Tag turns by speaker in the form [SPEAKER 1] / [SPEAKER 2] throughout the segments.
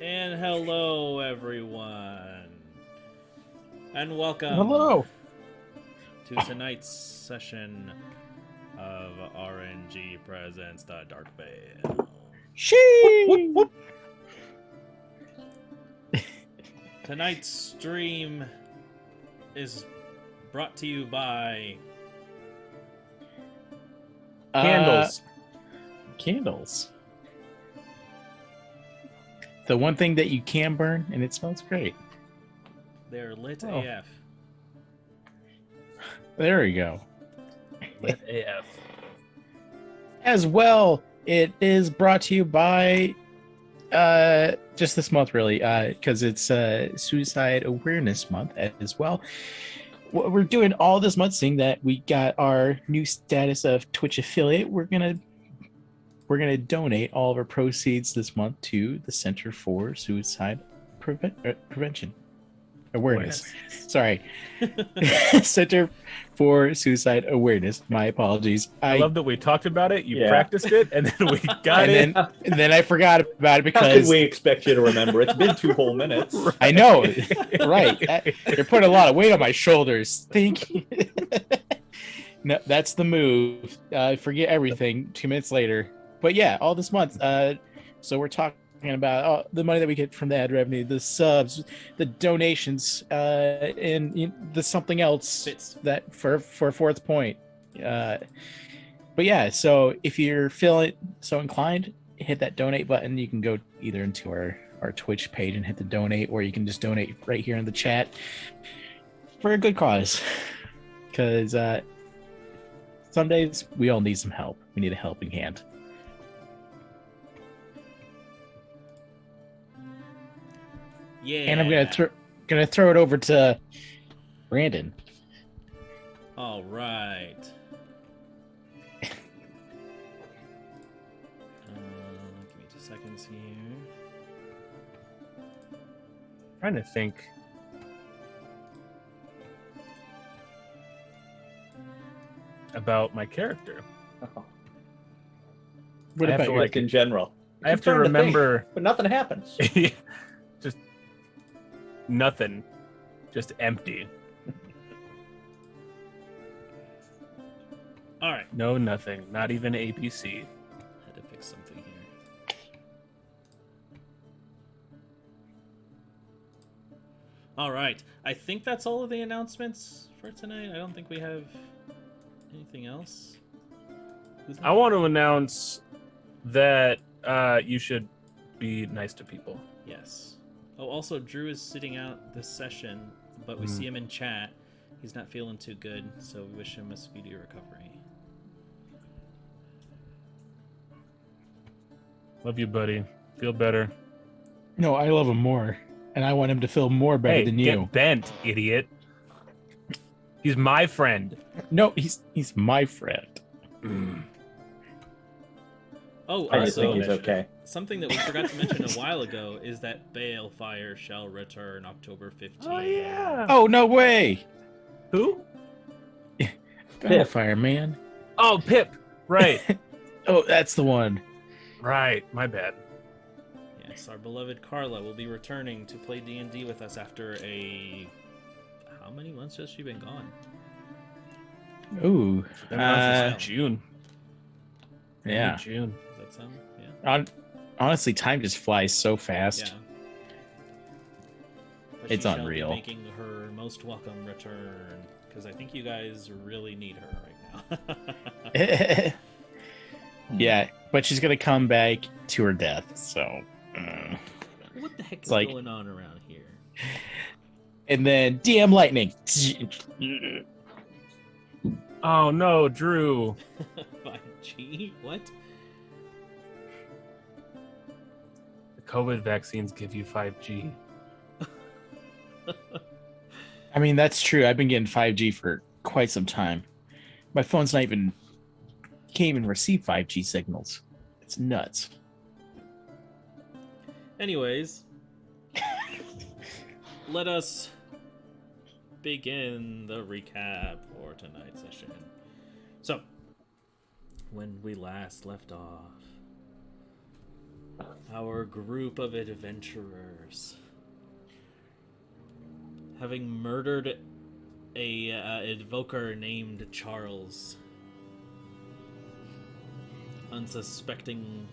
[SPEAKER 1] And hello, everyone, and welcome
[SPEAKER 2] Hello.
[SPEAKER 1] to tonight's session of RNG Presents the Dark Veil.
[SPEAKER 2] Whoop.
[SPEAKER 1] Tonight's stream is brought to you by
[SPEAKER 2] Candles. The one thing that you can burn, and it smells great.
[SPEAKER 1] They're Lit
[SPEAKER 2] Oh.
[SPEAKER 1] AF.
[SPEAKER 2] There we go.
[SPEAKER 3] Lit AF.
[SPEAKER 2] As well, it is brought to you by just this month, really, because it's Suicide Awareness Month as well. What we're doing all this month, seeing that we got our new status of Twitch affiliate, we're gonna donate all of our proceeds this month to the Center for Suicide Prevention Awareness. Sorry, Center for Suicide Awareness. My apologies.
[SPEAKER 3] I love that we talked about it. You practiced it, and then we got
[SPEAKER 2] and then I forgot about it
[SPEAKER 4] How could
[SPEAKER 2] because
[SPEAKER 4] we expect you to remember? It's been 2 whole minutes.
[SPEAKER 2] I know, right? You're putting a lot of weight on my shoulders. Thank you. No, that's the move. Forget everything. 2 minutes later. But yeah, all this month. So we're talking about the money that we get from the ad revenue, the subs, the donations, and the something else
[SPEAKER 1] Bits.
[SPEAKER 2] that for fourth point. But yeah, so if you're feeling so inclined, hit that donate button. You can go either into our Twitch page and hit the donate, or you can just donate right here in the chat for a good cause. Because some days we all need some help. We need a helping hand.
[SPEAKER 1] Yeah.
[SPEAKER 2] And I'm gonna throw it over to Brandon.
[SPEAKER 1] All right. Give me 2 seconds here.
[SPEAKER 3] trying to think. About my character.
[SPEAKER 2] What
[SPEAKER 3] I have
[SPEAKER 2] about
[SPEAKER 3] to,
[SPEAKER 2] your
[SPEAKER 4] Like in general.
[SPEAKER 3] I have
[SPEAKER 4] Keep
[SPEAKER 3] to
[SPEAKER 4] trying think,
[SPEAKER 3] remember.
[SPEAKER 4] but nothing happens.
[SPEAKER 3] Just nothing. Just empty.
[SPEAKER 1] All right.
[SPEAKER 3] No, nothing. Not even ABC.
[SPEAKER 1] Had to fix something here. All right. I think that's all of the announcements for tonight. I don't think we have anything else.
[SPEAKER 3] I want to announce that you should be nice to people.
[SPEAKER 1] Yes. Oh, also, Drew is sitting out this session, but we see him in chat. He's not feeling too good, so we wish him a speedy recovery.
[SPEAKER 3] Love you, buddy. Feel better.
[SPEAKER 2] No, I love him more, and I want him to feel more better than you.
[SPEAKER 3] Get bent, idiot. He's my friend.
[SPEAKER 2] No, he's my friend.
[SPEAKER 1] Oh,
[SPEAKER 4] I just
[SPEAKER 1] also,
[SPEAKER 4] think he's okay.
[SPEAKER 1] something that we forgot to mention a while ago is that Balefire shall return October 15th.
[SPEAKER 3] Oh yeah.
[SPEAKER 2] Oh no way!
[SPEAKER 3] Who?
[SPEAKER 2] Balefire, man.
[SPEAKER 3] Oh, Pip. Right.
[SPEAKER 2] Oh, that's the one.
[SPEAKER 3] Right. My bad.
[SPEAKER 1] Yes, our beloved Carla will be returning to play D&D with us after a... How many months has she been gone?
[SPEAKER 2] Ooh.
[SPEAKER 3] Been around since June.
[SPEAKER 2] Yeah.
[SPEAKER 3] June.
[SPEAKER 1] Does that sound... Yeah.
[SPEAKER 2] Honestly, time just flies so fast.
[SPEAKER 1] Yeah. But
[SPEAKER 2] It's
[SPEAKER 1] she shall be
[SPEAKER 2] unreal.
[SPEAKER 1] making her most welcome return, because I think you guys really need her right now.
[SPEAKER 2] Yeah, but she's gonna come back to her death. So.
[SPEAKER 1] What the heck is
[SPEAKER 2] like-
[SPEAKER 1] going on around here?
[SPEAKER 2] And then DM lightning.
[SPEAKER 3] Oh no, Drew.
[SPEAKER 1] 5G? What?
[SPEAKER 3] The COVID vaccines give you 5G.
[SPEAKER 2] I mean, that's true. I've been getting 5G for quite some time. My phone's not even can't even receive 5G signals. It's nuts.
[SPEAKER 1] Anyways, let us begin the recap for tonight's session. So, when we last left off, Our group of adventurers, having murdered a invoker named Charles, unsuspecting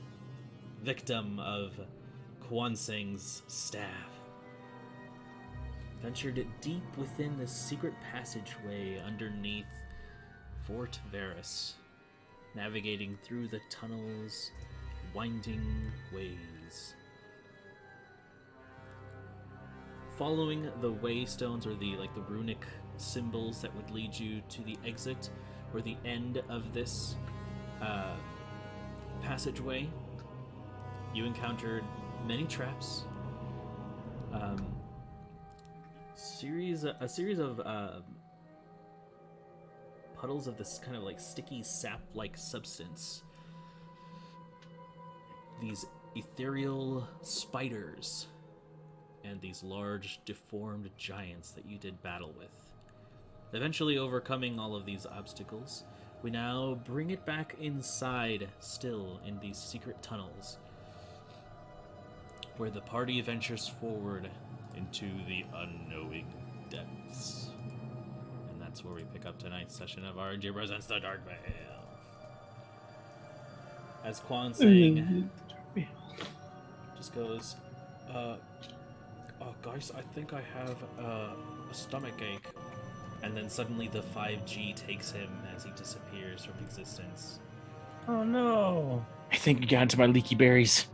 [SPEAKER 1] victim of Kwanseng's staff, ventured deep within the secret passageway underneath Fort Varus, navigating through the tunnel's winding ways. Following the waystones, or the runic symbols that would lead you to the exit or the end of this passageway, you encountered many traps, a series of puddles of this kind of sticky sap-like substance, these ethereal spiders, and these large deformed giants that you did battle with. Eventually overcoming all of these obstacles, we now bring it back inside, still in these secret tunnels, where the party ventures forward into the unknowing depths. And that's where we pick up tonight's session of RNG Presents The Dark Veil. As Kwanseng just goes, guys, I think I have a stomach ache. And then suddenly the 5G takes him as he disappears from existence.
[SPEAKER 3] Oh no.
[SPEAKER 2] I think you got into my leaky berries.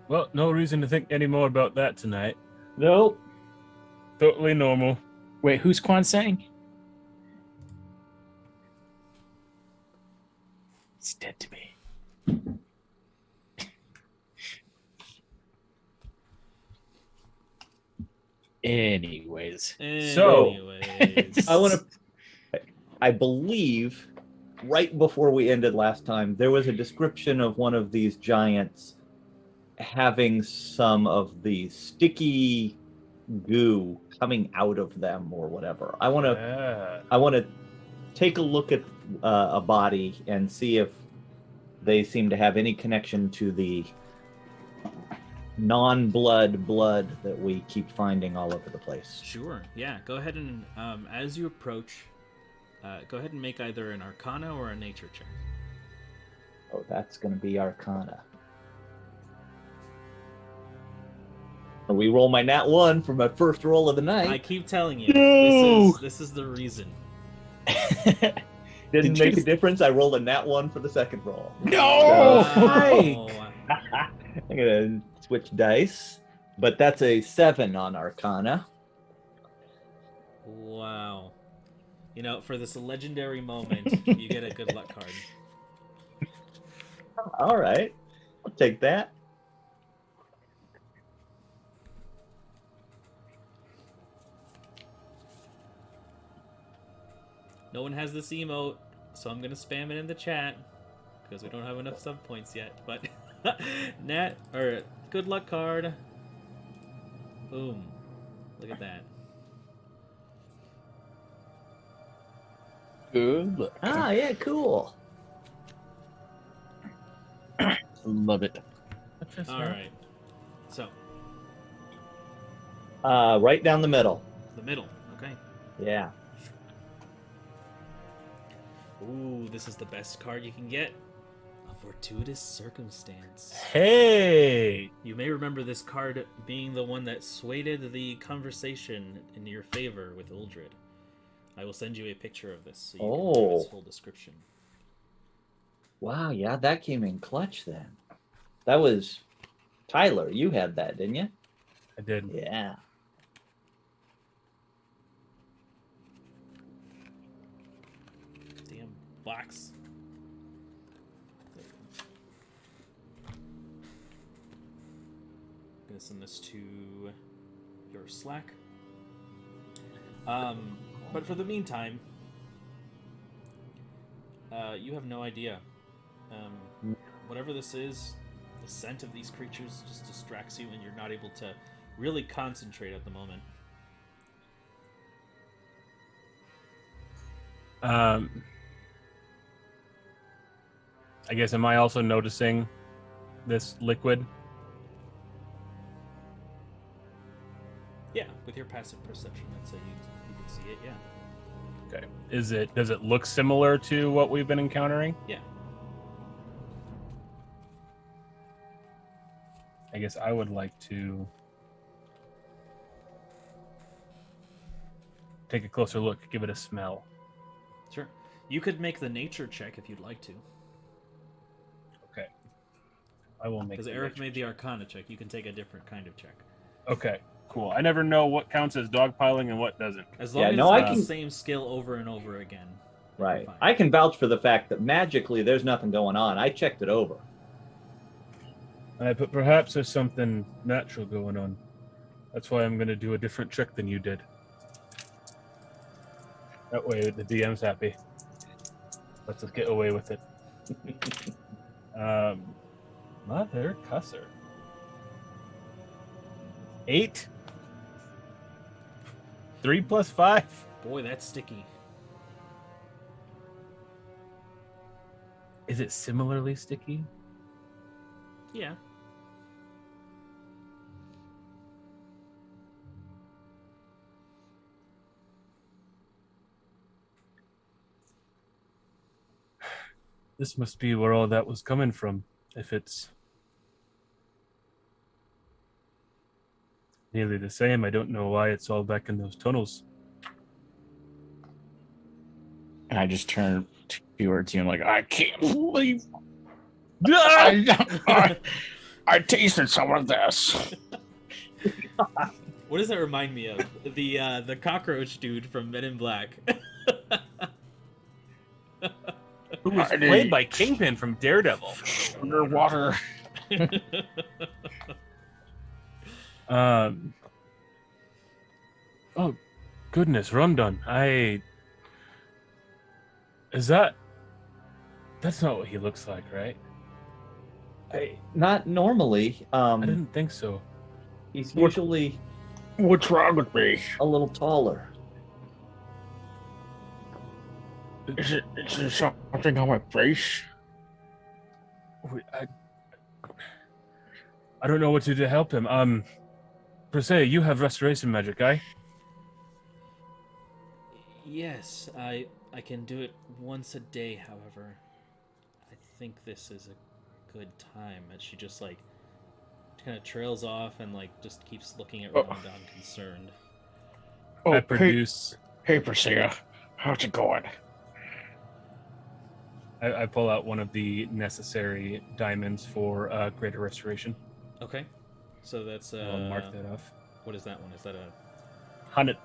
[SPEAKER 3] Well, no reason to think any more about that tonight.
[SPEAKER 4] Nope.
[SPEAKER 3] Totally normal.
[SPEAKER 2] Wait, who's Kwanseng? He's dead to me. Anyways.
[SPEAKER 4] I believe right before we ended last time, there was a description of one of these giants having some of the sticky goo coming out of them or whatever. I want to take a look at a body and see if they seem to have any connection to the blood that we keep finding all over the place.
[SPEAKER 1] Sure, yeah. Go ahead and, as you approach, go ahead and make either an Arcana or a Nature check.
[SPEAKER 4] Oh, that's going to be Arcana. We roll my nat 1 for my first roll of the night.
[SPEAKER 1] I keep telling you,
[SPEAKER 2] No!
[SPEAKER 1] this is the reason.
[SPEAKER 4] Didn't make a difference. I rolled a nat 1 for the second roll.
[SPEAKER 2] No!
[SPEAKER 1] Wow.
[SPEAKER 4] I'm going to switch dice, but that's a 7 on Arcana.
[SPEAKER 1] Wow. You know, for this legendary moment, you get a good luck card.
[SPEAKER 4] All right. I'll take that.
[SPEAKER 1] No one has this emote, so I'm going to spam it in the chat, because we don't have enough sub points yet, but good luck card. Boom. Look at that.
[SPEAKER 2] Good luck.
[SPEAKER 4] Ah, yeah, cool.
[SPEAKER 2] Love it.
[SPEAKER 1] All right. So,
[SPEAKER 4] Right down the middle.
[SPEAKER 1] the middle. Okay.
[SPEAKER 4] Yeah.
[SPEAKER 1] Ooh, this is the best card you can get. A fortuitous circumstance.
[SPEAKER 3] Hey!
[SPEAKER 1] You may remember this card being the one that swayed the conversation in your favor with Uldred. I will send you a picture of this so you can hear its full description.
[SPEAKER 4] Wow, yeah, that came in clutch then. That was Tyler. You had that, didn't you?
[SPEAKER 3] I did.
[SPEAKER 4] Yeah.
[SPEAKER 1] Damn box. I'm gonna send this to your Slack. But for the meantime, you have no idea. Whatever this is, the scent of these creatures just distracts you, and you're not able to really concentrate at the moment.
[SPEAKER 3] I guess, am I also noticing this liquid?
[SPEAKER 1] Yeah, with your passive perception, I'd say you can see it. Yeah.
[SPEAKER 3] Okay. Does it look similar to what we've been encountering?
[SPEAKER 1] Yeah.
[SPEAKER 3] I guess I would like to take a closer look, give it a smell.
[SPEAKER 1] Sure. You could make the nature check if you'd like to.
[SPEAKER 3] Okay. I will make.
[SPEAKER 1] Because Eric made the Arcana check, you can take a different kind of check.
[SPEAKER 3] Okay. Cool. I never know what counts as dogpiling and what doesn't.
[SPEAKER 1] As long as it's the same skill over and over again.
[SPEAKER 4] Right. I can vouch for the fact that magically there's nothing going on. I checked it over.
[SPEAKER 3] But perhaps there's something natural going on. That's why I'm going to do a different trick than you did. That way the DM's happy. Let's just get away with it. Mother cusser. 8? 3 plus 5?
[SPEAKER 1] Boy, that's sticky.
[SPEAKER 3] Is it similarly sticky?
[SPEAKER 1] Yeah.
[SPEAKER 3] This must be where all that was coming from. If it's nearly the same, I don't know why it's all back in those tunnels.
[SPEAKER 2] And I just turn towards you and like, I can't believe I tasted some of this.
[SPEAKER 1] What does that remind me of? The cockroach dude from Men in Black.
[SPEAKER 3] Who was played by Kingpin from Daredevil.
[SPEAKER 2] Underwater.
[SPEAKER 3] Oh, goodness, Rondon. That's not what he looks like, right?
[SPEAKER 4] Not normally.
[SPEAKER 3] I didn't think so.
[SPEAKER 4] He's usually
[SPEAKER 2] What's wrong with me?
[SPEAKER 4] a little taller.
[SPEAKER 2] Is there something on my face?
[SPEAKER 3] I don't know what to do to help him. Per se, you have restoration magic, eh?
[SPEAKER 1] Yes, I can do it once a day, however. I think this is a good time. And she just like kind of trails off and like just keeps looking at Rondon concerned.
[SPEAKER 3] I produce.
[SPEAKER 2] Hey, Priscilla, how's it going?
[SPEAKER 3] I pull out one of the necessary diamonds for greater restoration.
[SPEAKER 1] Okay, so that's
[SPEAKER 3] I'll mark that off.
[SPEAKER 1] What is that one? Is that a
[SPEAKER 3] 100?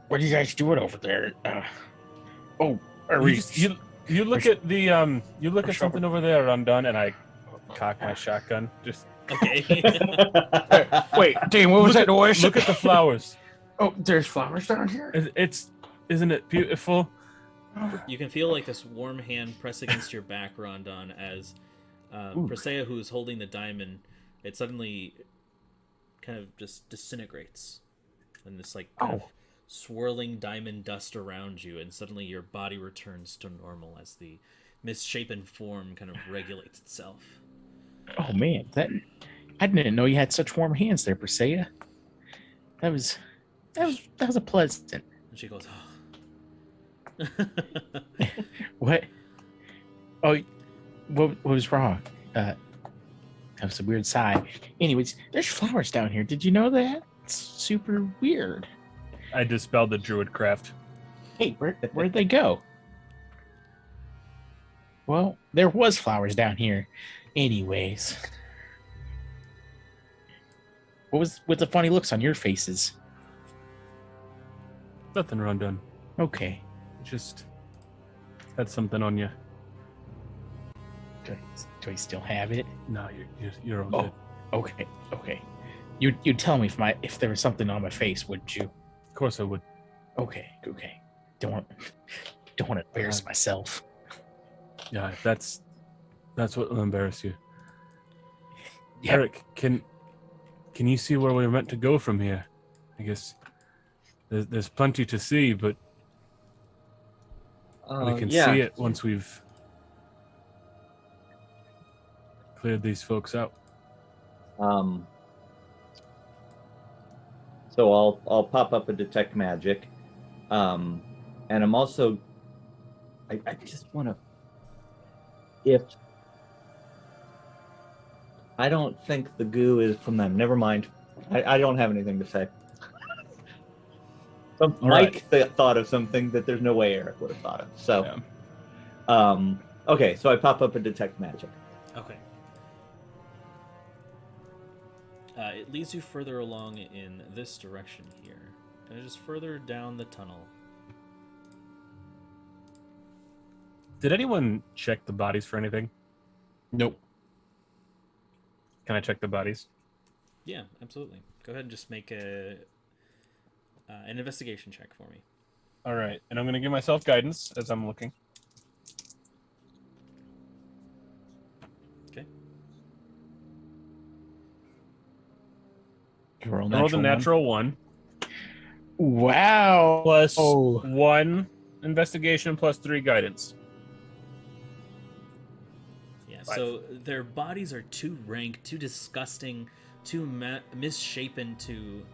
[SPEAKER 2] What are you guys doing over there?
[SPEAKER 3] You look at the you look at something over there, Rondon, and I cock my shotgun. Just
[SPEAKER 1] okay?
[SPEAKER 2] Wait, Dane, what was that noise?
[SPEAKER 3] look at the flowers.
[SPEAKER 2] Oh, there's flowers down here?
[SPEAKER 3] Isn't it beautiful?
[SPEAKER 1] You can feel like this warm hand press against your back, Rondon, as Presea, who is holding the diamond, it suddenly kind of just disintegrates. And this like kind of swirling diamond dust around you, and suddenly your body returns to normal as the misshapen form kind of regulates itself.
[SPEAKER 2] Oh man, I didn't know you had such warm hands there, Presea. That was a pleasant.
[SPEAKER 1] And she goes, oh.
[SPEAKER 2] What? Oh, what was wrong? That was a weird sigh. Anyways, there's flowers down here. Did you know that? It's super weird.
[SPEAKER 3] I dispelled the druid craft.
[SPEAKER 2] Hey, where'd they go? Well, there was flowers down here. Anyways. What was with the funny looks on your faces?
[SPEAKER 3] Nothing, Rondon.
[SPEAKER 2] Okay.
[SPEAKER 3] Just had something on you.
[SPEAKER 2] Do I still have it?
[SPEAKER 3] No, you're all good.
[SPEAKER 2] Okay. You'd tell me if there was something on my face, wouldn't you?
[SPEAKER 3] Of course I would.
[SPEAKER 2] Okay. Don't want to embarrass myself.
[SPEAKER 3] Yeah, that's what will embarrass you.
[SPEAKER 2] Yeah.
[SPEAKER 3] Eric, can you see where we're meant to go from here? I guess there's plenty to see, but We can
[SPEAKER 4] yeah.
[SPEAKER 3] see it once we've cleared these folks out.
[SPEAKER 4] So I'll pop up a detect magic, and I'm also I just want to, if I don't think the goo is from them. Never mind. I don't have anything to say. Mike thought of something that there's no way Eric would have thought of. So,
[SPEAKER 3] Yeah.
[SPEAKER 4] Okay, so I pop up a detect magic.
[SPEAKER 1] Okay. It leads you further along in this direction here. And just further down the tunnel.
[SPEAKER 3] Did anyone check the bodies for anything?
[SPEAKER 2] Nope.
[SPEAKER 3] Can I check the bodies?
[SPEAKER 1] Yeah, absolutely. Go ahead and just make an investigation check for me.
[SPEAKER 3] All right, and I'm going to give myself guidance as I'm looking.
[SPEAKER 1] Okay.
[SPEAKER 2] You roll
[SPEAKER 3] I rolled a natural one.
[SPEAKER 2] Wow.
[SPEAKER 3] Plus 1 investigation plus 3 guidance.
[SPEAKER 1] Yeah,
[SPEAKER 3] 5.
[SPEAKER 1] so their bodies are too rank, too disgusting, too misshapen to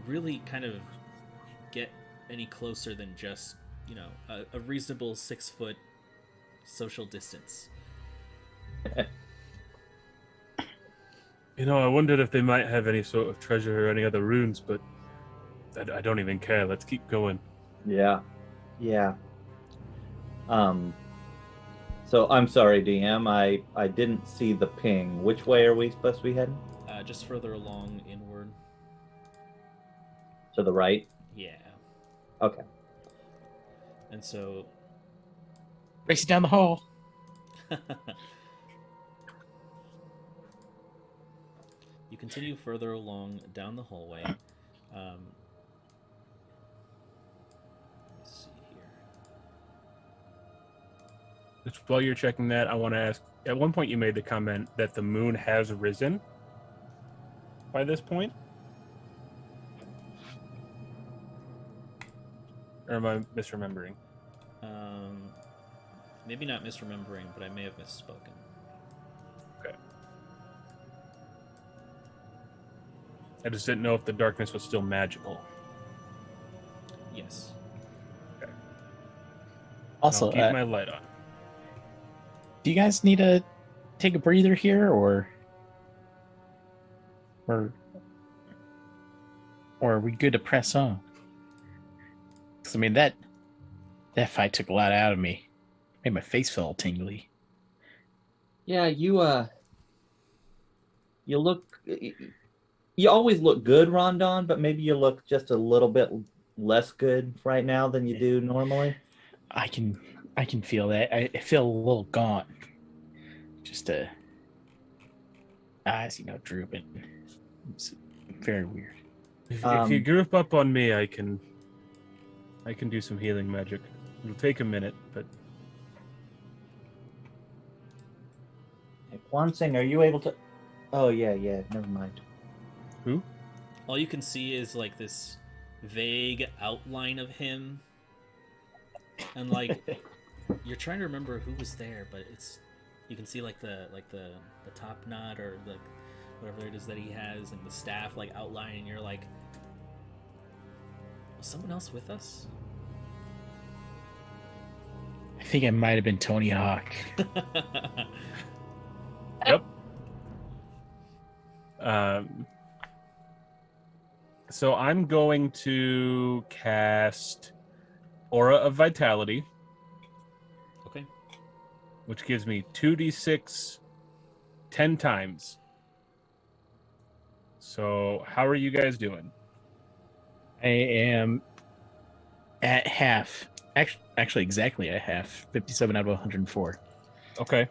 [SPEAKER 1] really kind of get any closer than just, a reasonable 6-foot social distance.
[SPEAKER 3] I wondered if they might have any sort of treasure or any other runes, but I don't even care. Let's keep going.
[SPEAKER 4] Yeah. So I'm sorry, DM. I didn't see the ping. Which way are we supposed to be heading?
[SPEAKER 1] Just further along inward.
[SPEAKER 4] To the right.
[SPEAKER 1] Yeah.
[SPEAKER 4] Okay.
[SPEAKER 1] And so
[SPEAKER 2] Racing down the hall.
[SPEAKER 1] you continue further along down the hallway. Let's see here.
[SPEAKER 3] Just while you're checking that, I want to ask, at one point you made the comment that the moon has risen by this point? Or am I misremembering?
[SPEAKER 1] Maybe not misremembering, but I may have misspoken.
[SPEAKER 3] Okay. I just didn't know if the darkness was still magical.
[SPEAKER 1] Yes.
[SPEAKER 3] Okay.
[SPEAKER 2] Also,
[SPEAKER 3] I'll keep my light on.
[SPEAKER 2] do you guys need to take a breather here, or are we good to press on? Because I mean that fight took a lot out of me. Made my face feel all tingly.
[SPEAKER 4] Yeah, you always look good, Rondon, but maybe you look just a little bit less good right now than you do normally.
[SPEAKER 2] I can feel that. I feel a little gaunt. Just eyes, drooping. It's very weird.
[SPEAKER 3] If you group up on me, I can do some healing magic. It'll take a minute, but
[SPEAKER 4] Kwansing, are you able to? Oh yeah. Never mind.
[SPEAKER 3] who?
[SPEAKER 1] All you can see is like this vague outline of him, and like you're trying to remember who was there, but you can see like the top knot or like whatever it is that he has, and the staff like outlining. You're like, was someone else with us?
[SPEAKER 2] I think it might have been Tony Hawk.
[SPEAKER 3] Yep. So I'm going to cast Aura of Vitality,
[SPEAKER 1] Okay.
[SPEAKER 3] which gives me 2d6 10 times. So how are you guys doing?
[SPEAKER 2] I am at half. Actually, exactly at half. 57 out of 104.
[SPEAKER 3] Okay.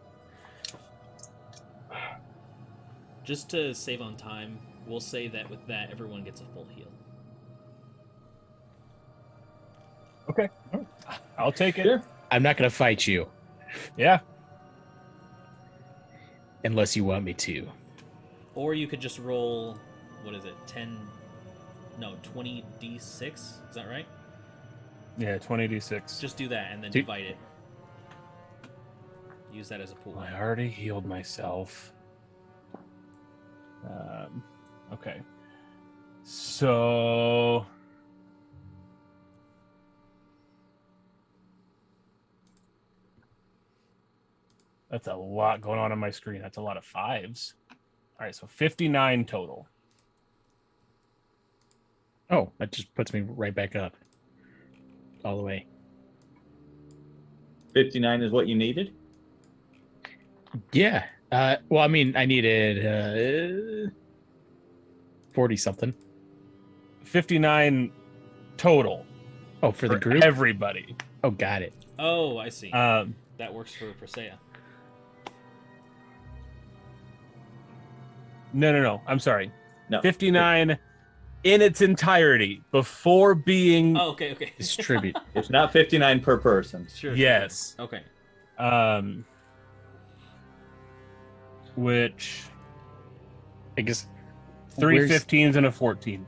[SPEAKER 1] Just to save on time, we'll say that with that, everyone gets a full heal.
[SPEAKER 3] Okay. I'll take it.
[SPEAKER 4] Sure.
[SPEAKER 2] I'm not going to fight you
[SPEAKER 3] Yeah.
[SPEAKER 2] unless you want me to.
[SPEAKER 1] Or you could just roll, what is it, 20d6? Is that right?
[SPEAKER 3] Yeah, 20d6.
[SPEAKER 1] Just do that and then
[SPEAKER 2] Dude.
[SPEAKER 1] divide it. Use that as a pool.
[SPEAKER 3] I already healed myself. Okay. So... That's a lot going on my screen. That's a lot of 5s. All right, so 59 total.
[SPEAKER 2] Oh, that just puts me right back up. All the way.
[SPEAKER 4] 59 is what you needed?
[SPEAKER 2] Yeah. Well, I mean, I needed 40 something.
[SPEAKER 3] 59 total
[SPEAKER 2] Oh, for the group?
[SPEAKER 3] everybody.
[SPEAKER 2] Oh, got it.
[SPEAKER 1] Oh, I see. That works for Presea.
[SPEAKER 3] No. I'm sorry.
[SPEAKER 4] No.
[SPEAKER 3] 59 in its entirety before being...
[SPEAKER 1] Oh, okay.
[SPEAKER 2] Distribute.
[SPEAKER 4] It's not 59 per person.
[SPEAKER 1] Sure.
[SPEAKER 3] Yes.
[SPEAKER 1] Okay.
[SPEAKER 3] Which...
[SPEAKER 2] I guess
[SPEAKER 3] 3 15s and a 14.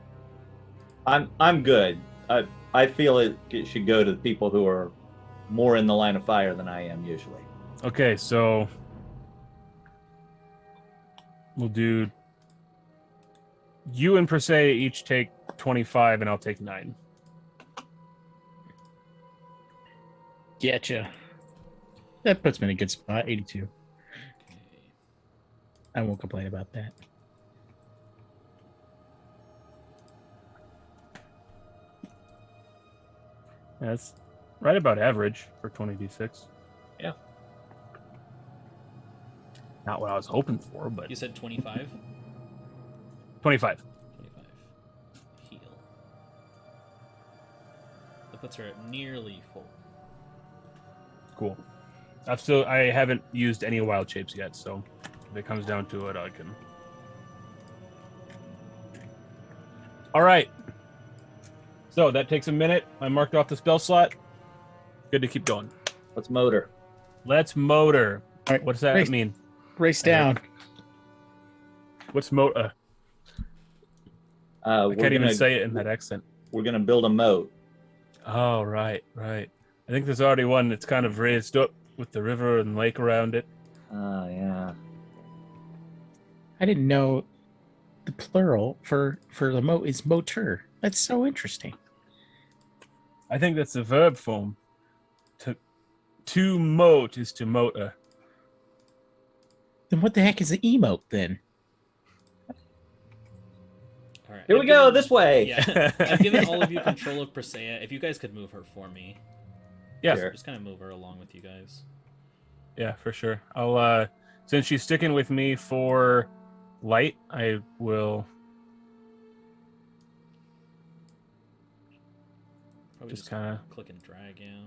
[SPEAKER 4] I'm good. I feel it should go to the people who are more in the line of fire than I am usually.
[SPEAKER 3] Okay, so... We'll do... You and Persea each take 25, and I'll take 9.
[SPEAKER 2] Getcha. That puts me in a good spot. 82.
[SPEAKER 1] Okay.
[SPEAKER 2] I won't complain about that.
[SPEAKER 3] That's right about average for 20d6.
[SPEAKER 4] Yeah.
[SPEAKER 3] Not what I was hoping for, but
[SPEAKER 1] You said 25?
[SPEAKER 3] 25.
[SPEAKER 1] 25. Heal. That puts her at nearly full.
[SPEAKER 3] Cool. I haven't used any wild shapes yet, so if it comes down to it, I can. All right. So that takes a minute. I marked off the spell slot. Good to keep going.
[SPEAKER 4] Let's motor.
[SPEAKER 3] Let's motor.
[SPEAKER 2] All right.
[SPEAKER 3] What does that
[SPEAKER 2] race,
[SPEAKER 3] mean?
[SPEAKER 2] Race down.
[SPEAKER 3] What's motor? I can't even say it in that accent.
[SPEAKER 4] We're gonna build a moat.
[SPEAKER 3] Oh, right. I think there's already one that's kind of raised up with the river and lake around it.
[SPEAKER 4] Oh yeah.
[SPEAKER 2] I didn't know the plural for the moat is motor. That's so interesting.
[SPEAKER 3] I think that's the verb form. To moat is to motor.
[SPEAKER 2] Then what the heck is an emote then?
[SPEAKER 1] All right.
[SPEAKER 4] Here we go, this way.
[SPEAKER 1] Yeah. I've given all of you control of Presea. If you guys could move her for me.
[SPEAKER 3] Yeah.
[SPEAKER 4] Sure.
[SPEAKER 1] Just kind of move her along with you guys.
[SPEAKER 3] Yeah, for sure. I'll since she's sticking with me for light, I will
[SPEAKER 1] Probably
[SPEAKER 3] just kind of...
[SPEAKER 1] click and drag, yeah.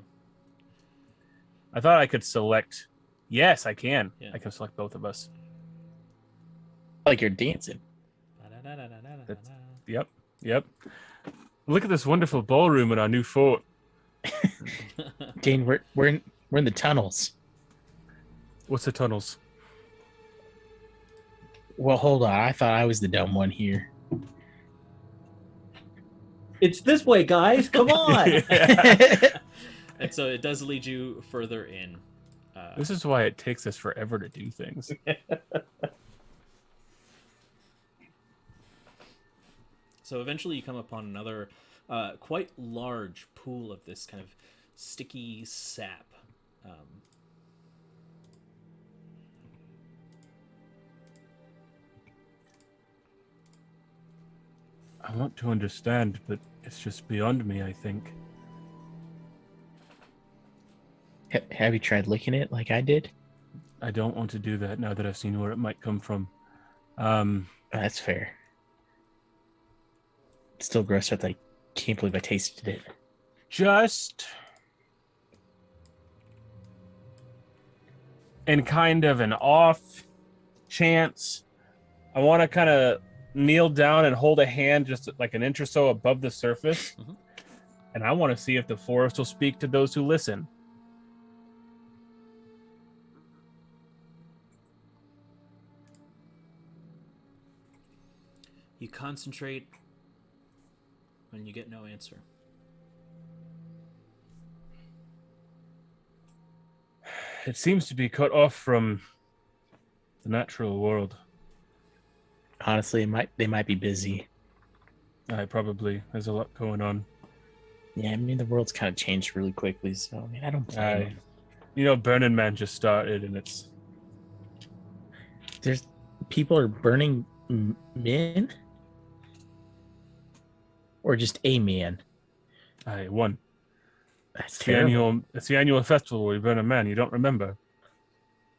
[SPEAKER 3] I thought I could select... Yes, I can.
[SPEAKER 1] Yeah.
[SPEAKER 3] I can select both of us.
[SPEAKER 2] Like you're dancing.
[SPEAKER 3] Yep. Look at this wonderful ballroom in our new fort.
[SPEAKER 2] Dane, we're in the tunnels.
[SPEAKER 3] What's the tunnels?
[SPEAKER 2] Well, hold on. I thought I was the dumb one here.
[SPEAKER 4] It's this way, guys. Come on.
[SPEAKER 1] And so it does lead you further in.
[SPEAKER 3] This is why it takes us forever to do things.
[SPEAKER 1] So eventually you come upon another quite large pool of this kind of sticky sap.
[SPEAKER 3] I want to understand, but it's just beyond me, I think.
[SPEAKER 2] Have you tried licking it like I did?
[SPEAKER 3] I don't want to do that now that I've seen where it might come from.
[SPEAKER 2] That's fair. It's still gross that I can't believe I tasted it.
[SPEAKER 3] Just in kind of an off chance, I want to kind of kneel down and hold a hand just like an inch or so above the surface.
[SPEAKER 1] Mhm.
[SPEAKER 3] And I want to see if the forest will speak to those who listen.
[SPEAKER 1] You concentrate and you get no answer.
[SPEAKER 3] It seems to be cut off from the natural world.
[SPEAKER 2] Honestly, they might be busy.
[SPEAKER 3] Probably. There's a lot going on.
[SPEAKER 2] Yeah, I mean the world's kind of changed really quickly, so I mean I don't blame them.
[SPEAKER 3] You know, Burning Man just started, and it's
[SPEAKER 2] There's people are burning men, or just a man.
[SPEAKER 3] one.
[SPEAKER 2] That's
[SPEAKER 3] It's
[SPEAKER 2] terrible.
[SPEAKER 3] It's the annual festival where you burn a man. You don't remember?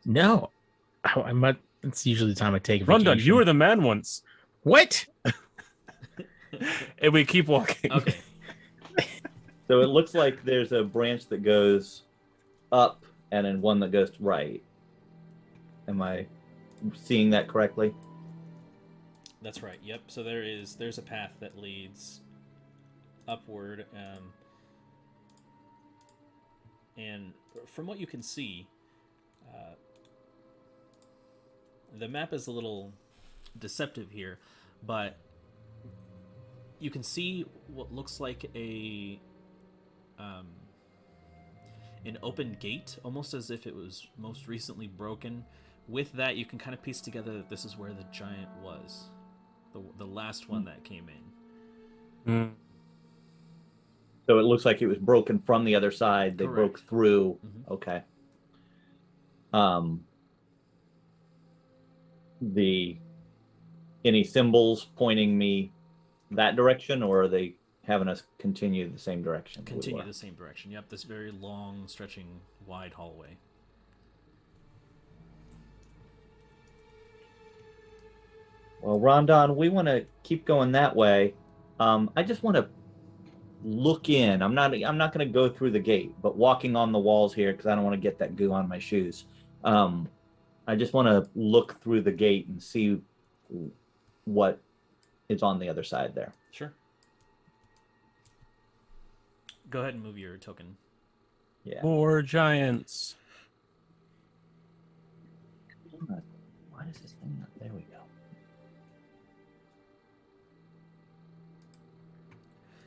[SPEAKER 2] No, I might. It's usually the time I take a
[SPEAKER 3] Rondon,
[SPEAKER 2] vacation.
[SPEAKER 3] you were the man once.
[SPEAKER 2] What?
[SPEAKER 3] And we keep walking.
[SPEAKER 1] Okay.
[SPEAKER 4] So it looks like there's a branch that goes up and then one that goes right. Am I seeing that correctly?
[SPEAKER 1] That's right. Yep. So there's a path that leads upward, and from what you can see, the map is a little deceptive here, but you can see what looks like an open gate, almost as if it was most recently broken. With that, you can kind of piece together that this is where the giant was, the last one that came in.
[SPEAKER 3] Mm.
[SPEAKER 4] So it looks like it was broken from the other side. They
[SPEAKER 1] Correct.
[SPEAKER 4] broke through.
[SPEAKER 1] Mm-hmm.
[SPEAKER 4] Okay. Any symbols pointing me that direction, or are they having us continue the same direction?
[SPEAKER 1] Continue the same direction. Yep, this very long, stretching, wide hallway.
[SPEAKER 4] Well, Rondon, we want to keep going that way. I just want to look in. I'm not going to go through the gate, but walking on the walls here because I don't want to get that goo on my shoes. I just want to look through the gate and see what is on the other side there.
[SPEAKER 1] Sure. Go ahead and move your token.
[SPEAKER 4] Yeah.
[SPEAKER 3] More giants.
[SPEAKER 4] Why does this thing not? There we go.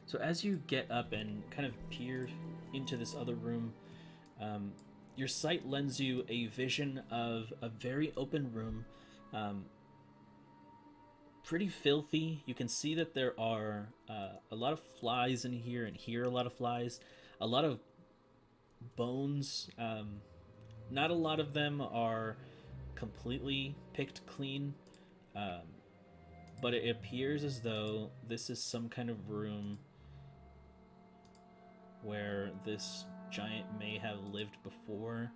[SPEAKER 1] So as you get up and kind of peer into this other room, your sight lends you a vision of a very open room, pretty filthy. You can see that there are a lot of flies in here, and here a lot of flies, a lot of bones. Not a lot of them are completely picked clean, but it appears as though this is some kind of room where this giant may have lived before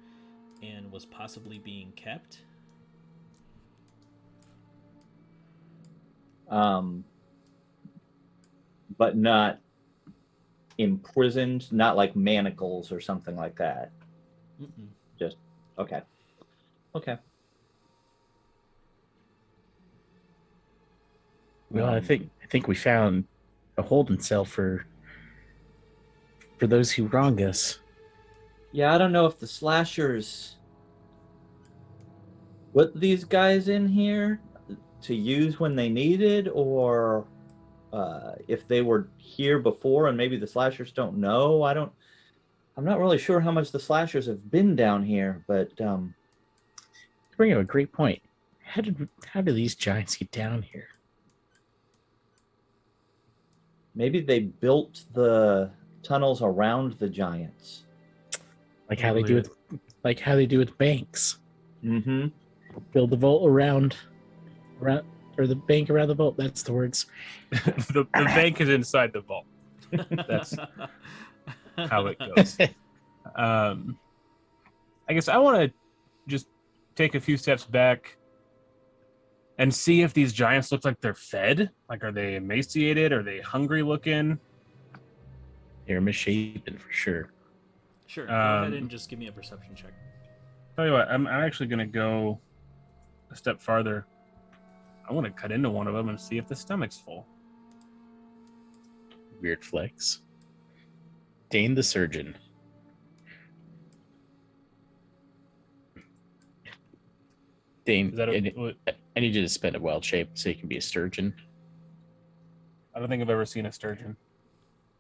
[SPEAKER 1] and was possibly being kept.
[SPEAKER 4] But not imprisoned, not like manacles or something like that.
[SPEAKER 1] Mm-mm.
[SPEAKER 4] Just okay.
[SPEAKER 2] Well, I think we found a holding cell for those who wrong us.
[SPEAKER 4] Yeah, I don't know if the slashers put these guys in here to use when they needed, or if they were here before and maybe the slashers don't know. I'm not really sure how much the slashers have been down here, but
[SPEAKER 2] You bring up a great point. How did these giants get down here?
[SPEAKER 4] maybe they built the tunnels around the giants.
[SPEAKER 2] Like how they do with banks.
[SPEAKER 4] Mm-hmm.
[SPEAKER 2] Build the vault around or the bank around the vault. That's the words.
[SPEAKER 3] The bank is inside the vault. That's how it goes. I guess I want to just take a few steps back and see if these giants look like they're fed. Like, are they emaciated? Are they hungry looking?
[SPEAKER 2] They're misshapen for sure.
[SPEAKER 1] Sure. Go ahead and just give me a perception check.
[SPEAKER 3] Tell you what, I'm actually going to go a step farther. I want to cut into one of them and see if the stomach's full.
[SPEAKER 2] Weird flex. Dane the surgeon. Dane,
[SPEAKER 3] Is that
[SPEAKER 2] I need you to spend a wild shape so you can be a sturgeon.
[SPEAKER 3] I don't think I've ever seen a sturgeon.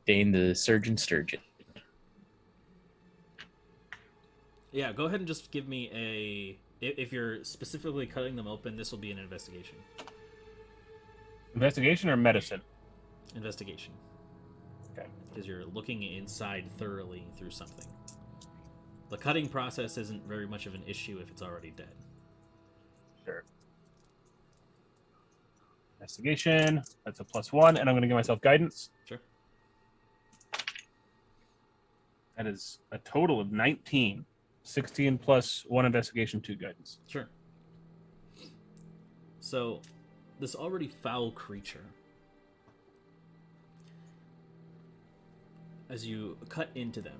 [SPEAKER 2] Dane the surgeon sturgeon.
[SPEAKER 1] Yeah, go ahead and just give me a... If you're specifically cutting them open, this will be an investigation.
[SPEAKER 3] Investigation or medicine?
[SPEAKER 1] Investigation.
[SPEAKER 3] Okay.
[SPEAKER 1] Because you're looking inside thoroughly through something. The cutting process isn't very much of an issue if it's already dead.
[SPEAKER 3] Sure. Investigation. That's a +1, and I'm going to give myself guidance.
[SPEAKER 1] Sure.
[SPEAKER 3] That is a total of 19. 16 plus 1 investigation, 2 guidance.
[SPEAKER 1] Sure. So, this already foul creature, as you cut into them,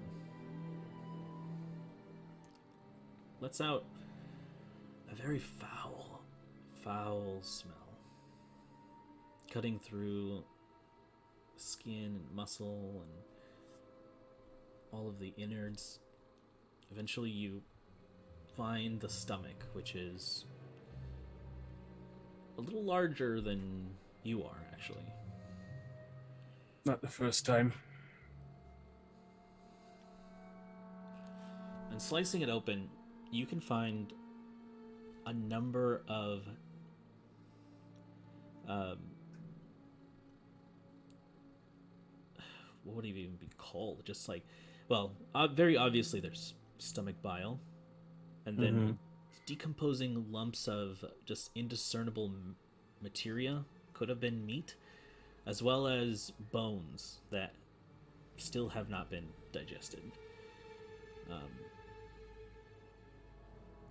[SPEAKER 1] lets out a very foul smell. Cutting through skin and muscle and all of the innards. Eventually you find the stomach, which is a little larger than you are, actually.
[SPEAKER 3] Not the first time.
[SPEAKER 1] And slicing it open, you can find a number of what would it even be called? Just like, well, very obviously there's stomach bile, and then decomposing lumps of just indiscernible materia. Could have been meat, as well as bones that still have not been digested.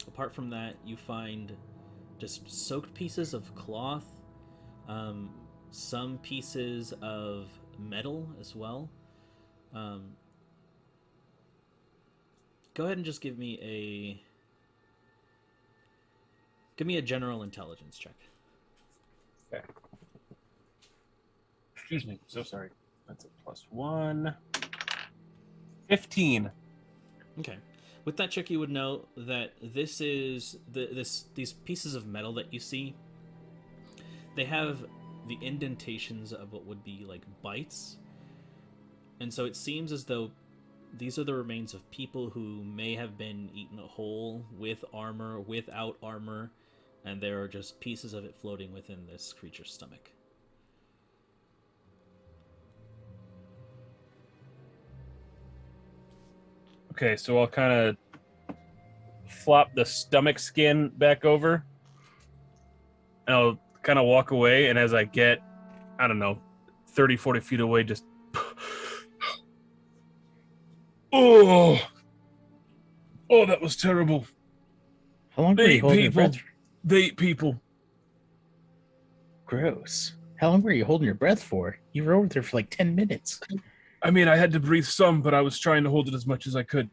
[SPEAKER 1] Apart from that, you find just soaked pieces of cloth, some pieces of metal as well. Go ahead and just give me a general intelligence check.
[SPEAKER 3] Okay. Excuse me. So sorry. That's a +1. 15.
[SPEAKER 1] Okay. With that check, you would know that this is these pieces of metal that you see. They have the indentations of what would be like bites, and so it seems as though these are the remains of people who may have been eaten whole, with armor, without armor, and there are just pieces of it floating within this creature's stomach.
[SPEAKER 3] Okay, so I'll kind of flop the stomach skin back over, and I'll kind of walk away, and as I get, I don't know, 30, 40 feet away, just... Oh, that was terrible.
[SPEAKER 2] How long were you holding your breath?
[SPEAKER 3] They ate people.
[SPEAKER 2] Gross. How long were you holding your breath for? You were over there for like 10 minutes.
[SPEAKER 3] I mean, I had to breathe some, but I was trying to hold it as much as I could.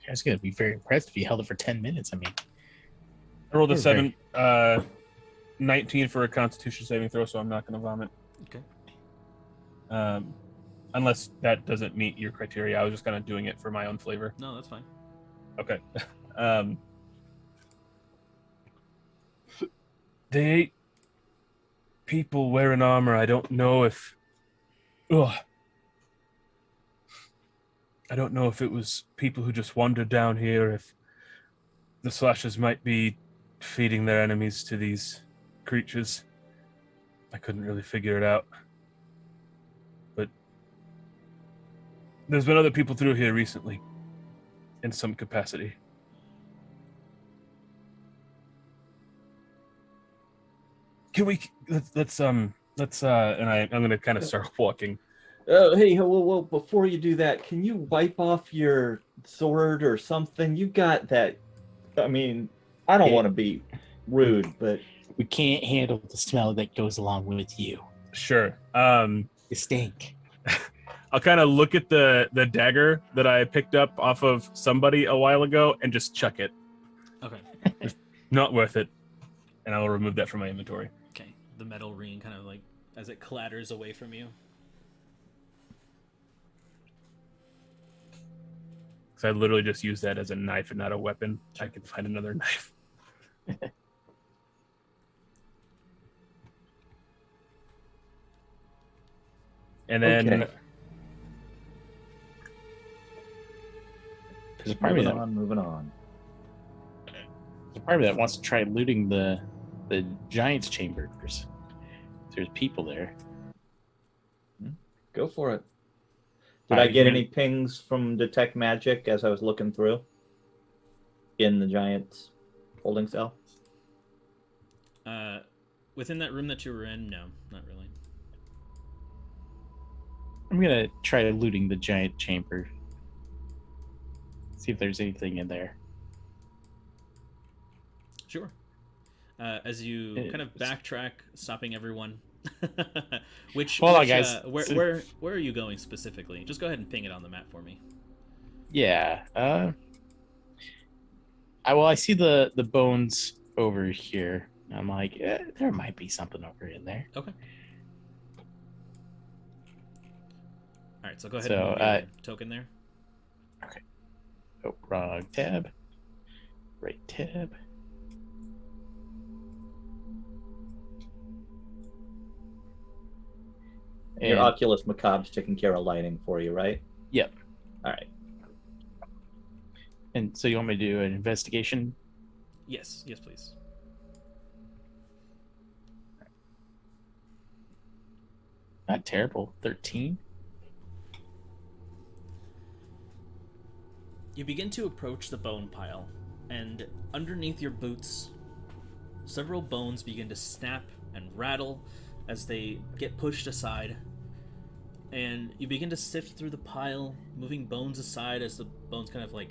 [SPEAKER 2] I was going to be very impressed if you held it for 10 minutes. I mean,
[SPEAKER 3] I rolled a 7, 19 for a Constitution saving throw, so I'm not going to vomit.
[SPEAKER 1] Okay.
[SPEAKER 3] Unless that doesn't meet your criteria. I was just kind of doing it for my own flavor.
[SPEAKER 1] No, that's fine.
[SPEAKER 3] Okay. They ate people wearing armor. I don't know if... Ugh. I don't know if it was people who just wandered down here, if the slashers might be feeding their enemies to these creatures. I couldn't really figure it out. But there's been other people through here recently, in some capacity. Can we... Let's and I'm going to kind of start walking.
[SPEAKER 4] Hey, well, before you do that, can you wipe off your sword or something? You got that. I mean, I don't want to be rude, but
[SPEAKER 2] we can't handle the smell that goes along with you.
[SPEAKER 3] Sure.
[SPEAKER 2] You stink.
[SPEAKER 3] I'll kind of look at the dagger that I picked up off of somebody a while ago and just chuck it.
[SPEAKER 1] Okay.
[SPEAKER 3] Not worth it. And I will remove that from my inventory.
[SPEAKER 1] Okay. The metal ring kind of like, as it clatters away from you.
[SPEAKER 3] I literally just use that as a knife and not a weapon. I can find another knife. And then
[SPEAKER 2] There's a part of me
[SPEAKER 4] Moving on.
[SPEAKER 2] there's a part of me that wants to try looting the giant's chambers. There's people there.
[SPEAKER 4] Go for it. Did I
[SPEAKER 3] Alright,
[SPEAKER 4] get
[SPEAKER 3] you-
[SPEAKER 4] any pings from Detect Magic as I was looking through in the giant's holding cell?
[SPEAKER 1] Within that room that you were in, no, not really.
[SPEAKER 2] I'm gonna try looting the giant chamber. See if there's anything in there.
[SPEAKER 1] Sure. As you kind of backtrack, stopping everyone.
[SPEAKER 2] Hold on, guys.
[SPEAKER 1] Where are you going specifically? Just go ahead and ping it on the map for me.
[SPEAKER 2] Yeah. I see the bones over here. I'm like, there might be something over in there.
[SPEAKER 1] Okay. All right, so go ahead
[SPEAKER 2] So,
[SPEAKER 1] and move your token there.
[SPEAKER 2] Oh, wrong tab. Right tab.
[SPEAKER 4] Your
[SPEAKER 2] And-
[SPEAKER 4] Oculus Macabre's taking care of lighting for you, right?
[SPEAKER 2] Yep.
[SPEAKER 4] All right.
[SPEAKER 2] And so you want me to do an investigation?
[SPEAKER 1] Yes, please.
[SPEAKER 2] Not terrible. 13.
[SPEAKER 1] You begin to approach the bone pile, and underneath your boots, several bones begin to snap and rattle as they get pushed aside. And you begin to sift through the pile, moving bones aside as the bones kind of like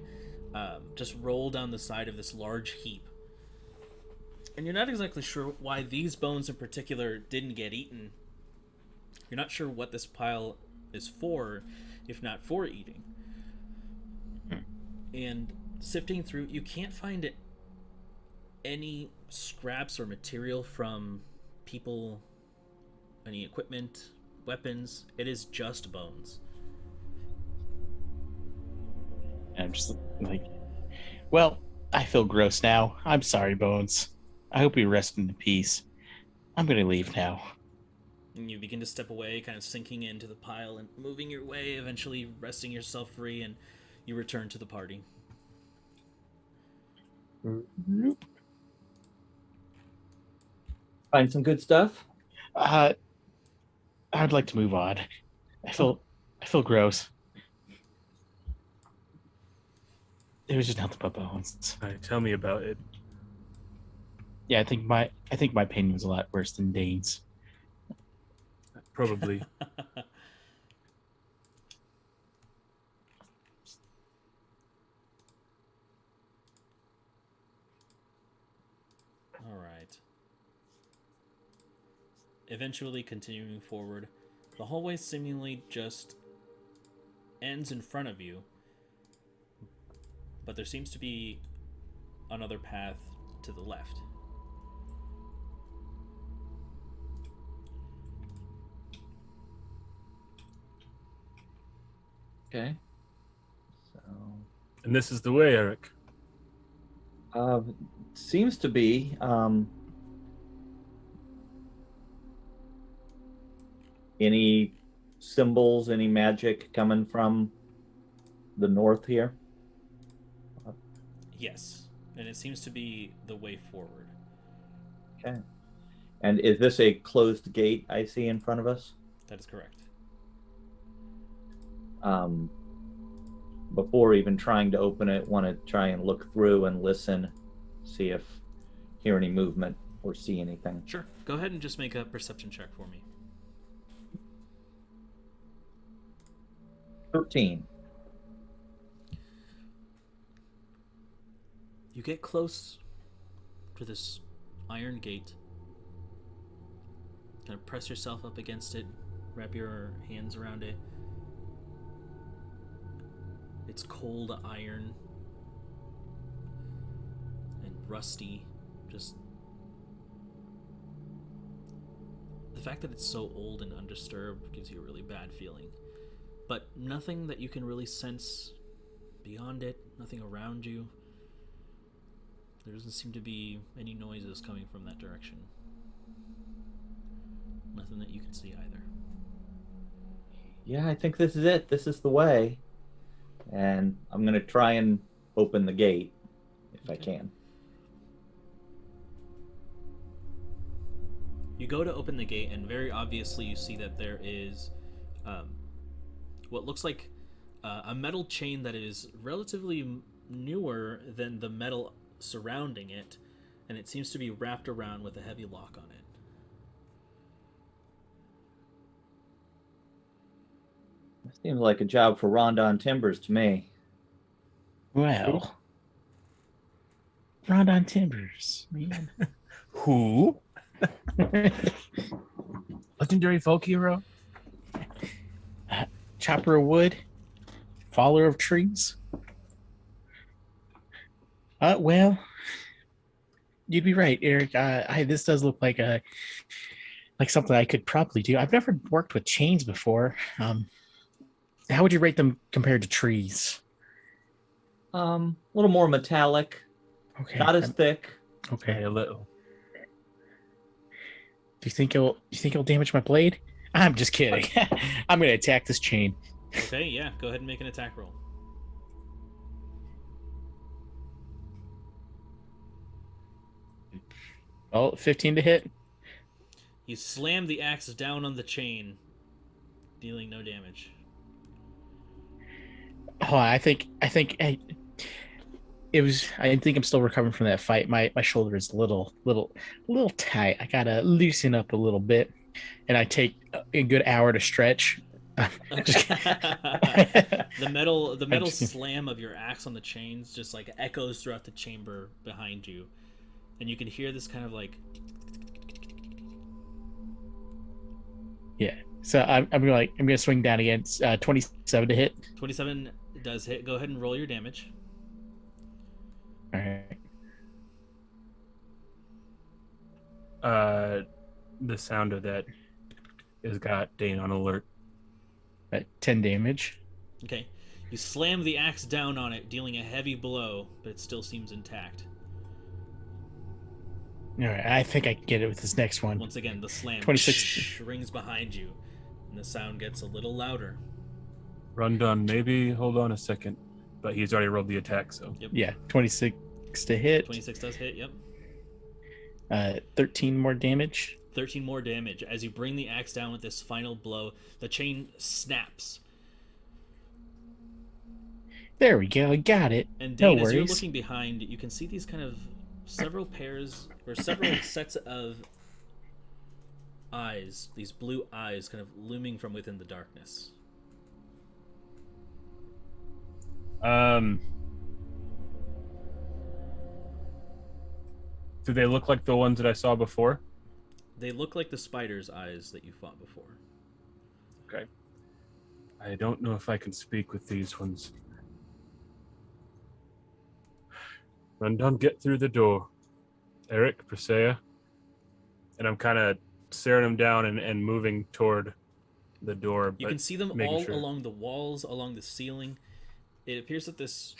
[SPEAKER 1] just roll down the side of this large heap. And you're not exactly sure why these bones in particular didn't get eaten. You're not sure what this pile is for, if not for eating. And sifting through, you can't find any scraps or material from people, any equipment, weapons. It is just bones.
[SPEAKER 2] And I'm just like, well, I feel gross now. I'm sorry, Bones. I hope you rest in peace. I'm going to leave now.
[SPEAKER 1] And you begin to step away, kind of sinking into the pile and moving your way, eventually wresting yourself free, and you return to the party.
[SPEAKER 4] Find some good stuff.
[SPEAKER 2] I would like to move on. I feel gross. It was just nothing but bones.
[SPEAKER 3] Alright, tell me about it.
[SPEAKER 2] Yeah, I think my pain was a lot worse than Dane's.
[SPEAKER 3] Probably.
[SPEAKER 1] All right. Eventually continuing forward, the hallway seemingly just ends in front of you, but there seems to be another path to the left.
[SPEAKER 4] Okay. So,
[SPEAKER 3] And this is the way, Eric.
[SPEAKER 4] seems to be. Any symbols, any magic coming from the north here?
[SPEAKER 1] Yes, and it seems to be the way forward.
[SPEAKER 4] Okay. And is this a closed gate I see in front of us?
[SPEAKER 1] That is correct.
[SPEAKER 4] Before even trying to open it, want to try and look through and listen, see if hear any movement or see anything.
[SPEAKER 1] Sure. Go ahead and just make a perception check for me.
[SPEAKER 4] 13.
[SPEAKER 1] You get close to this iron gate. Kind of press yourself up against it, wrap your hands around it. It's cold iron and rusty. Just the fact that it's so old and undisturbed gives you a really bad feeling. But nothing that you can really sense beyond it, nothing around you. There doesn't seem to be any noises coming from that direction. Nothing that you can see either.
[SPEAKER 4] Yeah, I think this is it. This is the way. and I'm going to try and open the gate if I
[SPEAKER 1] Okay.
[SPEAKER 4] can.
[SPEAKER 1] You go to open the gate, and very obviously you see that there is what looks like a metal chain that is relatively newer than the metal surrounding it, and it seems to be wrapped around with a heavy lock on it.
[SPEAKER 4] That seems like a job for Rondon Timbers to me.
[SPEAKER 2] Well, Rondon Timbers, man.
[SPEAKER 3] Who? Legendary folk hero?
[SPEAKER 2] Chopper of wood, faller of trees. Well, you'd be right, Eric. This does look like something I could probably do. I've never worked with chains before. How would you rate them compared to trees?
[SPEAKER 4] A little more metallic,
[SPEAKER 2] Okay,
[SPEAKER 4] not as thick.
[SPEAKER 2] okay.
[SPEAKER 3] A little.
[SPEAKER 2] Do you think it'll damage my blade? I'm just kidding. I'm gonna attack this chain.
[SPEAKER 1] Okay, yeah, go ahead and make an attack roll.
[SPEAKER 2] Oh, 15 to hit.
[SPEAKER 1] You slam the axe down on the chain, dealing no damage.
[SPEAKER 2] Oh, I think it was. I think I'm still recovering from that fight. My shoulder is a little tight. I gotta loosen up a little bit, and I take a good hour to stretch.
[SPEAKER 1] The metal
[SPEAKER 2] just kidding.
[SPEAKER 1] slam of your axe on the chains just like echoes throughout the chamber behind you, and you can hear this kind of like.
[SPEAKER 2] Yeah. So I'm gonna swing down again. 27 to hit.
[SPEAKER 1] 27 does hit. Go ahead and roll your damage.
[SPEAKER 2] All right.
[SPEAKER 3] The sound of that has got Dane on alert.
[SPEAKER 2] 10 damage.
[SPEAKER 1] Okay. You slam the axe down on it, dealing a heavy blow, but it still seems intact.
[SPEAKER 2] All right. I think I can get it with this next one.
[SPEAKER 1] Once again, the slam
[SPEAKER 2] 26
[SPEAKER 1] rings behind you, and the sound gets a little louder.
[SPEAKER 3] Rondon, maybe hold on a second. But he's already rolled the attack, so.
[SPEAKER 1] Yep.
[SPEAKER 2] Yeah. 26 to hit.
[SPEAKER 1] 26 does hit, yep.
[SPEAKER 2] 13 more damage.
[SPEAKER 1] 13 more damage. As you bring the axe down with this final blow, the chain snaps.
[SPEAKER 2] There we go. I got it.
[SPEAKER 1] And Dane,
[SPEAKER 2] No
[SPEAKER 1] as you're
[SPEAKER 2] worries.
[SPEAKER 1] looking behind, you can see these kind of several pairs or several sets of eyes, these blue eyes kind of looming from within the darkness.
[SPEAKER 3] Do they look like the ones that I saw before?
[SPEAKER 1] They look like the spider's eyes that you fought before.
[SPEAKER 3] Okay. I don't know if I can speak with these ones. Rondon, get through the door. Eric, Presea. And I'm kind of staring them down and moving toward the door.
[SPEAKER 1] You can see them
[SPEAKER 3] making
[SPEAKER 1] all
[SPEAKER 3] sure.
[SPEAKER 1] along the walls, along the ceiling. It appears that this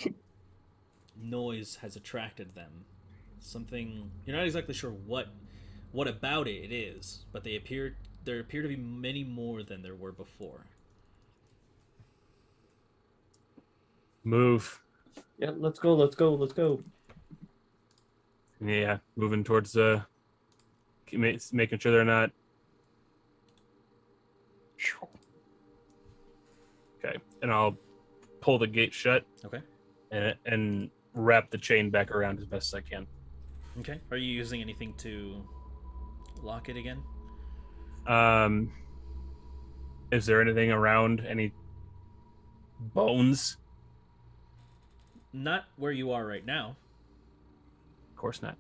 [SPEAKER 1] noise has attracted them. Something you're not exactly sure what about it is, but there appear to be many more than there were before.
[SPEAKER 3] Move.
[SPEAKER 4] Yeah, let's go.
[SPEAKER 3] Yeah, moving towards making sure they're not. Okay, and I'll pull the gate shut.
[SPEAKER 1] Okay.
[SPEAKER 3] And wrap the chain back around as best as I can.
[SPEAKER 1] Okay. Are you using anything to lock it again?
[SPEAKER 3] Is there anything around? Any bones?
[SPEAKER 1] Not where you are right now.
[SPEAKER 3] Of course not.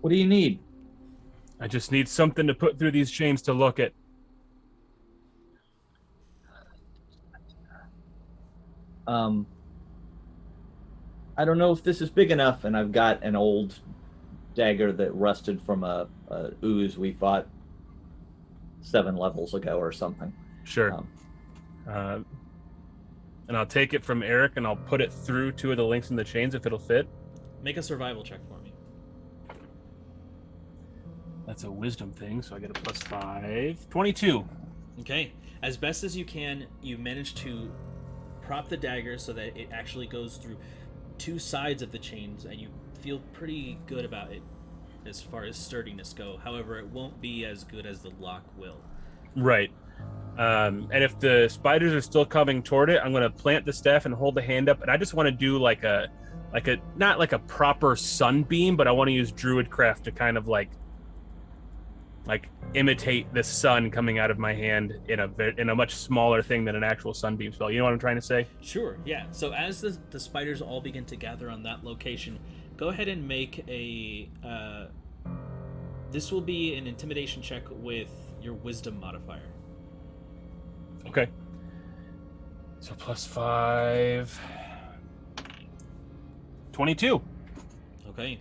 [SPEAKER 4] What do you need?
[SPEAKER 3] I just need something to put through these chains to look at.
[SPEAKER 4] I don't know if this is big enough, and I've got an old dagger that rusted from a ooze we fought 7 levels ago or something.
[SPEAKER 3] Sure. And I'll take it from Eric and I'll put it through 2 of the links in the chains if it'll fit.
[SPEAKER 1] Make a survival check for me.
[SPEAKER 3] That's a wisdom thing, so I get a +5. 22.
[SPEAKER 1] Okay. As best as you can, you manage to prop the dagger so that it actually goes through two sides of the chains, and you feel pretty good about it as far as sturdiness go. However, it won't be as good as the lock will.
[SPEAKER 3] Right. And if the spiders are still coming toward it, I'm going to plant the staff and hold the hand up, and I just want to do like a not like a proper sunbeam, but I want to use druidcraft to kind of like imitate the sun coming out of my hand in a much smaller thing than an actual sunbeam spell. You know what I'm trying to say?
[SPEAKER 1] Sure, yeah. So as the spiders all begin to gather on that location, go ahead and make a... this will be an intimidation check with your wisdom modifier.
[SPEAKER 3] Okay. So +5... 22.
[SPEAKER 1] Okay.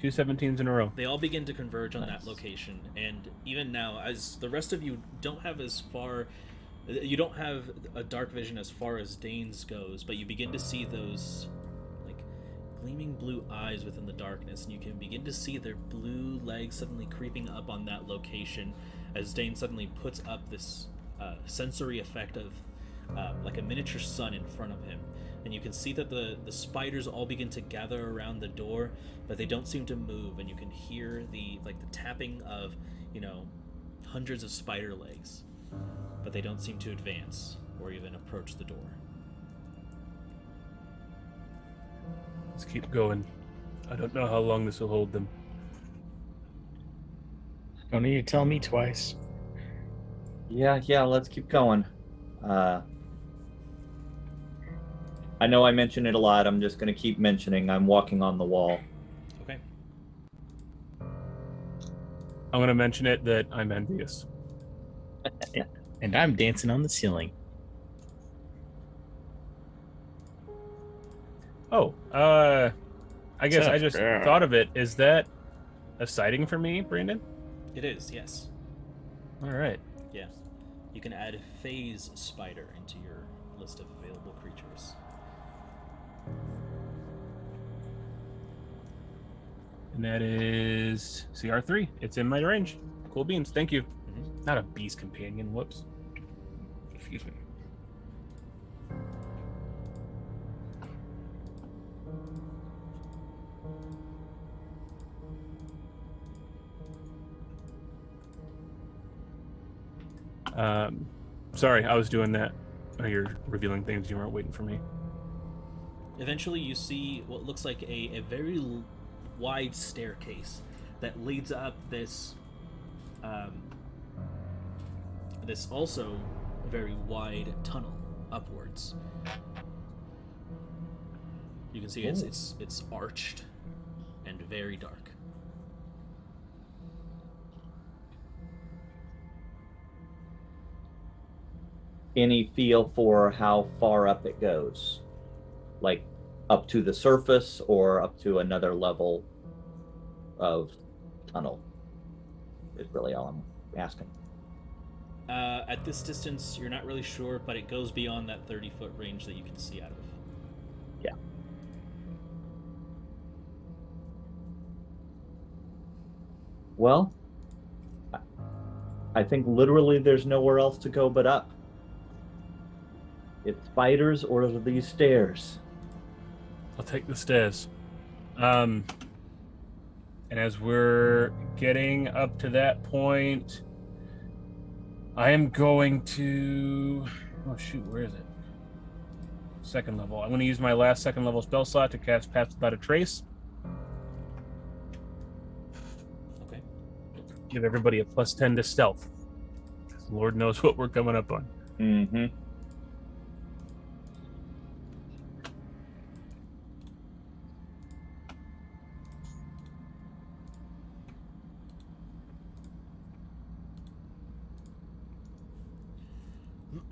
[SPEAKER 3] 2 17s in a row.
[SPEAKER 1] They all begin to converge on that location, and even now, as the rest of you don't have as far... You don't have a dark vision as far as Dane's goes, but you begin to see those, like, gleaming blue eyes within the darkness, and you can begin to see their blue legs suddenly creeping up on that location as Dane suddenly puts up this sensory effect of like a miniature sun in front of him. And you can see that the spiders all begin to gather around the door, but they don't seem to move, and you can hear the tapping of, hundreds of spider legs, but they don't seem to advance or even approach the door.
[SPEAKER 3] Let's keep going. I don't know how long this will hold them.
[SPEAKER 2] Don't need to tell me twice.
[SPEAKER 4] Yeah, let's keep going. I know I mention it a lot. I'm just going to keep mentioning I'm walking on the wall.
[SPEAKER 1] Okay.
[SPEAKER 3] I'm going to mention it that I'm envious.
[SPEAKER 2] And I'm dancing on the ceiling.
[SPEAKER 3] Oh, I guess I just
[SPEAKER 2] Yeah.
[SPEAKER 3] thought of it. Is that a sighting for me, Brandon?
[SPEAKER 1] It is, yes.
[SPEAKER 3] All right.
[SPEAKER 1] Yeah. You can add Phase Spider into your list of available creatures.
[SPEAKER 3] And that is CR3. It's in my range. Cool beans. Thank you.
[SPEAKER 1] Mm-hmm.
[SPEAKER 3] Not a beast companion. Whoops. Excuse me. Sorry, I was doing that. Oh, you're revealing things. You weren't waiting for me.
[SPEAKER 1] Eventually, you see what looks like a very wide staircase that leads up this this also very wide tunnel upwards. You can see it's arched and very dark.
[SPEAKER 4] Any feel for how far up it goes? Like up to the surface or up to another level of tunnel? Is really all I'm asking.
[SPEAKER 1] At this distance, you're not really sure, but it goes beyond that 30-foot range that you can see out of.
[SPEAKER 4] Yeah. Well, I think literally there's nowhere else to go but up. It's spiders or these stairs.
[SPEAKER 3] I'll take the stairs. And as we're getting up to that point, I am going to... Oh, shoot, where is it? Second level. I'm going to use my last second level spell slot to cast Pass Without a Trace.
[SPEAKER 1] Okay.
[SPEAKER 3] Give everybody a +10 to stealth. Lord knows what we're coming up on.
[SPEAKER 4] Mm-hmm.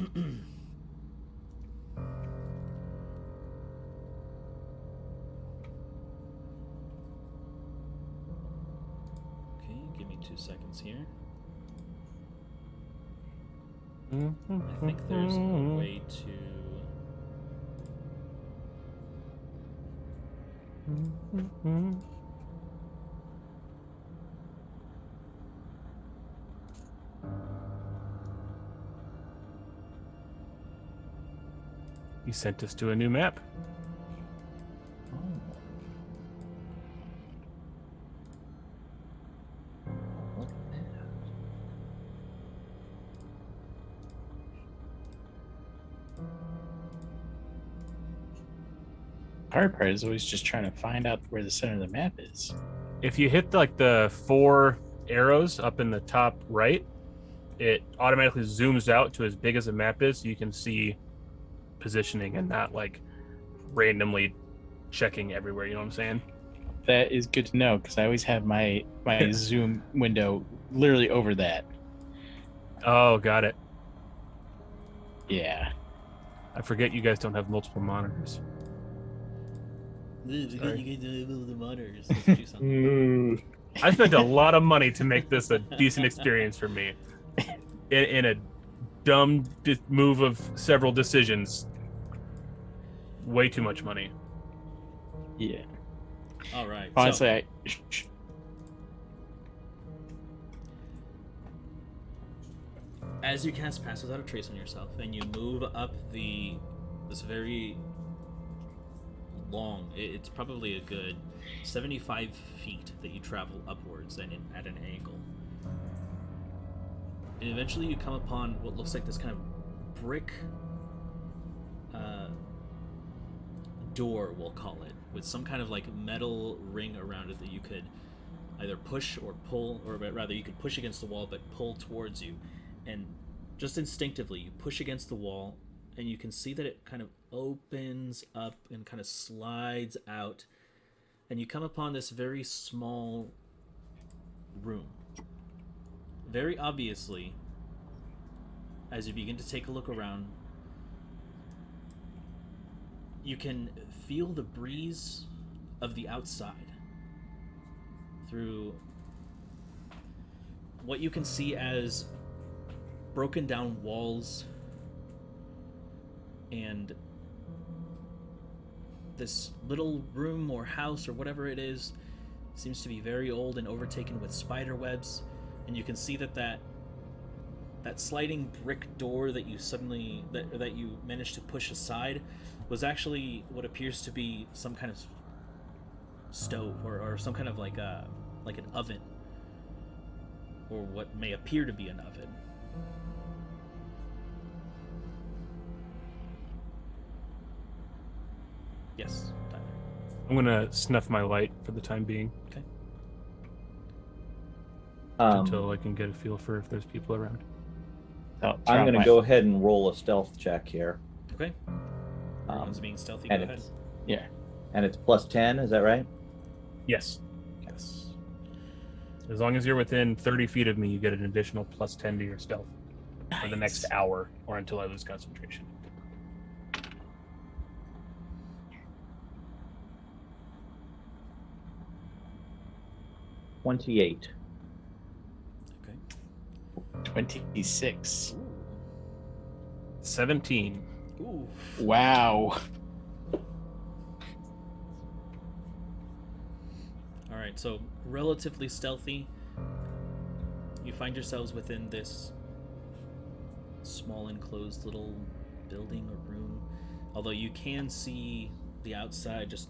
[SPEAKER 1] Okay, give me 2 seconds here.
[SPEAKER 3] Mm-hmm.
[SPEAKER 1] I think there's a way to...
[SPEAKER 3] He sent us to a new map.
[SPEAKER 4] Look at that.
[SPEAKER 2] Hard part is always just trying to find out where the center of the map is.
[SPEAKER 3] If you hit like the 4 arrows up in the top right, it automatically zooms out to as big as the map is, so you can see positioning and not like randomly checking everywhere. You know what I'm saying?
[SPEAKER 2] That is good to know because I always have my zoom window literally over that.
[SPEAKER 3] Oh, got it.
[SPEAKER 2] Yeah.
[SPEAKER 3] I forget you guys don't have multiple monitors.
[SPEAKER 1] You
[SPEAKER 3] Sorry.
[SPEAKER 1] get the monitors. That's what you sound like.
[SPEAKER 3] I spent a lot of money to make this a decent experience for me. In a dumb move of several decisions. Way too much money.
[SPEAKER 2] Yeah.
[SPEAKER 1] All right.
[SPEAKER 2] Honestly,
[SPEAKER 1] As you cast Pass Without a Trace on yourself, and you move up this very long, it's probably a good 75 feet that you travel upwards and at an angle. And eventually you come upon what looks like this kind of brick door, we'll call it, with some kind of like metal ring around it that you could either push or pull, or rather you could push against the wall but pull towards you. And just instinctively you push against the wall and you can see that it kind of opens up and kind of slides out, and you come upon this very small room. Very obviously, as you begin to take a look around, you can feel the breeze of the outside through what you can see as broken down walls, and this little room or house or whatever it is seems to be very old and overtaken with spider webs. And you can see that sliding brick door that you that you managed to push aside was actually what appears to be some kind of stove or some kind of like an oven, or what may appear to be an oven. Yes, Tyler.
[SPEAKER 3] I'm gonna snuff my light for the time being
[SPEAKER 1] Okay.
[SPEAKER 3] until I can get a feel for if there's people around.
[SPEAKER 4] I'm going to go ahead and roll a stealth check here.
[SPEAKER 1] Okay. Everyone's being stealthy. Go
[SPEAKER 4] and
[SPEAKER 1] ahead.
[SPEAKER 2] yeah.
[SPEAKER 4] And it's plus 10, is that right?
[SPEAKER 3] Yes.
[SPEAKER 1] Yes.
[SPEAKER 3] As long as you're within 30 feet of me, you get an additional plus 10 to your stealth for the next hour or until I lose concentration.
[SPEAKER 4] $28.
[SPEAKER 1] Okay.
[SPEAKER 2] 26.
[SPEAKER 3] 17.
[SPEAKER 1] Ooh.
[SPEAKER 2] Wow.
[SPEAKER 1] All right. So relatively stealthy. You find yourselves within this small enclosed little building or room. Although you can see the outside just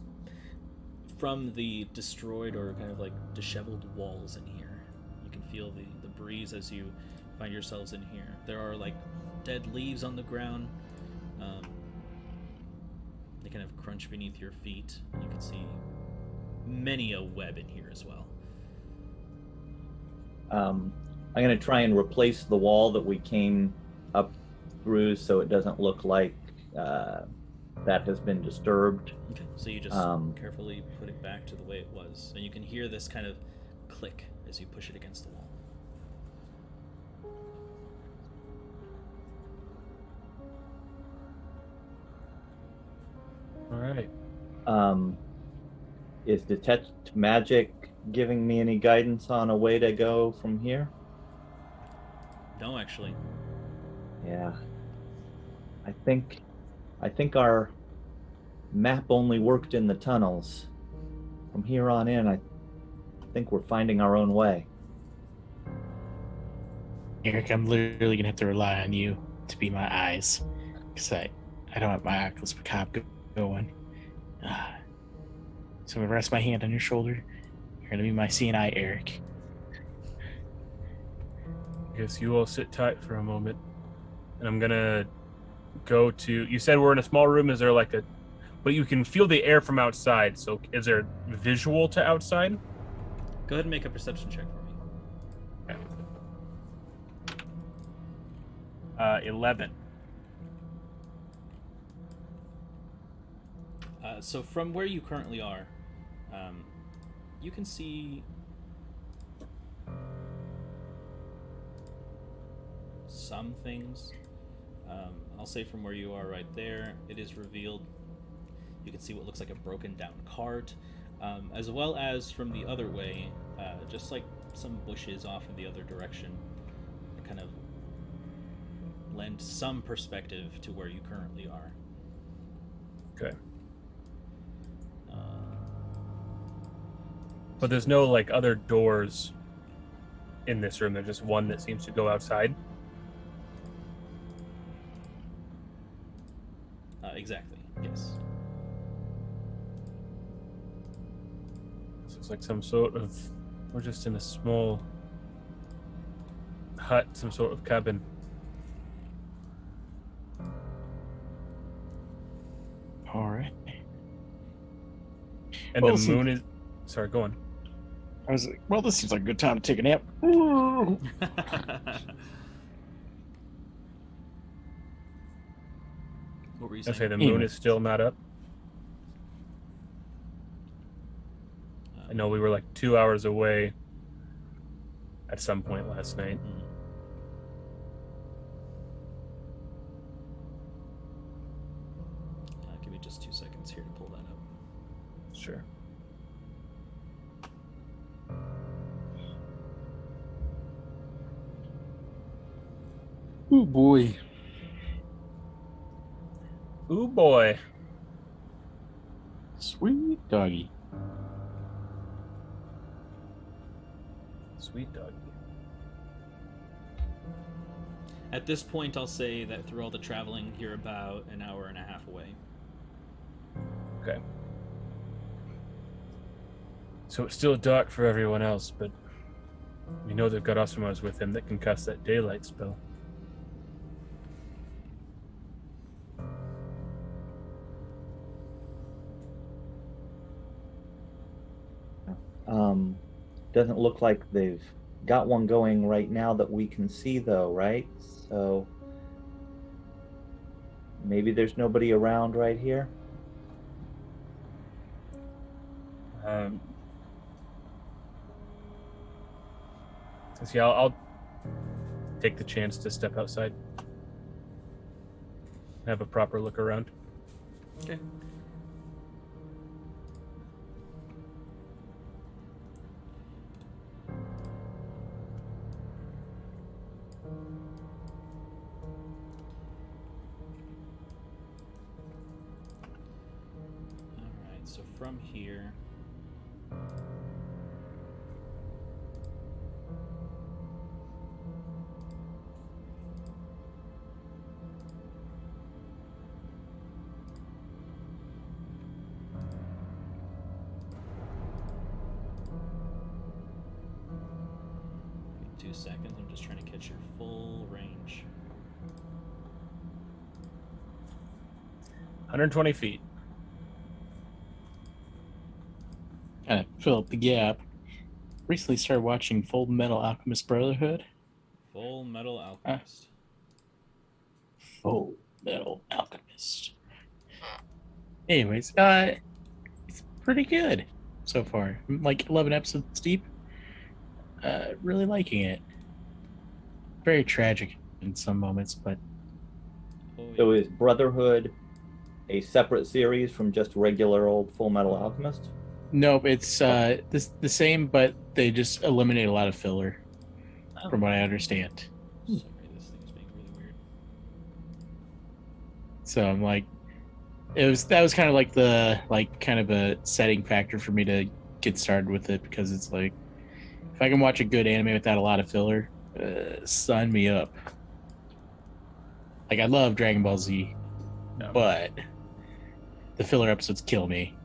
[SPEAKER 1] from the destroyed or kind of like disheveled walls in here. You can feel the breeze as you find yourselves in here. There are like dead leaves on the ground. They kind of crunch beneath your feet. And you can see many a web in here as well.
[SPEAKER 4] I'm going to try and replace the wall that we came up through so it doesn't look like that has been disturbed.
[SPEAKER 1] Okay, so you just carefully put it back to the way it was. And you can hear this kind of click as you push it against the wall.
[SPEAKER 3] All right.
[SPEAKER 4] Is Detect Magic giving me any guidance on a way to go from here?
[SPEAKER 1] No, actually.
[SPEAKER 4] Yeah. I think our map only worked in the tunnels. From here on in, I think we're finding our own way.
[SPEAKER 2] Eric, I'm literally gonna have to rely on you to be my eyes, because I don't have my Oculus Macabre going. So I'm gonna rest my hand on your shoulder. You're gonna be my CNI Eric.
[SPEAKER 3] Guess you all sit tight for a moment. And I'm gonna go to... You said we're in a small room. Is there like a... But you can feel the air from outside. So is there visual to outside?
[SPEAKER 1] Go ahead and make a perception check for me.
[SPEAKER 3] Okay. 11.
[SPEAKER 1] So from where you currently are, you can see some things. I'll say from where you are right there, it is revealed. You can see what looks like a broken down cart, as well as from the other way, just like some bushes off in the other direction, that kind of lend some perspective to where you currently are.
[SPEAKER 3] Okay. But there's no like other doors in this room. There's just one that seems to go outside.
[SPEAKER 1] Exactly. Yes.
[SPEAKER 3] This looks like some sort of... We're just in a small hut, some sort of cabin.
[SPEAKER 2] All right.
[SPEAKER 3] And
[SPEAKER 2] Well,
[SPEAKER 3] the moon is... Sorry, go on.
[SPEAKER 2] I was like, well, this seems like a good time to take a nap.
[SPEAKER 1] What were you saying?
[SPEAKER 3] Okay, the moon is still not up. I know we were like 2 hours away at some point last night.
[SPEAKER 1] Give me just 2 seconds here to pull that up.
[SPEAKER 3] Sure.
[SPEAKER 2] Oh boy.
[SPEAKER 3] Ooh boy.
[SPEAKER 2] Sweet doggy.
[SPEAKER 3] Sweet doggy.
[SPEAKER 1] At this point, I'll say that through all the traveling, you're about an hour and a half away.
[SPEAKER 3] Okay. So it's still dark for everyone else, but we know they've got Osimars with him that can cast that daylight spell.
[SPEAKER 4] Doesn't look like they've got one going right now that we can see, though, right? So maybe there's nobody around right here.
[SPEAKER 3] So yeah, I'll take the chance to step outside. Have a proper look around.
[SPEAKER 1] Okay. Alright, so from here... seconds. I'm just trying to catch your full range.
[SPEAKER 3] 120 feet.
[SPEAKER 2] Kind of fill up the gap. Recently started watching Full Metal Alchemist Brotherhood.
[SPEAKER 1] Full Metal Alchemist.
[SPEAKER 2] Full Metal Alchemist. Anyways, it's pretty good so far. I'm like 11 episodes deep. Really liking it. Very tragic in some moments, but
[SPEAKER 4] So is Brotherhood a separate series from just regular old Full Metal Alchemist?
[SPEAKER 2] nope, it's the same, but they just eliminate a lot of filler, from what I understand.
[SPEAKER 1] Sorry, this thing's being really weird.
[SPEAKER 2] So I'm like, that was kind of like kind of a setting factor for me to get started with it, because it's like, if I can watch a good anime without a lot of filler, sign me up. Like, I love Dragon Ball Z,
[SPEAKER 3] Yeah.
[SPEAKER 2] but the filler episodes kill me.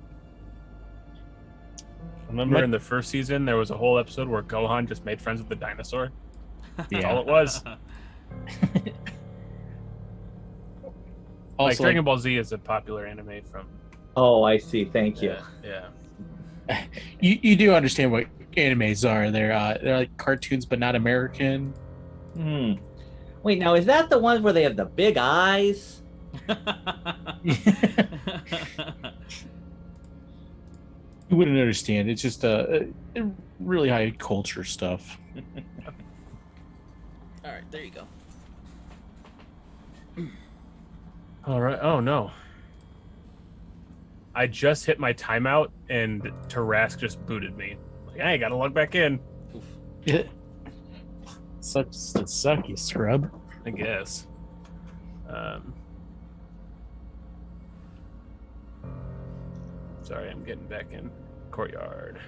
[SPEAKER 3] Remember
[SPEAKER 2] But-
[SPEAKER 3] in the first season, there was a whole episode where Gohan just made friends with the dinosaur?
[SPEAKER 2] Yeah.
[SPEAKER 3] all it was.
[SPEAKER 2] Also,
[SPEAKER 3] Dragon Ball Z is a popular anime from...
[SPEAKER 4] Oh, I see. Thank you.
[SPEAKER 3] Yeah.
[SPEAKER 2] you do understand what animes are. They're like cartoons, but not American.
[SPEAKER 4] Hmm. Wait, now is that the ones where they have the big eyes?
[SPEAKER 2] You wouldn't understand. It's just a really high culture stuff.
[SPEAKER 1] All right, there you go.
[SPEAKER 3] All right. Oh, no. I just hit my timeout, and Tarask just booted me. Like, hey, gotta log back in.
[SPEAKER 1] Oof.
[SPEAKER 2] Sucks to suck, you scrub.
[SPEAKER 3] I guess. Sorry, I'm getting back in. Courtyard.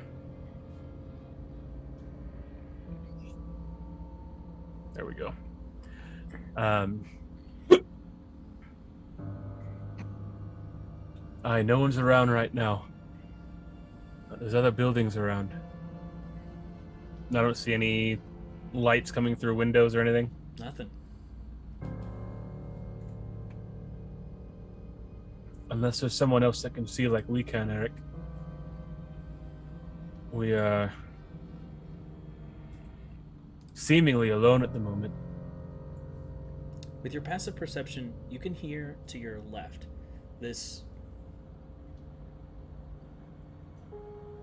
[SPEAKER 3] There we go. No one's around right now. There's other buildings around. I don't see any lights coming through windows or anything.
[SPEAKER 1] Nothing.
[SPEAKER 3] Unless there's someone else that can see like we can, Eric. We are seemingly alone at the moment.
[SPEAKER 1] With your passive perception, you can hear to your left this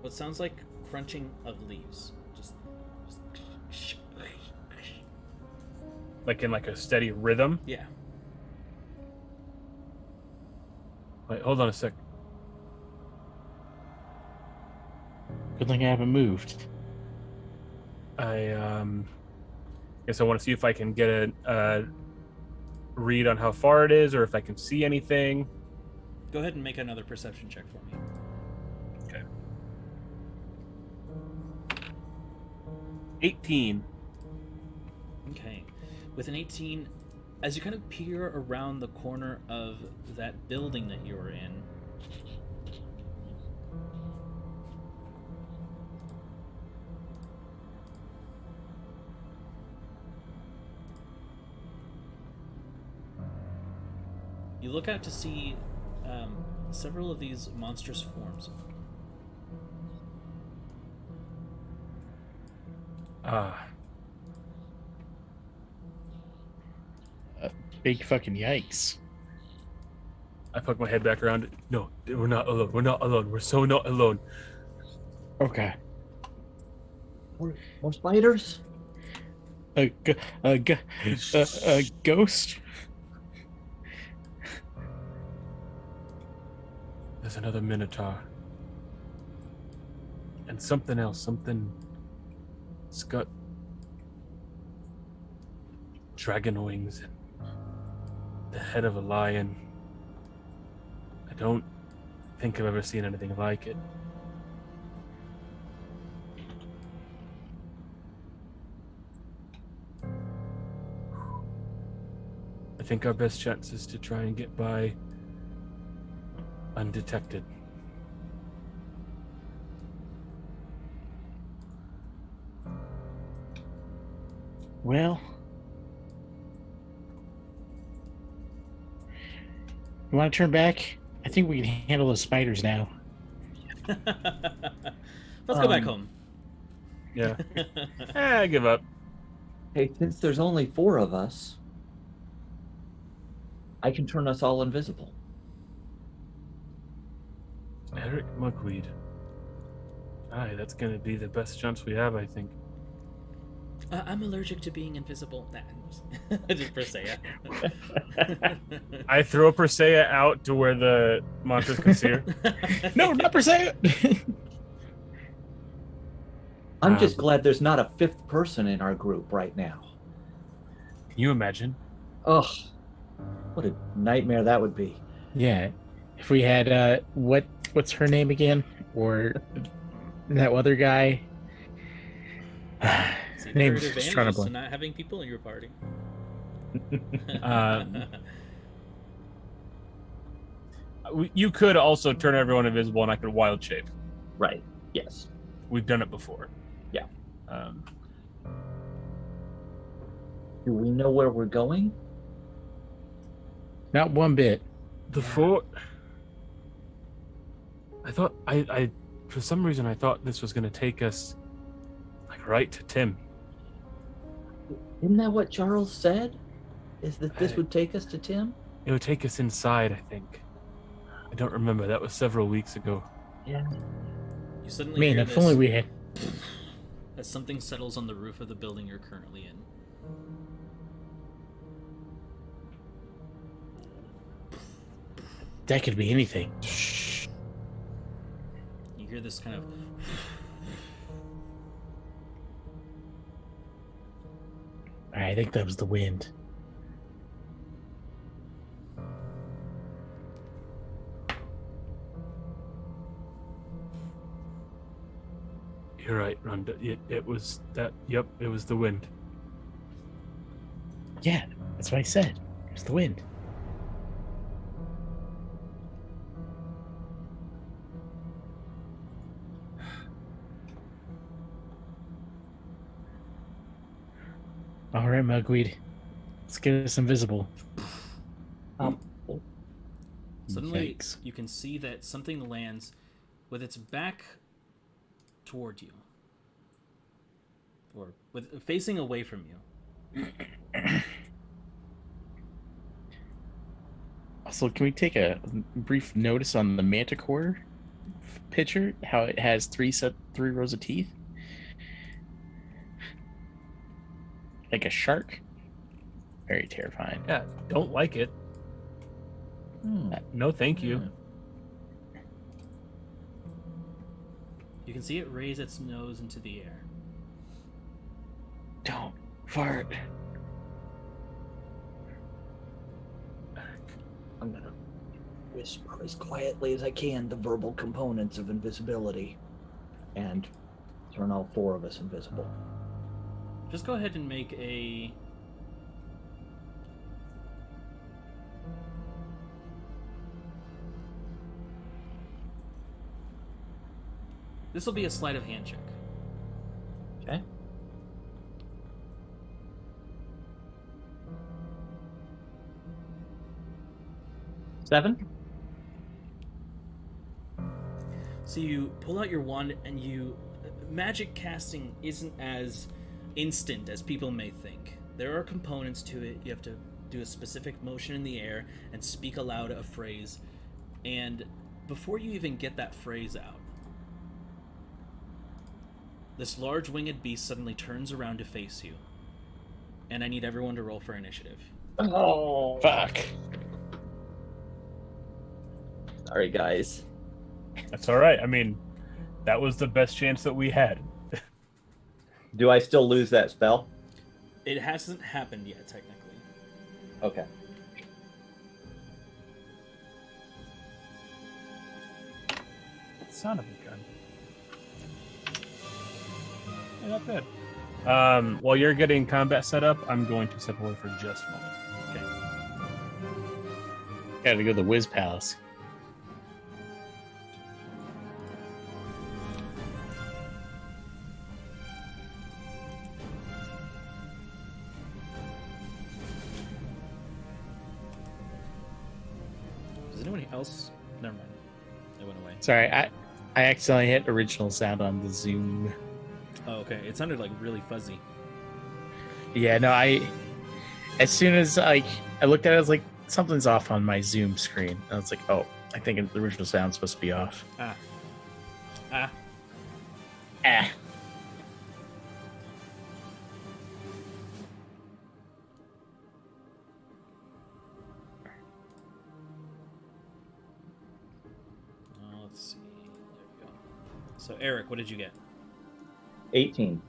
[SPEAKER 1] what sounds like crunching of leaves. Just
[SPEAKER 3] Like in like a steady rhythm.
[SPEAKER 1] yeah.
[SPEAKER 3] Wait, hold on a sec.
[SPEAKER 2] Good thing I haven't moved.
[SPEAKER 3] I guess I want to see if I can get a read on how far it is, or if I can see anything.
[SPEAKER 1] Go ahead and make another perception check for me.
[SPEAKER 3] Okay. 18.
[SPEAKER 1] Okay. With an 18, as you kind of peer around the corner of that building that you were in, you look out to see several of these monstrous forms.
[SPEAKER 2] Big fucking yikes.
[SPEAKER 3] I poke my head back around. No, we're not alone. We're not alone. We're so not alone.
[SPEAKER 2] Okay.
[SPEAKER 4] More spiders?
[SPEAKER 2] A ghost?
[SPEAKER 3] There's another Minotaur. And something else. Something. It's got dragon wings and the head of a lion. I don't think I've ever seen anything like it. I think our best chance is to try and get by undetected.
[SPEAKER 2] Well, you want to turn back? I think we can handle the spiders now.
[SPEAKER 1] Let's go back home.
[SPEAKER 3] Yeah. I give up.
[SPEAKER 4] Hey, since there's only 4 of us, I can turn us all invisible.
[SPEAKER 3] Eric Mugweed. Aye, that's gonna be the best chance we have, I think.
[SPEAKER 1] I'm allergic to being invisible. Nah, just Persea.
[SPEAKER 3] I throw Persea out to where the monsters can see her.
[SPEAKER 2] No, not per se.
[SPEAKER 4] I'm just glad there's not a 5th person in our group right now.
[SPEAKER 3] Can you imagine?
[SPEAKER 4] Ugh, what a nightmare that would be.
[SPEAKER 2] Yeah. If we had what's her name again? Or that other guy?
[SPEAKER 1] See,
[SPEAKER 2] Name
[SPEAKER 1] there are
[SPEAKER 2] is trying to
[SPEAKER 1] advantages to
[SPEAKER 2] blank.
[SPEAKER 1] not having people in your party.
[SPEAKER 3] You could also turn everyone invisible, and I could wild shape.
[SPEAKER 4] Right. Yes.
[SPEAKER 3] We've done it before.
[SPEAKER 4] Yeah.
[SPEAKER 3] Um,
[SPEAKER 4] Do we know where we're going?
[SPEAKER 2] Not one bit.
[SPEAKER 3] the fort. I thought I for some reason I thought this was going to take us like right to Tim.
[SPEAKER 4] Isn't that what Charles said? Is that this
[SPEAKER 3] I-
[SPEAKER 4] would take us to Tim?
[SPEAKER 3] It would take us inside, I think. I don't remember. That was several weeks ago.
[SPEAKER 4] Yeah.
[SPEAKER 1] You suddenly
[SPEAKER 2] Man,
[SPEAKER 1] hear
[SPEAKER 2] if
[SPEAKER 1] this
[SPEAKER 2] only we had.
[SPEAKER 1] as something settles on the roof of the building you're currently in.
[SPEAKER 2] That could be anything.
[SPEAKER 1] You hear this kind of
[SPEAKER 2] All right, I think that was the wind.
[SPEAKER 3] You're right, Rhonda. It was that. Yep, it was the wind.
[SPEAKER 2] Yeah, that's what I said. It was the wind. All right, Mugweed. Let's get us invisible.
[SPEAKER 1] suddenly
[SPEAKER 2] Yikes.
[SPEAKER 1] you can see that something lands with its back toward you, or with facing away from you.
[SPEAKER 2] Also, can we take a brief notice on the manticore picture? How it has three rows of teeth, like a shark. Very terrifying.
[SPEAKER 3] Yeah, don't like it.
[SPEAKER 4] Hmm.
[SPEAKER 3] No, thank you.
[SPEAKER 1] You can see it raise its nose into the air.
[SPEAKER 2] Don't fart.
[SPEAKER 4] I'm gonna whisper as quietly as I can the verbal components of invisibility, and turn all four of us invisible.
[SPEAKER 1] Just go ahead and make a... This will be a sleight of hand check.
[SPEAKER 4] Okay. Seven.
[SPEAKER 1] So you pull out your wand and you... Magic casting isn't as instant as people may think. There are components to it. You have to do a specific motion in the air and speak aloud a phrase. And before you even get that phrase out, this large winged beast suddenly turns around to face you. And I need everyone to roll for initiative.
[SPEAKER 4] Oh,
[SPEAKER 2] Fuck.
[SPEAKER 4] sorry, guys.
[SPEAKER 3] That's all right. I mean, that was the best chance that we had.
[SPEAKER 4] Do I still lose that spell?
[SPEAKER 1] It hasn't happened yet, technically.
[SPEAKER 4] Okay.
[SPEAKER 3] Son of a gun. Yeah, not bad. While you're getting combat set up, I'm going to step away for just a moment.
[SPEAKER 1] Okay.
[SPEAKER 2] Gotta go to the Whiz Palace.
[SPEAKER 1] Does anyone else? Never mind. It went away.
[SPEAKER 2] Sorry, I accidentally hit original sound on the Zoom.
[SPEAKER 1] Oh, okay. It sounded like really fuzzy.
[SPEAKER 2] Yeah, no, as soon as I looked at it, I was like, something's off on my Zoom screen. And I was like, oh, I think the original sound's supposed to be off.
[SPEAKER 1] Ah.
[SPEAKER 2] Ah.
[SPEAKER 1] Let's see. There we go. So, Eric, what did you get?
[SPEAKER 4] 18.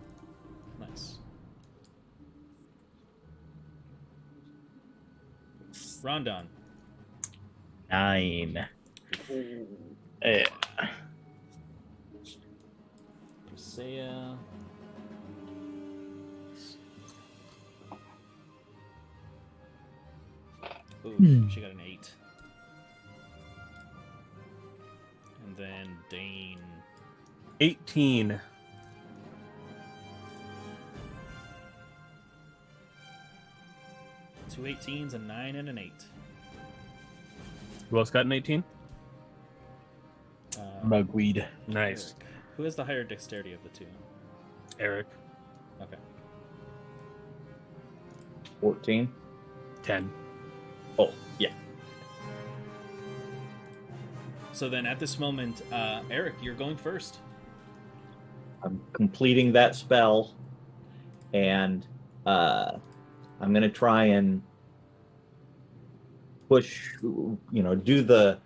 [SPEAKER 1] Nice. Rondon.
[SPEAKER 2] 9. Yeah.
[SPEAKER 1] Priscilla. Ooh, she got an 8. then Dane.
[SPEAKER 3] 18.
[SPEAKER 1] 2 18s, a 9, and an 8.
[SPEAKER 3] Who else got an 18?
[SPEAKER 2] Mugweed.
[SPEAKER 3] Nice.
[SPEAKER 1] Eric. Who has the higher dexterity of the two?
[SPEAKER 3] Eric.
[SPEAKER 1] Okay.
[SPEAKER 4] 14.
[SPEAKER 3] 10.
[SPEAKER 4] Oh, yeah.
[SPEAKER 1] So then at this moment, Eric, you're going first.
[SPEAKER 4] I'm completing that spell, and I'm going to try and push, do the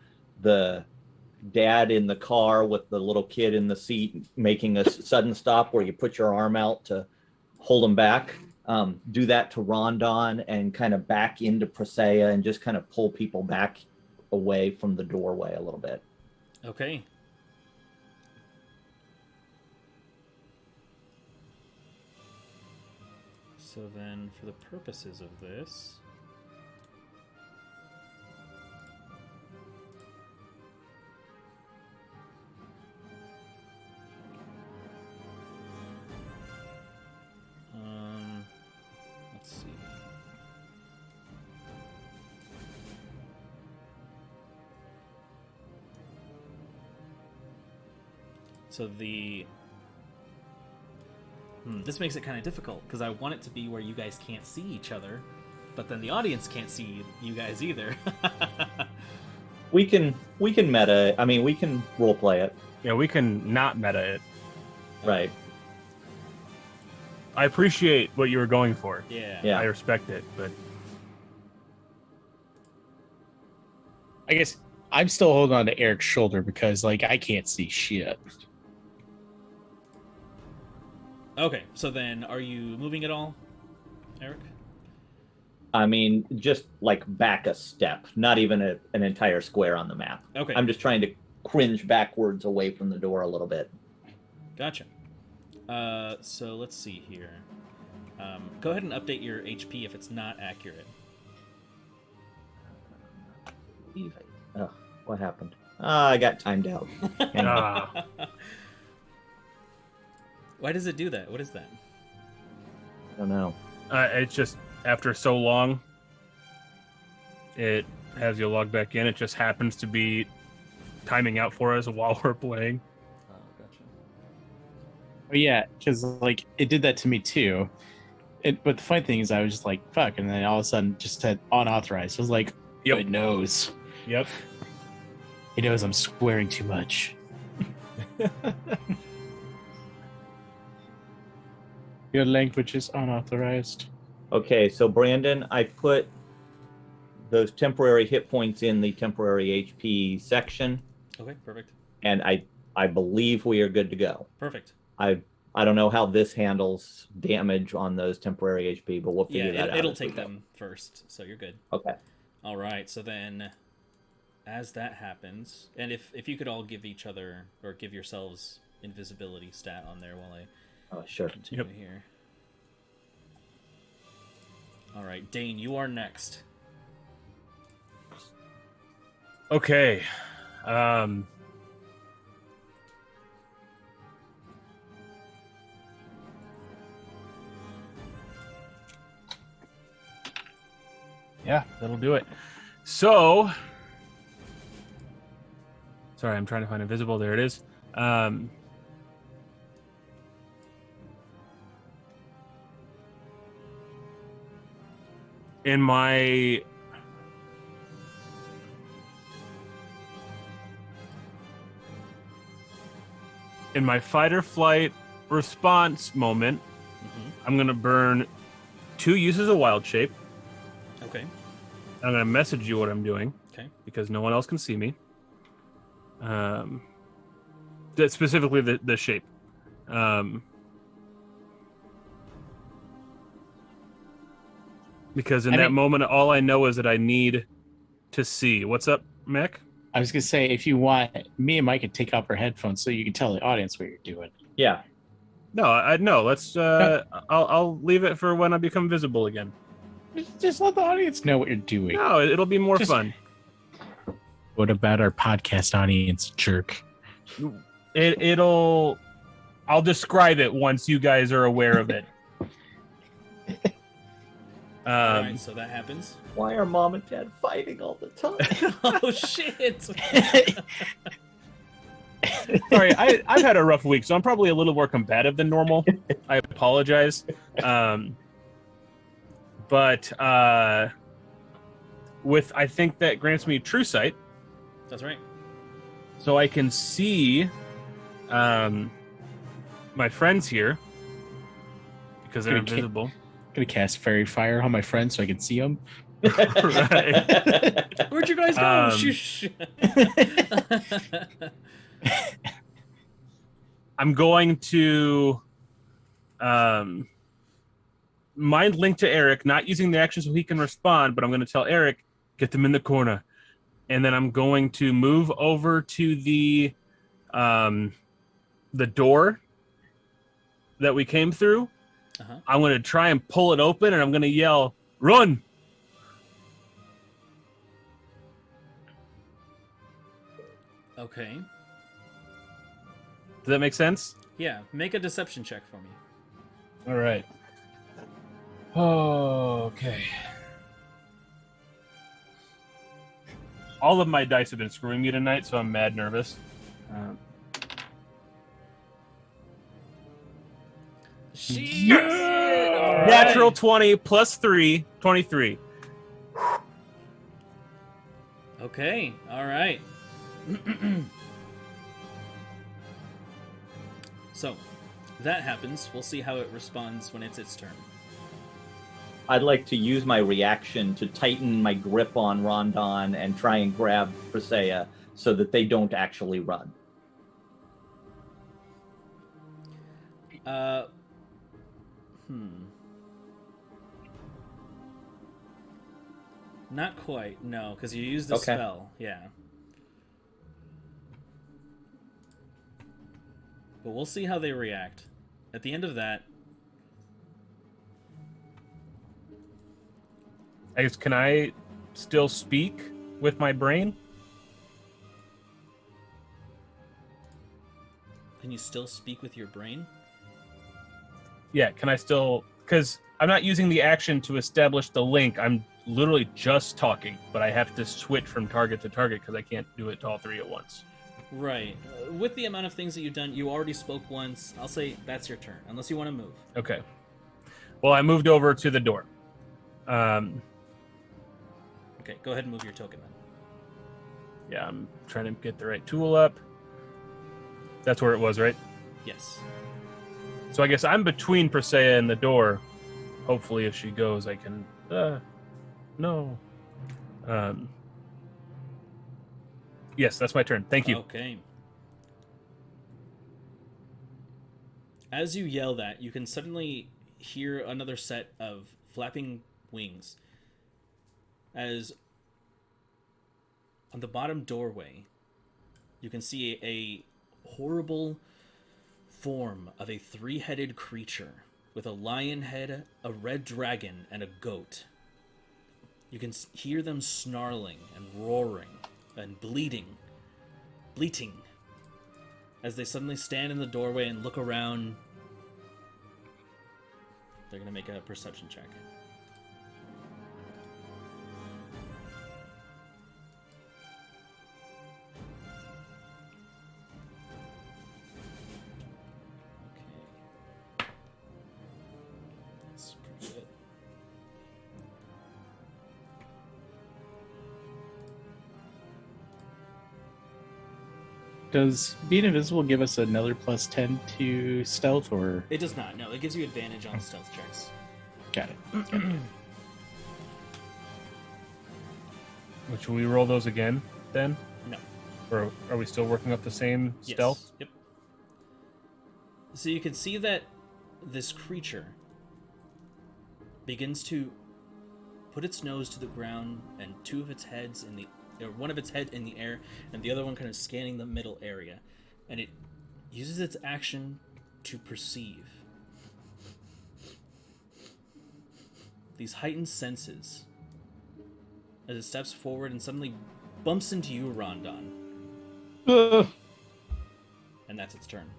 [SPEAKER 4] dad in the car with the little kid in the seat making a sudden stop where you put your arm out to hold him back. Do that to Rondon and kind of back into Presea and just kind of pull people back away from the doorway a little bit.
[SPEAKER 1] Okay. So then, for the purposes of this... let's see. So the... this makes it kind of difficult, because I want it to be where you guys can't see each other, but then the audience can't see you guys either.
[SPEAKER 4] We can meta. I mean, we can roleplay it.
[SPEAKER 3] Yeah, we can not meta it.
[SPEAKER 4] Right.
[SPEAKER 3] I appreciate what you were going for.
[SPEAKER 1] Yeah.
[SPEAKER 4] Yeah.
[SPEAKER 3] I respect it, but
[SPEAKER 2] I guess I'm still holding on to Eric's shoulder because, like, I can't see shit.
[SPEAKER 1] Okay, so then are you moving at all, Eric?
[SPEAKER 4] I mean, just like back a step, not even an entire square on the map.
[SPEAKER 1] Okay.
[SPEAKER 4] I'm just trying to cringe backwards away from the door a little bit.
[SPEAKER 1] Gotcha. So let's see here. Go ahead and update your HP if it's not accurate.
[SPEAKER 4] Oh, what happened? I got timed out. Hang on.
[SPEAKER 1] Why does it do that? What is that?
[SPEAKER 4] I don't know.
[SPEAKER 3] it's just after so long, it has you log back in. It just happens to be timing out for us while we're playing.
[SPEAKER 1] Oh, gotcha.
[SPEAKER 2] Oh, yeah, because, like, it did that to me, too. But the funny thing is I was just like, fuck, and then all of a sudden just said unauthorized. I was like,
[SPEAKER 3] Yep.
[SPEAKER 2] it knows.
[SPEAKER 3] Yep.
[SPEAKER 2] It knows I'm swearing too much. Your language is unauthorized.
[SPEAKER 4] Okay, so Brandon, I put those temporary hit points in the temporary HP section,
[SPEAKER 1] Okay, perfect.
[SPEAKER 4] and I believe we are good to go.
[SPEAKER 1] Perfect.
[SPEAKER 4] I don't know how this handles damage on those temporary HP, but we'll figure that out.
[SPEAKER 1] It'll
[SPEAKER 4] as we
[SPEAKER 1] take
[SPEAKER 4] go.
[SPEAKER 1] them first, so you're good.
[SPEAKER 4] Okay.
[SPEAKER 1] All right, so then as that happens, and if you could all give each other, or give yourselves invisibility stat on there while I
[SPEAKER 4] Oh, sure.
[SPEAKER 1] continue
[SPEAKER 3] Yep.
[SPEAKER 1] here. All right, Dane, you are next.
[SPEAKER 3] Okay. Yeah, that'll do it. So, sorry, I'm trying to find invisible. There it is. In my fight or flight response moment, I'm gonna burn 2 uses of wild shape.
[SPEAKER 1] Okay.
[SPEAKER 3] I'm gonna message you what I'm doing.
[SPEAKER 1] Okay.
[SPEAKER 3] Because no one else can see me. That specifically the shape. Because in that moment, all I know is that I need to see. What's up, Mac?
[SPEAKER 2] I was going to say, if you want, me and Mike can take off our headphones so you can tell the audience what you're doing.
[SPEAKER 4] Yeah.
[SPEAKER 3] No, no. Let's. I'll leave it for when I become visible again.
[SPEAKER 2] Just let the audience know what you're doing.
[SPEAKER 3] No, it'll be more fun.
[SPEAKER 2] What about our podcast audience, jerk?
[SPEAKER 3] I'll describe it once you guys are aware of it.
[SPEAKER 1] All right, so that happens.
[SPEAKER 4] Why are mom and dad fighting all the time?
[SPEAKER 1] Oh shit!
[SPEAKER 3] Sorry, I've had a rough week, so I'm probably a little more combative than normal. I apologize. But I think that grants me true sight.
[SPEAKER 1] That's right.
[SPEAKER 3] So I can see my friends here because they're invisible.
[SPEAKER 2] Gonna cast fairy fire on my friend so I can see them.
[SPEAKER 3] Right.
[SPEAKER 1] Where'd you guys go? Shh.
[SPEAKER 3] I'm going to mind link to Eric, not using the action so he can respond, but I'm going to tell Eric, get them in the corner. And then I'm going to move over to the door that we came through.
[SPEAKER 1] Uh-huh.
[SPEAKER 3] I'm going to try and pull it open, and I'm going to yell, run!
[SPEAKER 1] Okay.
[SPEAKER 3] Does that make sense?
[SPEAKER 1] Yeah, make a deception check for me.
[SPEAKER 3] All right. Okay. All of my dice have been screwing me tonight, so I'm mad nervous.
[SPEAKER 1] Shit! All right.
[SPEAKER 3] Natural 20 plus 3, 23.
[SPEAKER 1] Okay, all right. So, that happens. We'll see how it responds when it's its turn.
[SPEAKER 4] I'd like to use my reaction to tighten my grip on Rondon and try and grab Presea so that they don't actually run.
[SPEAKER 1] Not quite, no, because you used the
[SPEAKER 4] Okay.
[SPEAKER 1] spell, yeah. But we'll see how they react. At the end of that,
[SPEAKER 3] I guess, can I still speak with my brain?
[SPEAKER 1] can you still speak with your brain?
[SPEAKER 3] Yeah, can I still... Because I'm not using the action to establish the link. I'm literally just talking, but I have to switch from target to target because I can't do it to all three at once.
[SPEAKER 1] Right. With the amount of things that you've done, you already spoke once. I'll say that's your turn, unless you want to move.
[SPEAKER 3] Okay. Well, I moved over to the door.
[SPEAKER 1] Okay, go ahead and move your token then.
[SPEAKER 3] Yeah, I'm trying to get the right tool up. That's where it was, right?
[SPEAKER 1] Yes.
[SPEAKER 3] So I guess I'm between Presea and the door. Hopefully, if she goes, I can... no. Yes, that's my turn. Thank you.
[SPEAKER 1] Okay. As you yell that, you can suddenly hear another set of flapping wings. As on the bottom doorway, you can see a horrible form of a three-headed creature with a lion head, a red dragon, and a goat. You can hear them snarling and roaring and bleating as they suddenly stand in the doorway and look around. They're going to make a perception check. Okay. That's pretty good.
[SPEAKER 2] Does being invisible give us another plus 10 to stealth, or?
[SPEAKER 1] It does not. No, it gives you advantage on stealth checks.
[SPEAKER 2] Got it.
[SPEAKER 3] Should we roll those again, then?
[SPEAKER 1] No.
[SPEAKER 3] Or are we still working up the same stealth?
[SPEAKER 1] Yes. Yep. So you can see that this creature begins to put its nose to the ground and two of its heads in the... or one of its head in the air, and the other one kind of scanning the middle area. And it uses its action to perceive these heightened senses as it steps forward and suddenly bumps into you, Rondon. And that's its turn.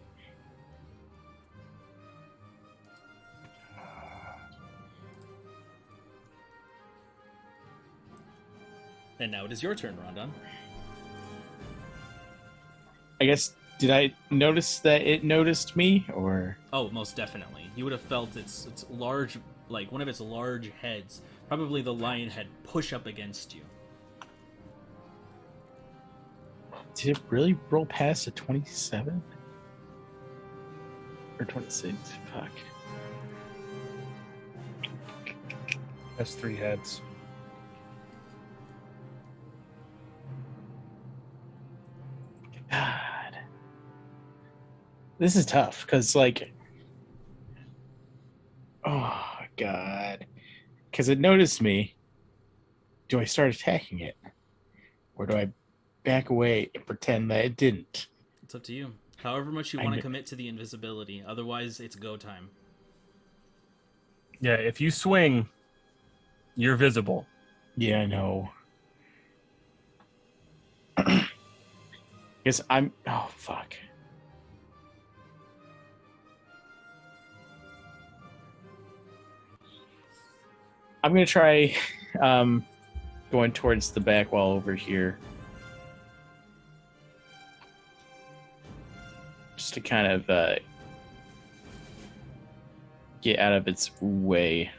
[SPEAKER 1] And now it is your turn, Rondon.
[SPEAKER 2] I guess, did I notice that it noticed me, or?
[SPEAKER 1] Oh, most definitely. You would have felt its large, like one of its large heads, probably the lion head, push up against you.
[SPEAKER 2] Did it really roll past a 27? Or 26? Fuck.
[SPEAKER 3] That's 3 heads.
[SPEAKER 2] God. This is tough, because, like... Oh, God. Because it noticed me. Do I start attacking it? Or do I back away and pretend that it didn't?
[SPEAKER 1] It's up to you. However much you want to commit to the invisibility. Otherwise, it's go time.
[SPEAKER 3] Yeah, if you swing, you're visible.
[SPEAKER 2] Yeah, I know. Guess I'm... Oh, fuck. I'm going to try going towards the back wall over here. Just to kind of get out of its way.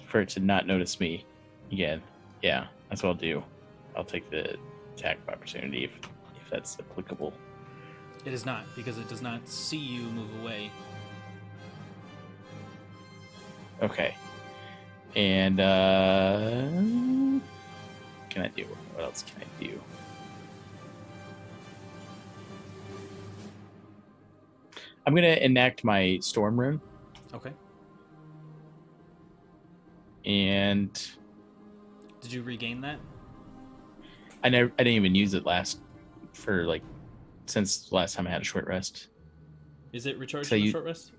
[SPEAKER 2] For it to not notice me again. Yeah, that's what I'll do. I'll take the attack of opportunity if that's applicable.
[SPEAKER 1] It is not, because it does not see you move away.
[SPEAKER 2] Okay. And can I do? What else can I do? I'm gonna enact my storm rune,
[SPEAKER 1] Okay.
[SPEAKER 2] and
[SPEAKER 1] Did you regain that?
[SPEAKER 2] I didn't even use it since the last time I had a short rest.
[SPEAKER 1] Is it recharged
[SPEAKER 2] So
[SPEAKER 1] from a short rest?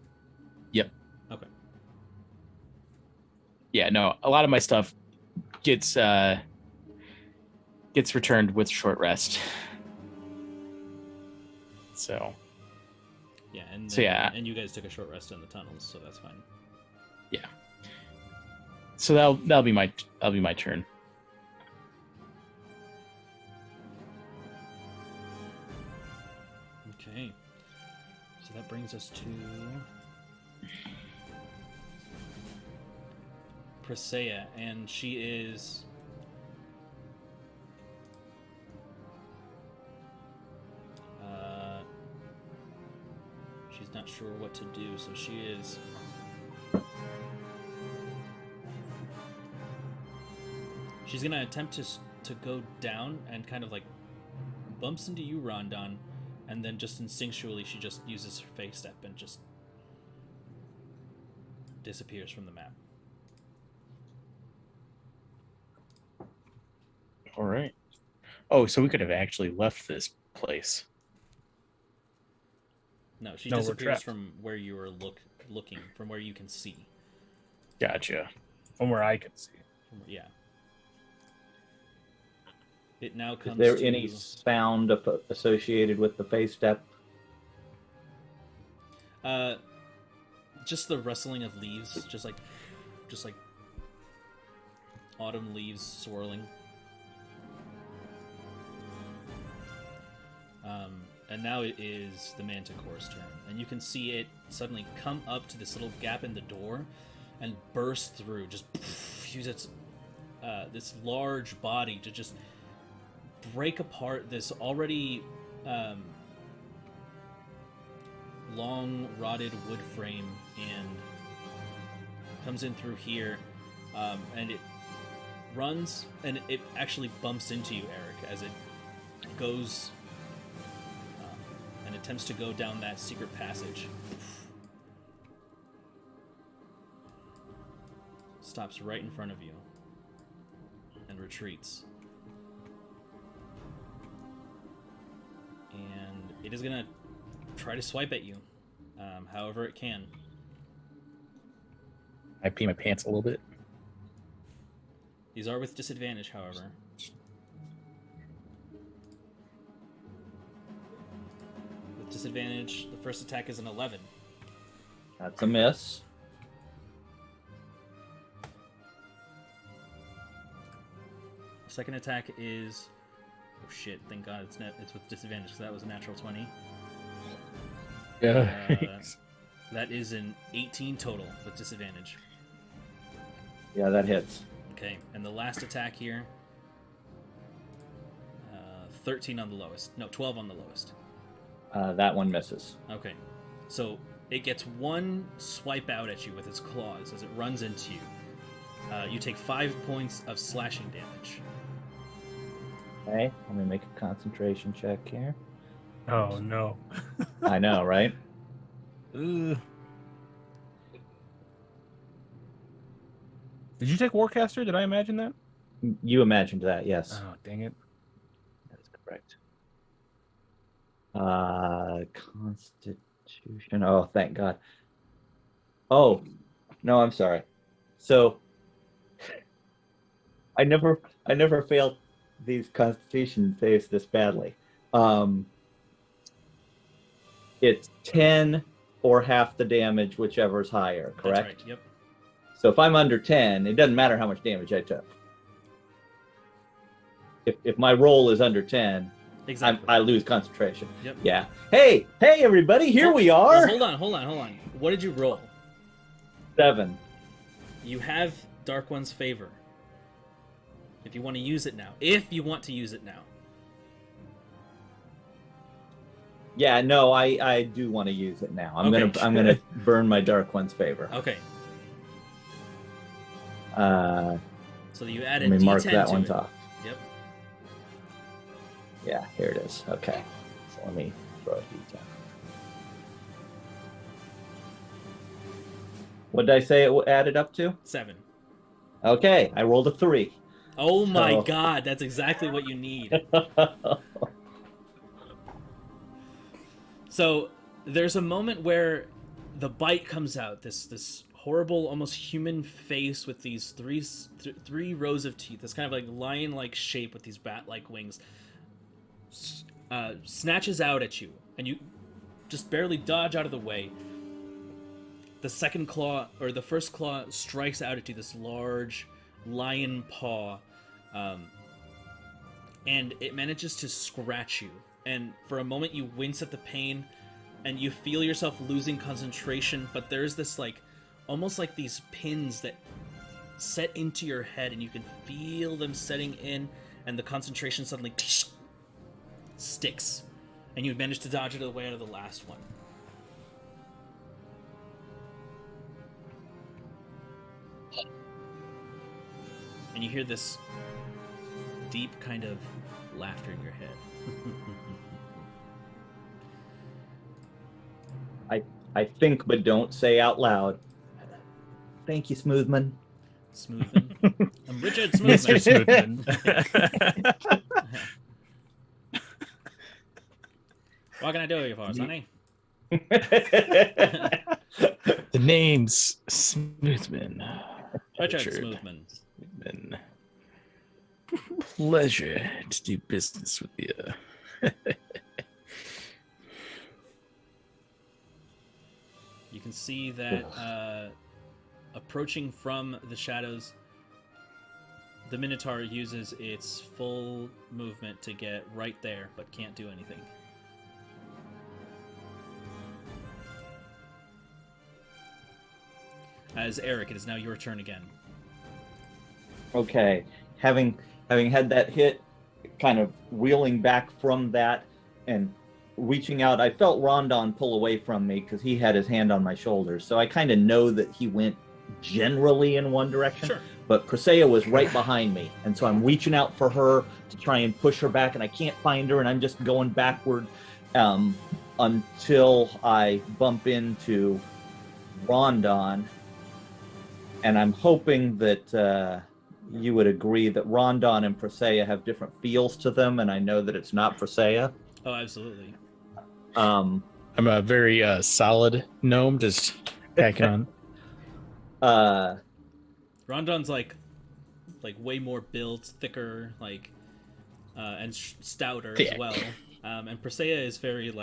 [SPEAKER 2] Yep.
[SPEAKER 1] Okay.
[SPEAKER 2] Yeah, no, a lot of my stuff gets returned with short rest. So
[SPEAKER 1] Yeah, and
[SPEAKER 2] So, yeah.
[SPEAKER 1] and you guys took a short rest in the tunnels, so that's fine.
[SPEAKER 2] yeah. So that'll be my turn.
[SPEAKER 1] Okay. So that brings us to Presea, and she is she's not sure what to do, so she is she's gonna attempt to go down and kind of like bumps into you, Rondon, and then just instinctually she just uses her face step and just disappears from the map.
[SPEAKER 2] All right. Oh, so we could have actually left this place.
[SPEAKER 1] No, she
[SPEAKER 3] No, we're
[SPEAKER 1] disappears
[SPEAKER 3] trapped.
[SPEAKER 1] from where you were looking, from where you can see.
[SPEAKER 2] Gotcha.
[SPEAKER 3] From where I can see.
[SPEAKER 1] Yeah. It now
[SPEAKER 4] Is
[SPEAKER 1] comes
[SPEAKER 4] there
[SPEAKER 1] to...
[SPEAKER 4] any sound associated with the face step?
[SPEAKER 1] Just the rustling of leaves, just like autumn leaves swirling. And now it is the Manticore's turn, and you can see it suddenly come up to this little gap in the door and burst through. Just use its this large body to just break apart this already long rotted wood frame and comes in through here, and it runs, and it actually bumps into you, Eric, as it goes and attempts to go down that secret passage. Stops right in front of you and retreats. And it is gonna try to swipe at you, however it can.
[SPEAKER 2] I pee my pants a little bit.
[SPEAKER 1] These are with disadvantage, however. disadvantage. The first attack is an 11.
[SPEAKER 4] That's a miss.
[SPEAKER 1] Second attack is... Oh shit, thank god it's with disadvantage, because that was a natural 20.
[SPEAKER 2] Yeah.
[SPEAKER 1] That is an 18 total with disadvantage.
[SPEAKER 4] Yeah, that hits.
[SPEAKER 1] Okay, and the last attack here... 13 on the lowest. No, 12 on the lowest.
[SPEAKER 4] That one misses.
[SPEAKER 1] Okay, so it gets one swipe out at you with its claws as it runs into you. You take 5 points of slashing damage.
[SPEAKER 4] Okay, let me make a concentration check here.
[SPEAKER 3] Oh no.
[SPEAKER 4] I know, right?
[SPEAKER 3] Ugh. Did you take Warcaster? Did I imagine that?
[SPEAKER 4] You imagined that, yes.
[SPEAKER 3] Oh, dang it.
[SPEAKER 4] That is correct. Constitution. Oh, thank God. Oh, no, I'm sorry. So, I never failed these Constitution saves this badly. It's 10 or half the damage, whichever is higher, correct?
[SPEAKER 1] That's right, yep.
[SPEAKER 4] So if I'm under 10, it doesn't matter how much damage I took. If my roll is under 10,
[SPEAKER 1] Exactly.
[SPEAKER 4] I lose concentration.
[SPEAKER 1] Yep.
[SPEAKER 4] Yeah. Hey, everybody, here we are.
[SPEAKER 1] Well, hold on. What did you roll?
[SPEAKER 4] 7.
[SPEAKER 1] You have Dark One's favor. If you want to use it now. If you want to use it now.
[SPEAKER 4] Yeah, no, I do want to use it now. I'm
[SPEAKER 1] Okay.
[SPEAKER 4] gonna burn my Dark One's favor.
[SPEAKER 1] Okay.
[SPEAKER 4] So
[SPEAKER 1] So you added
[SPEAKER 4] let me mark
[SPEAKER 1] D10
[SPEAKER 4] that
[SPEAKER 1] to
[SPEAKER 4] one
[SPEAKER 1] it.
[SPEAKER 4] off.
[SPEAKER 1] Yep.
[SPEAKER 4] Yeah, here it is. Okay, so let me throw a D10. What did I say it added up to?
[SPEAKER 1] 7.
[SPEAKER 4] Okay, I rolled a 3.
[SPEAKER 1] Oh my
[SPEAKER 4] So-
[SPEAKER 1] god, that's exactly what you need. So there's a moment where the bite comes out, this horrible, almost human face with these three rows of teeth, this kind of like lion-like shape with these bat-like wings, snatches out at you, and you just barely dodge out of the way. The second claw, or the first claw, strikes out at you, this large lion paw, and it manages to scratch you. And for a moment you wince at the pain, and you feel yourself losing concentration, but there's this like, almost like these pins that set into your head, and you can feel them setting in, and the concentration suddenly sticks, and you manage to dodge it away out of the last one. And you hear this deep kind of laughter in your head.
[SPEAKER 4] I think, but don't say out loud. Thank you, Smoothman.
[SPEAKER 1] Smoothman. I'm Richard
[SPEAKER 3] Mr.
[SPEAKER 1] Smoothman.
[SPEAKER 3] Smoothman.
[SPEAKER 1] What can I do for you, Sonny?
[SPEAKER 2] The name's Smoothman.
[SPEAKER 1] Richard Smoothman.
[SPEAKER 2] Smoothman. Pleasure to do business with you.
[SPEAKER 1] You can see that approaching from the shadows, the Minotaur uses its full movement to get right there, but can't do anything. As Eric, it is now your turn again.
[SPEAKER 4] Okay, having had that hit, kind of reeling back from that and reaching out, I felt Rondon pull away from me because he had his hand on my shoulder. So I kind of know that he went generally in one direction.
[SPEAKER 1] Sure.
[SPEAKER 4] But Presea was right behind me, and so I'm reaching out for her to try and push her back, and I can't find her, and I'm just going backward until I bump into Rondon. And I'm hoping that you would agree that Rondon and Presea have different feels to them, and I know that it's not Presea.
[SPEAKER 1] Oh, absolutely.
[SPEAKER 2] I'm a very solid gnome, just packing on.
[SPEAKER 1] Rondon's like way more built, thicker, like, and stouter as
[SPEAKER 2] Thick.
[SPEAKER 1] well. And Presea is very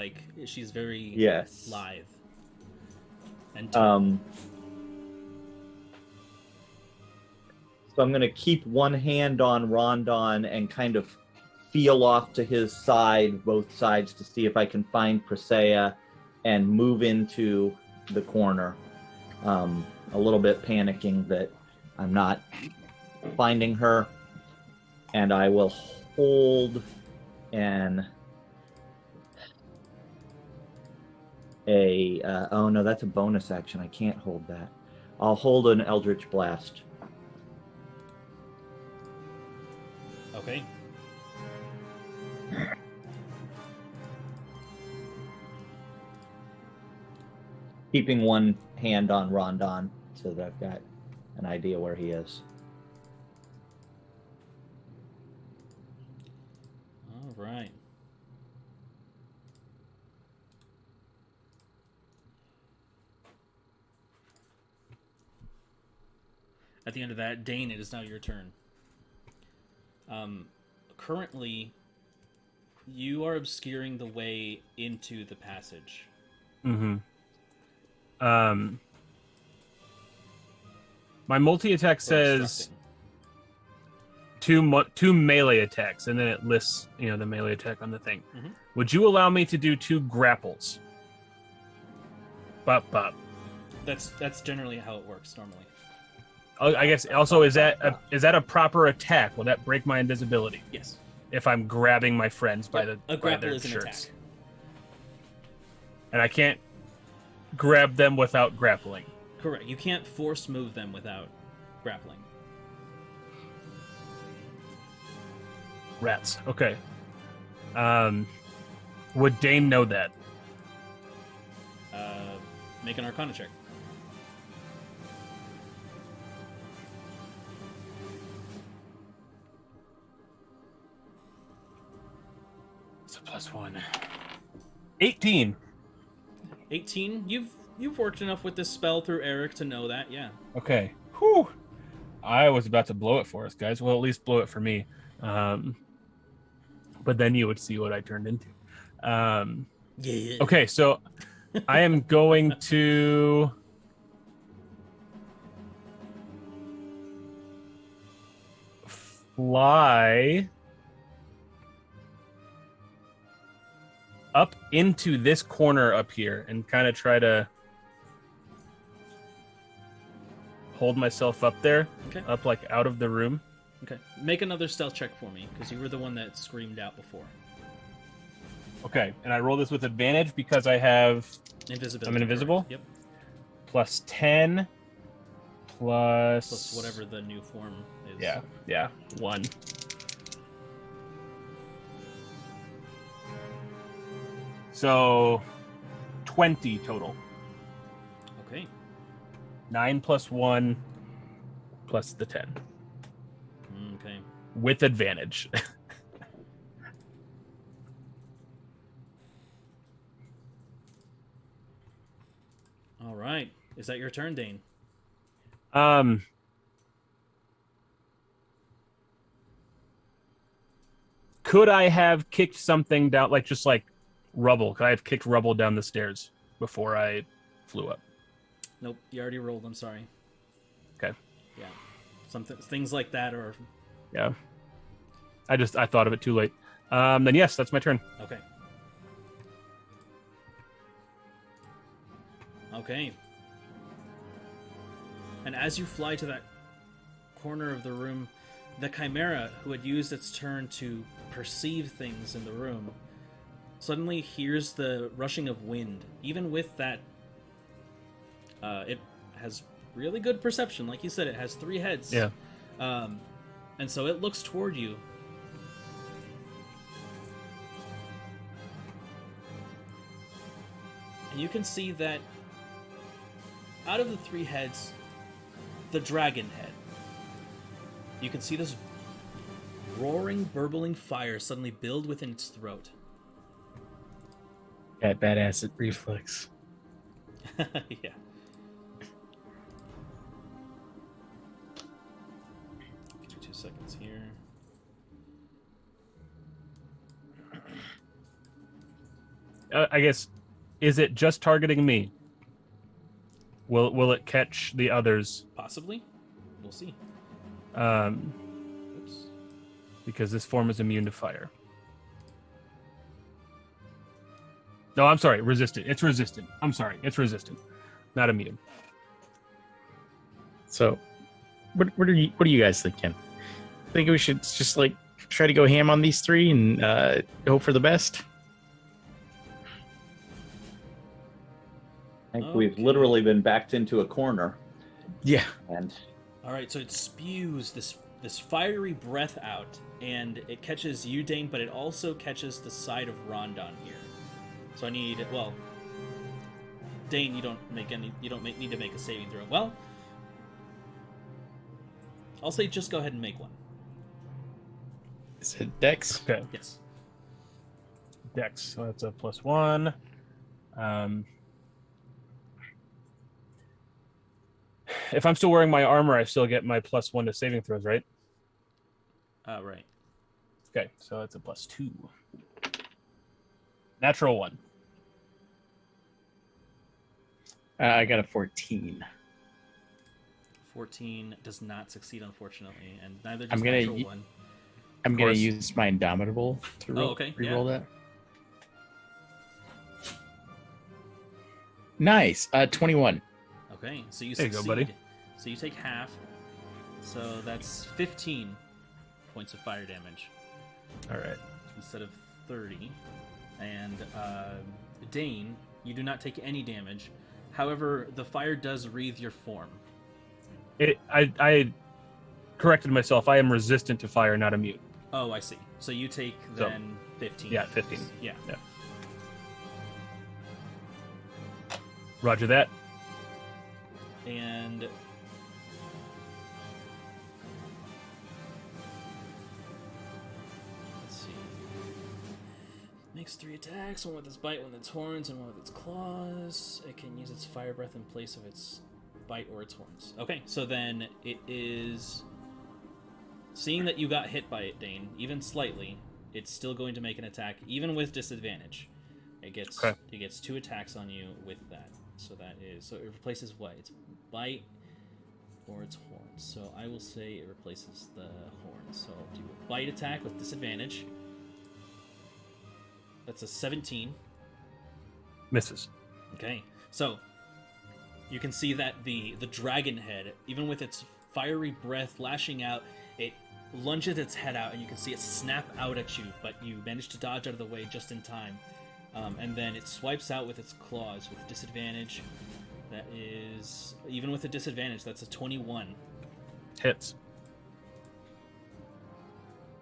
[SPEAKER 1] she's very
[SPEAKER 4] Yes.
[SPEAKER 1] lithe. And
[SPEAKER 4] So I'm going to keep one hand on Rondon and kind of feel off to his side, both sides, to see if I can find Presea and move into the corner. A little bit panicking that I'm not finding her. And I will hold oh no, that's a bonus action. I can't hold that. I'll hold an Eldritch Blast.
[SPEAKER 1] Okay.
[SPEAKER 4] Keeping one hand on Rondon so that I've got an idea where he is.
[SPEAKER 1] All right. At the end of that, Dane, it is now your turn. Currently, you are obscuring the way into the passage.
[SPEAKER 3] Mm-hmm. My multi-attack says two melee attacks, and then it lists, the melee attack on the thing.
[SPEAKER 1] Mm-hmm.
[SPEAKER 3] Would you allow me to do 2 grapples? Bop, bop.
[SPEAKER 1] That's generally how it works normally.
[SPEAKER 3] I guess also is that a proper attack? Will that break my invisibility?
[SPEAKER 1] Yes.
[SPEAKER 3] If I'm grabbing my friends by
[SPEAKER 1] grapple
[SPEAKER 3] their
[SPEAKER 1] is an
[SPEAKER 3] shirts,
[SPEAKER 1] attack.
[SPEAKER 3] And I can't grab them without grappling.
[SPEAKER 1] Correct. You can't force move them without grappling.
[SPEAKER 3] Rats. Okay. Would Dane know that?
[SPEAKER 1] Make an Arcana check.
[SPEAKER 3] It's a +1. 18.
[SPEAKER 1] 18. You've worked enough with this spell through Eric to know that, yeah.
[SPEAKER 3] Okay. Whew. I was about to blow it for us, guys. Well, at least blow it for me. But then you would see what I turned into.
[SPEAKER 1] Yeah.
[SPEAKER 3] Okay, so I am going to fly up into this corner up here and kind of try to hold myself up there,
[SPEAKER 1] Okay.
[SPEAKER 3] up like out of the room.
[SPEAKER 1] Okay. Make another stealth check for me, because you were the one that screamed out before.
[SPEAKER 3] Okay, and I roll this with advantage because I have
[SPEAKER 1] Invisibility.
[SPEAKER 3] I'm invisible?
[SPEAKER 1] Correct. Yep.
[SPEAKER 3] plus 10
[SPEAKER 1] Plus whatever the new form is.
[SPEAKER 3] Yeah, 1. So 20 total.
[SPEAKER 1] Okay.
[SPEAKER 3] 9 plus 1 plus the 10
[SPEAKER 1] Okay.
[SPEAKER 3] with advantage.
[SPEAKER 1] All right. Is that your turn, Dane?
[SPEAKER 3] Could I have kicked something down, just rubble? Could I have kicked rubble down the stairs before I flew up?
[SPEAKER 1] Nope. You already rolled. I'm sorry.
[SPEAKER 3] Okay.
[SPEAKER 1] Yeah. Things like that are.
[SPEAKER 3] Yeah. I thought of it too late. Then yes, that's my turn.
[SPEAKER 1] Okay. Okay. And as you fly to that corner of the room, the Chimera, who had used its turn to perceive things in the room, suddenly hears the rushing of wind. Even with that, it has really good perception. Like you said, it has 3 heads.
[SPEAKER 3] Yeah.
[SPEAKER 1] And so it looks toward you. And you can see that out of the 3 heads, the dragon head, you can see this roaring, burbling fire suddenly build within its throat.
[SPEAKER 2] That badass reflex.
[SPEAKER 1] Yeah. Give me 2 seconds here.
[SPEAKER 3] I guess, is it just targeting me? Will it catch the others?
[SPEAKER 1] Possibly. We'll see. Oops.
[SPEAKER 3] Because this form is immune to fire. No, I'm sorry, resistant. It's resistant. I'm sorry, it's resistant, not immune.
[SPEAKER 2] So, what are you guys thinking? Think we should just like try to go ham on these three and hope for the best?
[SPEAKER 4] I think we've literally been backed into a corner.
[SPEAKER 2] Yeah.
[SPEAKER 4] And
[SPEAKER 1] All right, so it spews this fiery breath out, and it catches you, Dane, but it also catches the side of Rondon here. So I need, well, Dane, you don't need to make a saving throw. Well, I'll say just go ahead and make one.
[SPEAKER 2] Is it Dex?
[SPEAKER 3] Okay.
[SPEAKER 1] Yes.
[SPEAKER 3] Dex, so that's a +1. If I'm still wearing my armor, I still get my +1 to saving throws, right?
[SPEAKER 1] Right.
[SPEAKER 3] Okay, so that's a +2. Natural 1.
[SPEAKER 2] I got a 14.
[SPEAKER 1] 14 does not succeed, unfortunately, and neither does
[SPEAKER 2] I'm gonna
[SPEAKER 1] natural 1.
[SPEAKER 2] I'm gonna
[SPEAKER 3] course.
[SPEAKER 2] use my Indomitable to reroll that. Nice. 21.
[SPEAKER 1] Okay, so you
[SPEAKER 3] There you
[SPEAKER 1] succeed.
[SPEAKER 3] go, buddy.
[SPEAKER 1] So you take half. So that's 15 points of fire damage
[SPEAKER 3] All right.
[SPEAKER 1] instead of 30. And Dane, you do not take any damage. However, the fire does wreathe your form.
[SPEAKER 3] I corrected myself. I am resistant to fire, not immune.
[SPEAKER 1] Oh, I see. So you take
[SPEAKER 3] So,
[SPEAKER 1] then 15.
[SPEAKER 3] Yeah, 15.
[SPEAKER 1] Yeah.
[SPEAKER 3] Yeah. Roger that.
[SPEAKER 1] And let's see. Makes 3 attacks, one with its bite, one with its horns, and one with its claws. It can use its fire breath in place of its bite or its horns. Okay, so then it is, seeing that you got hit by it, Dane, even slightly, it's still going to make an attack, even with disadvantage. It gets 2 attacks on you with that. So that is, so it replaces what? Its bite or its horns. So I will say it replaces the horns. So I'll do a bite attack with disadvantage. That's a 17.
[SPEAKER 3] Misses.
[SPEAKER 1] Okay, so you can see that the dragon head, even with its fiery breath lashing out, it lunges its head out, and you can see it snap out at you, but you manage to dodge out of the way just in time. And then it swipes out with its claws with disadvantage. That is, even with a disadvantage, that's a 21.
[SPEAKER 3] Hits.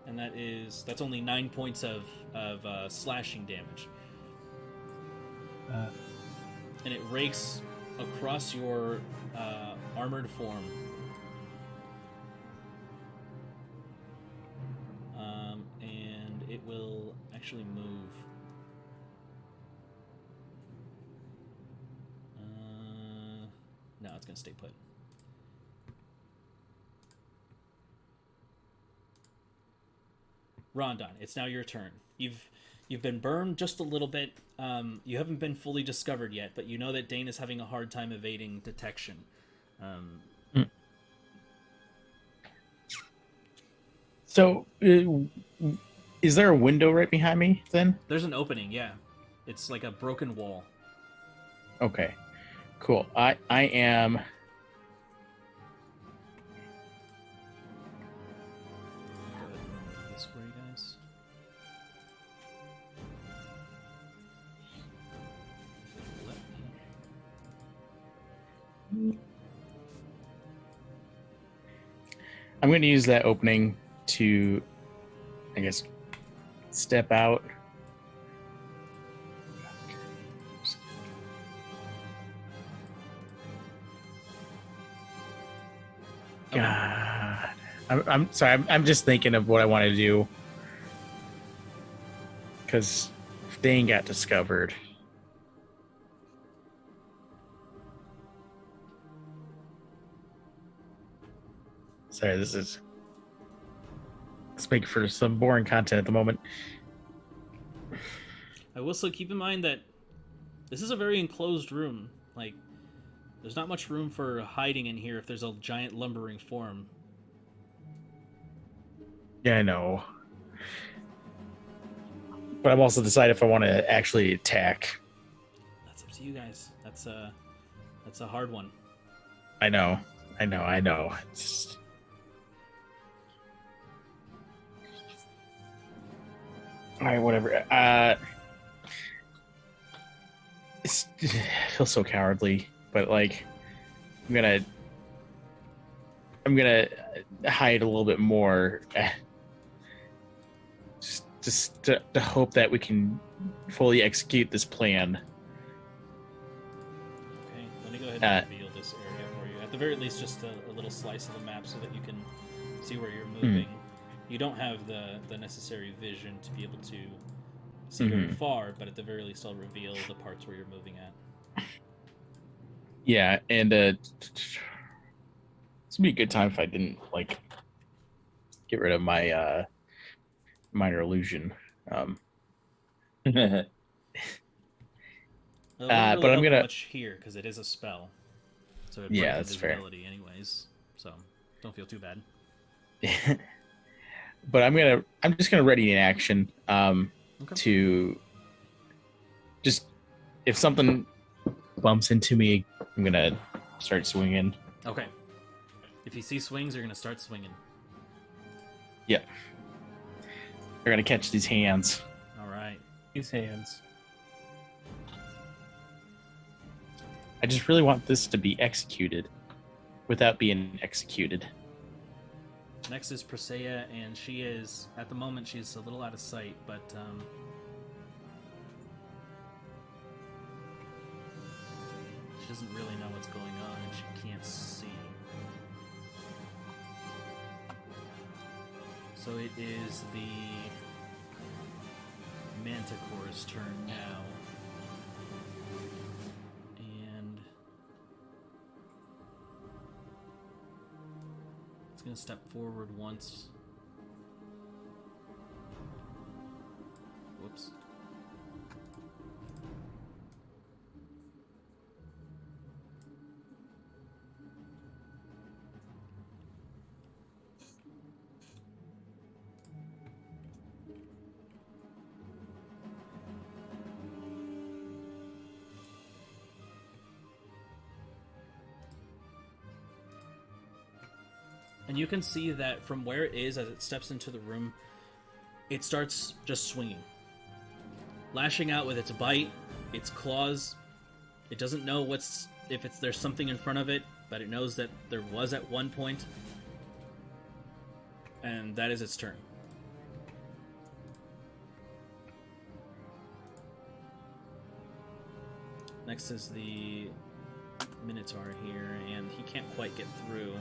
[SPEAKER 1] And that's only 9 points of slashing damage. And it rakes across your armored form. And it will actually move. No, it's going to stay put. Rondon, it's now your turn. You've been burned just a little bit. You haven't been fully discovered yet, but you know that Dane is having a hard time evading detection.
[SPEAKER 2] So, is there a window right behind me then?
[SPEAKER 1] There's an opening, yeah. It's like a broken wall.
[SPEAKER 2] Okay, cool. I am.
[SPEAKER 1] Go ahead and move this way, guys. Let me.
[SPEAKER 2] I'm going to use that opening to, I guess, step out. God, I'm sorry. I'm just thinking of what I want to do because Dane got discovered. Sorry, let's make for some boring content at the moment.
[SPEAKER 1] I will still keep in mind that this is a very enclosed room. Like, there's not much room for hiding in here if there's a giant lumbering form.
[SPEAKER 2] Yeah, I know. But I'm also deciding if I want to actually attack.
[SPEAKER 1] That's up to you guys. That's a hard one.
[SPEAKER 2] I know. It's just... All right, whatever. It feels so cowardly, but like, I'm gonna hide a little bit more, just to hope that we can fully execute this plan.
[SPEAKER 1] Okay, let me go ahead and reveal this area for you. At the very least, just a little slice of the map so that you can see where you're moving. You don't have the necessary vision to be able to see very far, but at the very least, I'll reveal the parts where you're moving at.
[SPEAKER 2] Yeah, and this would be a good time if I didn't like get rid of my minor illusion.
[SPEAKER 1] It
[SPEAKER 2] but
[SPEAKER 1] wouldn't really
[SPEAKER 2] I'm
[SPEAKER 1] help
[SPEAKER 2] gonna
[SPEAKER 1] much here because it is a spell, so it
[SPEAKER 2] Yeah,
[SPEAKER 1] breaks
[SPEAKER 2] that's fair.
[SPEAKER 1] invisibility anyways. So don't feel too bad.
[SPEAKER 2] But I'm just gonna ready an action
[SPEAKER 1] Okay.
[SPEAKER 2] to just, if something bumps into me, I'm gonna start swinging.
[SPEAKER 1] Okay. If you see swings, you're gonna start swinging.
[SPEAKER 2] Yep. They're gonna catch these hands.
[SPEAKER 1] All right.
[SPEAKER 3] His hands.
[SPEAKER 2] I just really want this to be executed without being executed.
[SPEAKER 1] Next is Presea, and she is, at the moment, she's a little out of sight, but she doesn't really know what's going on, and she can't see. So it is the Manticore's turn now. And it's going to step forward once. Whoops. And you can see that from where it is, as it steps into the room, it starts just swinging. Lashing out with its bite, its claws. It doesn't know there's something in front of it, but it knows that there was at one point. And that is its turn. Next is the Minotaur here, and he can't quite get through.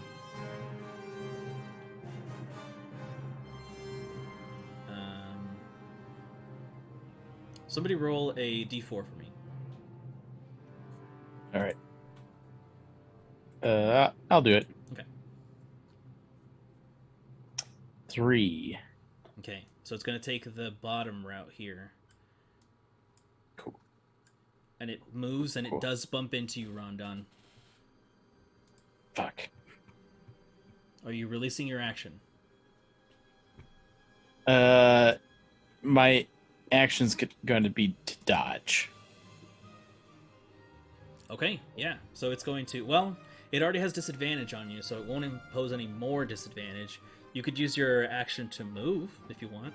[SPEAKER 1] Somebody roll a d4 for me.
[SPEAKER 2] All right. I'll do it.
[SPEAKER 1] Okay.
[SPEAKER 2] 3.
[SPEAKER 1] Okay, so it's going to take the bottom route here.
[SPEAKER 2] Cool.
[SPEAKER 1] And it moves, and
[SPEAKER 2] Cool.
[SPEAKER 1] it does bump into you, Rondon.
[SPEAKER 2] Fuck.
[SPEAKER 1] Are you releasing your action?
[SPEAKER 2] My action's going to be to dodge.
[SPEAKER 1] Okay, yeah. So it's going to... Well, it already has disadvantage on you, so it won't impose any more disadvantage. You could use your action to move, if you want.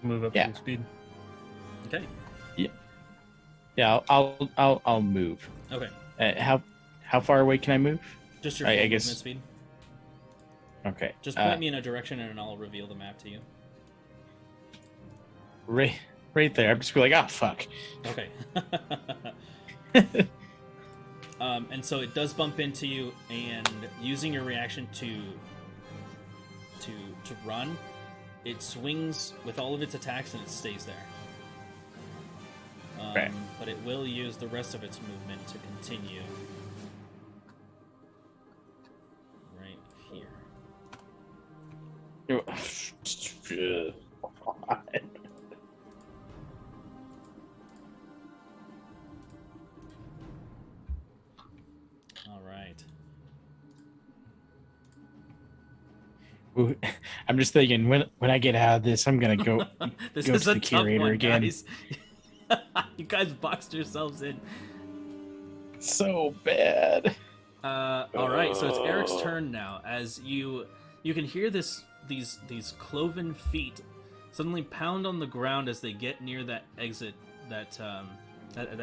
[SPEAKER 3] Move up
[SPEAKER 2] Yeah.
[SPEAKER 3] to speed.
[SPEAKER 1] Okay.
[SPEAKER 2] Yeah, I'll move.
[SPEAKER 1] Okay.
[SPEAKER 2] How far away can I move?
[SPEAKER 1] Just your
[SPEAKER 2] I
[SPEAKER 1] full
[SPEAKER 2] guess-
[SPEAKER 1] movement speed.
[SPEAKER 2] Okay.
[SPEAKER 1] Just point me in a direction, and I'll reveal the map to you.
[SPEAKER 2] Right there. I'm just be like, ah, fuck.
[SPEAKER 1] Okay. And so it does bump into you, and using your reaction to run, it swings with all of its attacks and it stays there.
[SPEAKER 2] Right.
[SPEAKER 1] But it will use the rest of its movement to continue. Right here.
[SPEAKER 2] I'm just thinking when I get out of this, I'm gonna go
[SPEAKER 1] This
[SPEAKER 2] go
[SPEAKER 1] is
[SPEAKER 2] to
[SPEAKER 1] a
[SPEAKER 2] the
[SPEAKER 1] tough
[SPEAKER 2] curator
[SPEAKER 1] one,
[SPEAKER 2] again.
[SPEAKER 1] guys. You guys boxed yourselves in.
[SPEAKER 2] So bad.
[SPEAKER 1] All right, so it's Eric's turn now. As you can hear these cloven feet suddenly pound on the ground as they get near that exit that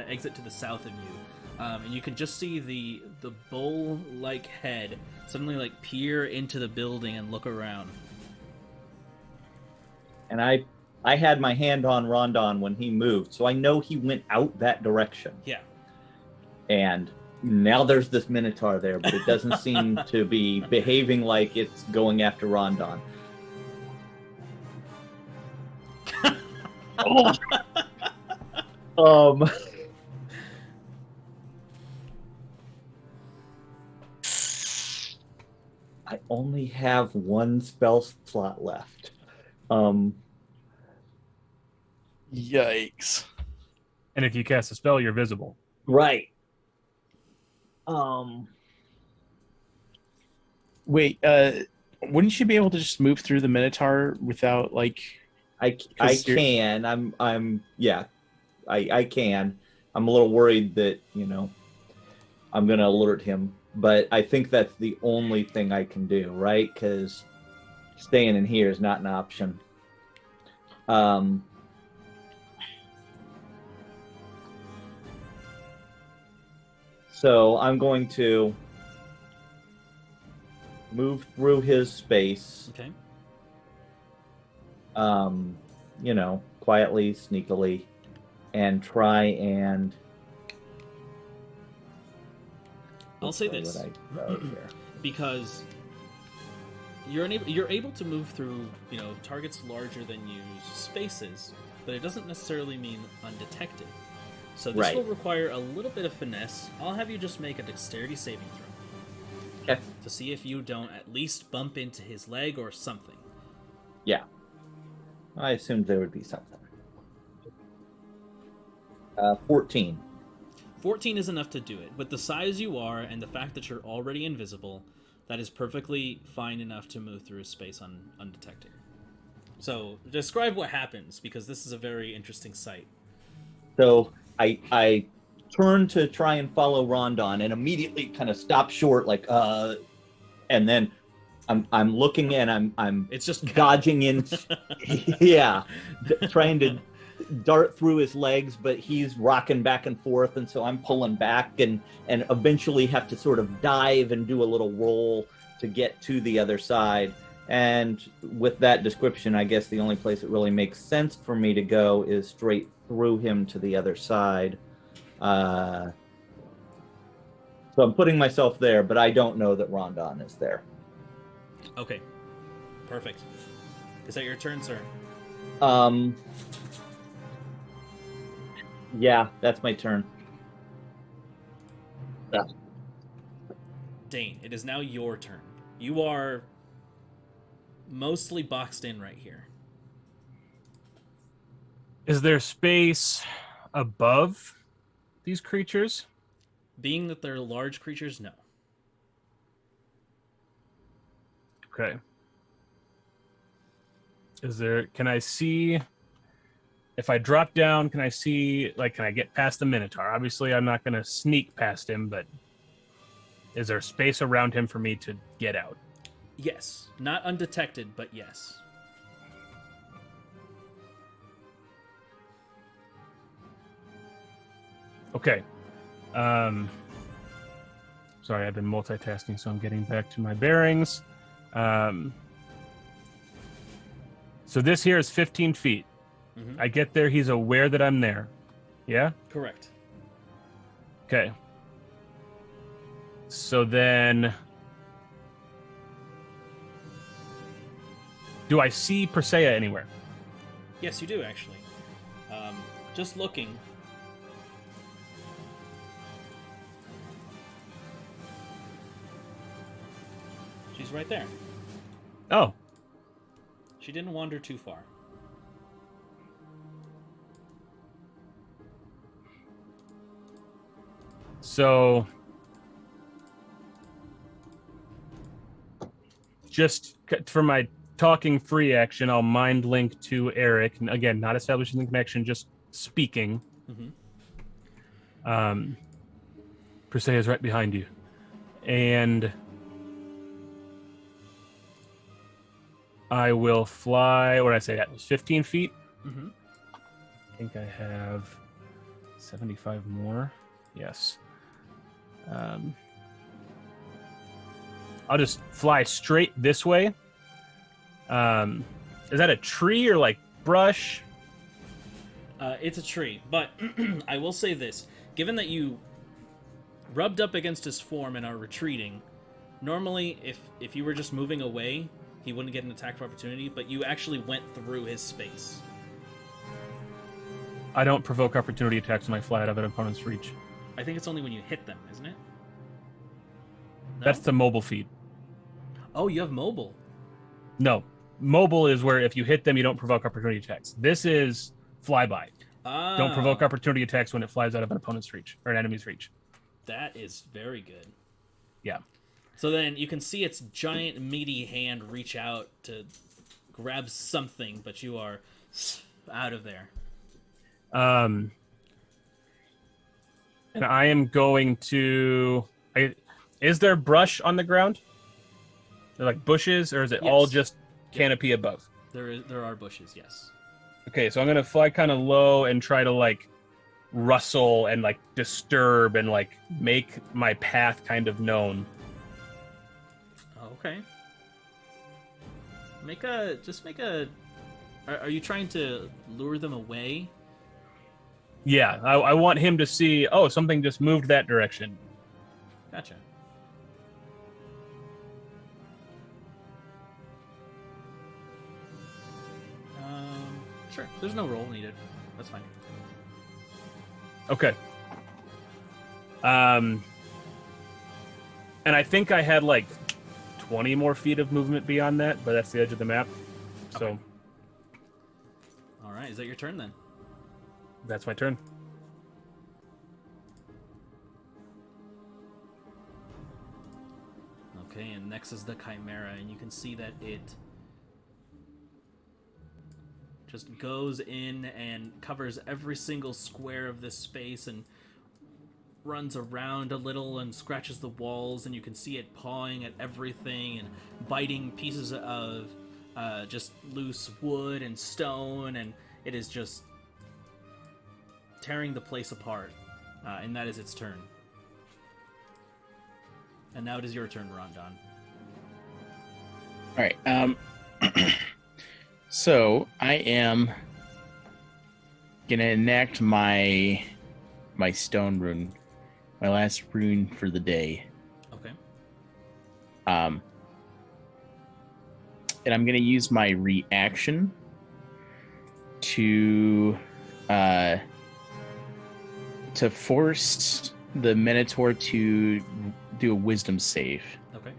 [SPEAKER 1] exit to the south of you, and you can just see the bull-like head suddenly like peer into the building and look around.
[SPEAKER 4] And I had my hand on Rondon when he moved, so I know he went out that direction.
[SPEAKER 1] Yeah.
[SPEAKER 4] And now there's this Minotaur there, but it doesn't seem to be behaving like it's going after Rondon. I only have one spell slot left.
[SPEAKER 2] Yikes.
[SPEAKER 3] And if you cast a spell, you're visible.
[SPEAKER 4] Right.
[SPEAKER 2] Wait, wouldn't you be able to just move through the Minotaur without like?
[SPEAKER 4] I can. I can. I'm a little worried that, I'm going to alert him, but I think that's the only thing I can do, right? Because staying in here is not an option. So I'm going to move through his space.
[SPEAKER 1] Okay.
[SPEAKER 4] Quietly, sneakily, and try and.
[SPEAKER 1] I'll say this because you're able to move through targets larger than you spaces, but it doesn't necessarily mean undetected. So this will require a little bit of finesse. I'll have you just make a dexterity saving throw.
[SPEAKER 4] Okay.
[SPEAKER 1] To see if you don't at least bump into his leg or something.
[SPEAKER 4] Yeah. I assumed there would be something. 14.
[SPEAKER 1] 14 is enough to do it. With the size you are and the fact that you're already invisible, that is perfectly fine enough to move through space undetected. So describe what happens, because this is a very interesting sight.
[SPEAKER 4] So I turn to try and follow Rondon and immediately kind of stop short, and then I'm looking and I'm
[SPEAKER 1] it's just
[SPEAKER 4] dodging in, trying to dart through his legs, but he's rocking back and forth, and so I'm pulling back and eventually have to sort of dive and do a little roll to get to the other side. And with that description, I guess the only place it really makes sense for me to go is straight through him to the other side. So I'm putting myself there, but I don't know that Rondon is there.
[SPEAKER 1] Okay. Perfect. Is that your turn, sir?
[SPEAKER 4] Yeah, that's my turn. Yeah.
[SPEAKER 1] Dane, it is now your turn. You are mostly boxed in right here.
[SPEAKER 3] Is there space above these creatures?
[SPEAKER 1] Being that they're large creatures, no.
[SPEAKER 3] Okay. Can I see, if I drop down, can I see, can I get past the Minotaur? Obviously, I'm not going to sneak past him, but is there space around him for me to get out?
[SPEAKER 1] Yes. Not undetected, but yes.
[SPEAKER 3] Okay. Sorry, I've been multitasking, so I'm getting back to my bearings. So this here is 15 feet.
[SPEAKER 1] Mm-hmm.
[SPEAKER 3] I get there, he's aware that I'm there. Yeah?
[SPEAKER 1] Correct.
[SPEAKER 3] Okay. So then, do I see Persea anywhere?
[SPEAKER 1] Yes, you do, actually. Just looking. She's right there.
[SPEAKER 3] Oh.
[SPEAKER 1] She didn't wander too far.
[SPEAKER 3] So just for my talking free action, I'll mind link to Eric. And again, not establishing the connection, just speaking. Persea is right behind you. And I will fly, what did I say? That was 15 feet. I think I have 75 more. Yes. I'll just fly straight this way. Is that a tree or like brush?
[SPEAKER 1] It's a tree, but I will say this. Given that you rubbed up against his form and are retreating, normally if you were just moving away, he wouldn't get an attack of opportunity, but you actually went through his space.
[SPEAKER 3] I don't provoke opportunity attacks when I fly out of an opponent's reach.
[SPEAKER 1] I think it's only when you hit them, isn't it? No?
[SPEAKER 3] That's the mobile feat.
[SPEAKER 1] Oh, you have mobile.
[SPEAKER 3] No. Mobile is where if you hit them, you don't provoke opportunity attacks. This is flyby. Don't provoke opportunity attacks when it flies out of an opponent's reach or an enemy's reach.
[SPEAKER 1] That is very good.
[SPEAKER 3] Yeah.
[SPEAKER 1] So then you can see its giant meaty hand reach out to grab something, but you are out of there.
[SPEAKER 3] And I am going to... Is there brush on the ground? They're like bushes, or is it all just canopy above?
[SPEAKER 1] There are bushes, yes.
[SPEAKER 3] Okay, so I'm gonna fly kind of low and try to like rustle and like disturb and like make my path kind of known.
[SPEAKER 1] Okay. Make a. Are you trying to lure them away?
[SPEAKER 3] Yeah, I want him to see. Oh, something just moved that direction.
[SPEAKER 1] Gotcha. Sure. There's no roll needed. That's fine.
[SPEAKER 3] Okay. And I think I had like 20 more feet of movement beyond that, but that's the edge of the map. So.
[SPEAKER 1] Okay. All right. Is that your turn then?
[SPEAKER 3] That's my turn.
[SPEAKER 1] Okay, and next is the Chimera, and you can see that it just goes in and covers every single square of this space and runs around a little and scratches the walls, and you can see it pawing at everything and biting pieces of just loose wood and stone, and it is just tearing the place apart, and that is its turn. And now it is your turn, Rondon.
[SPEAKER 2] All right. So I am gonna enact my stone rune, my last rune for the day.
[SPEAKER 1] Okay.
[SPEAKER 2] And I'm gonna use my reaction to force the Minotaur to do a wisdom save.
[SPEAKER 1] Okay.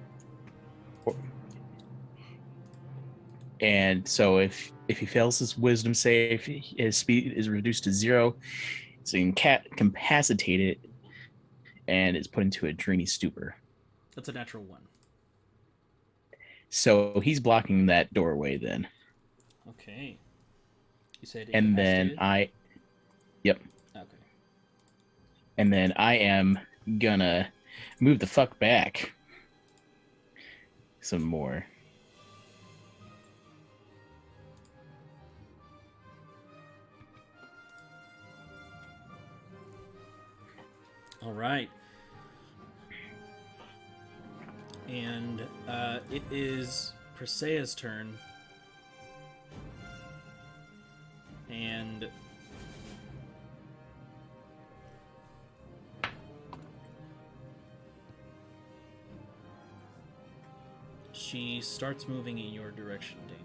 [SPEAKER 2] And so if he fails his wisdom save, his speed is reduced to 0, so incapacitated, and is put into a dreamy stupor.
[SPEAKER 1] That's a natural 1.
[SPEAKER 2] So he's blocking that doorway then.
[SPEAKER 1] Okay. You said
[SPEAKER 2] And then Yep.
[SPEAKER 1] Okay.
[SPEAKER 2] And then I am gonna move the fuck back some more.
[SPEAKER 1] All right. And it is Persea's turn. And she starts moving in your direction, Dane.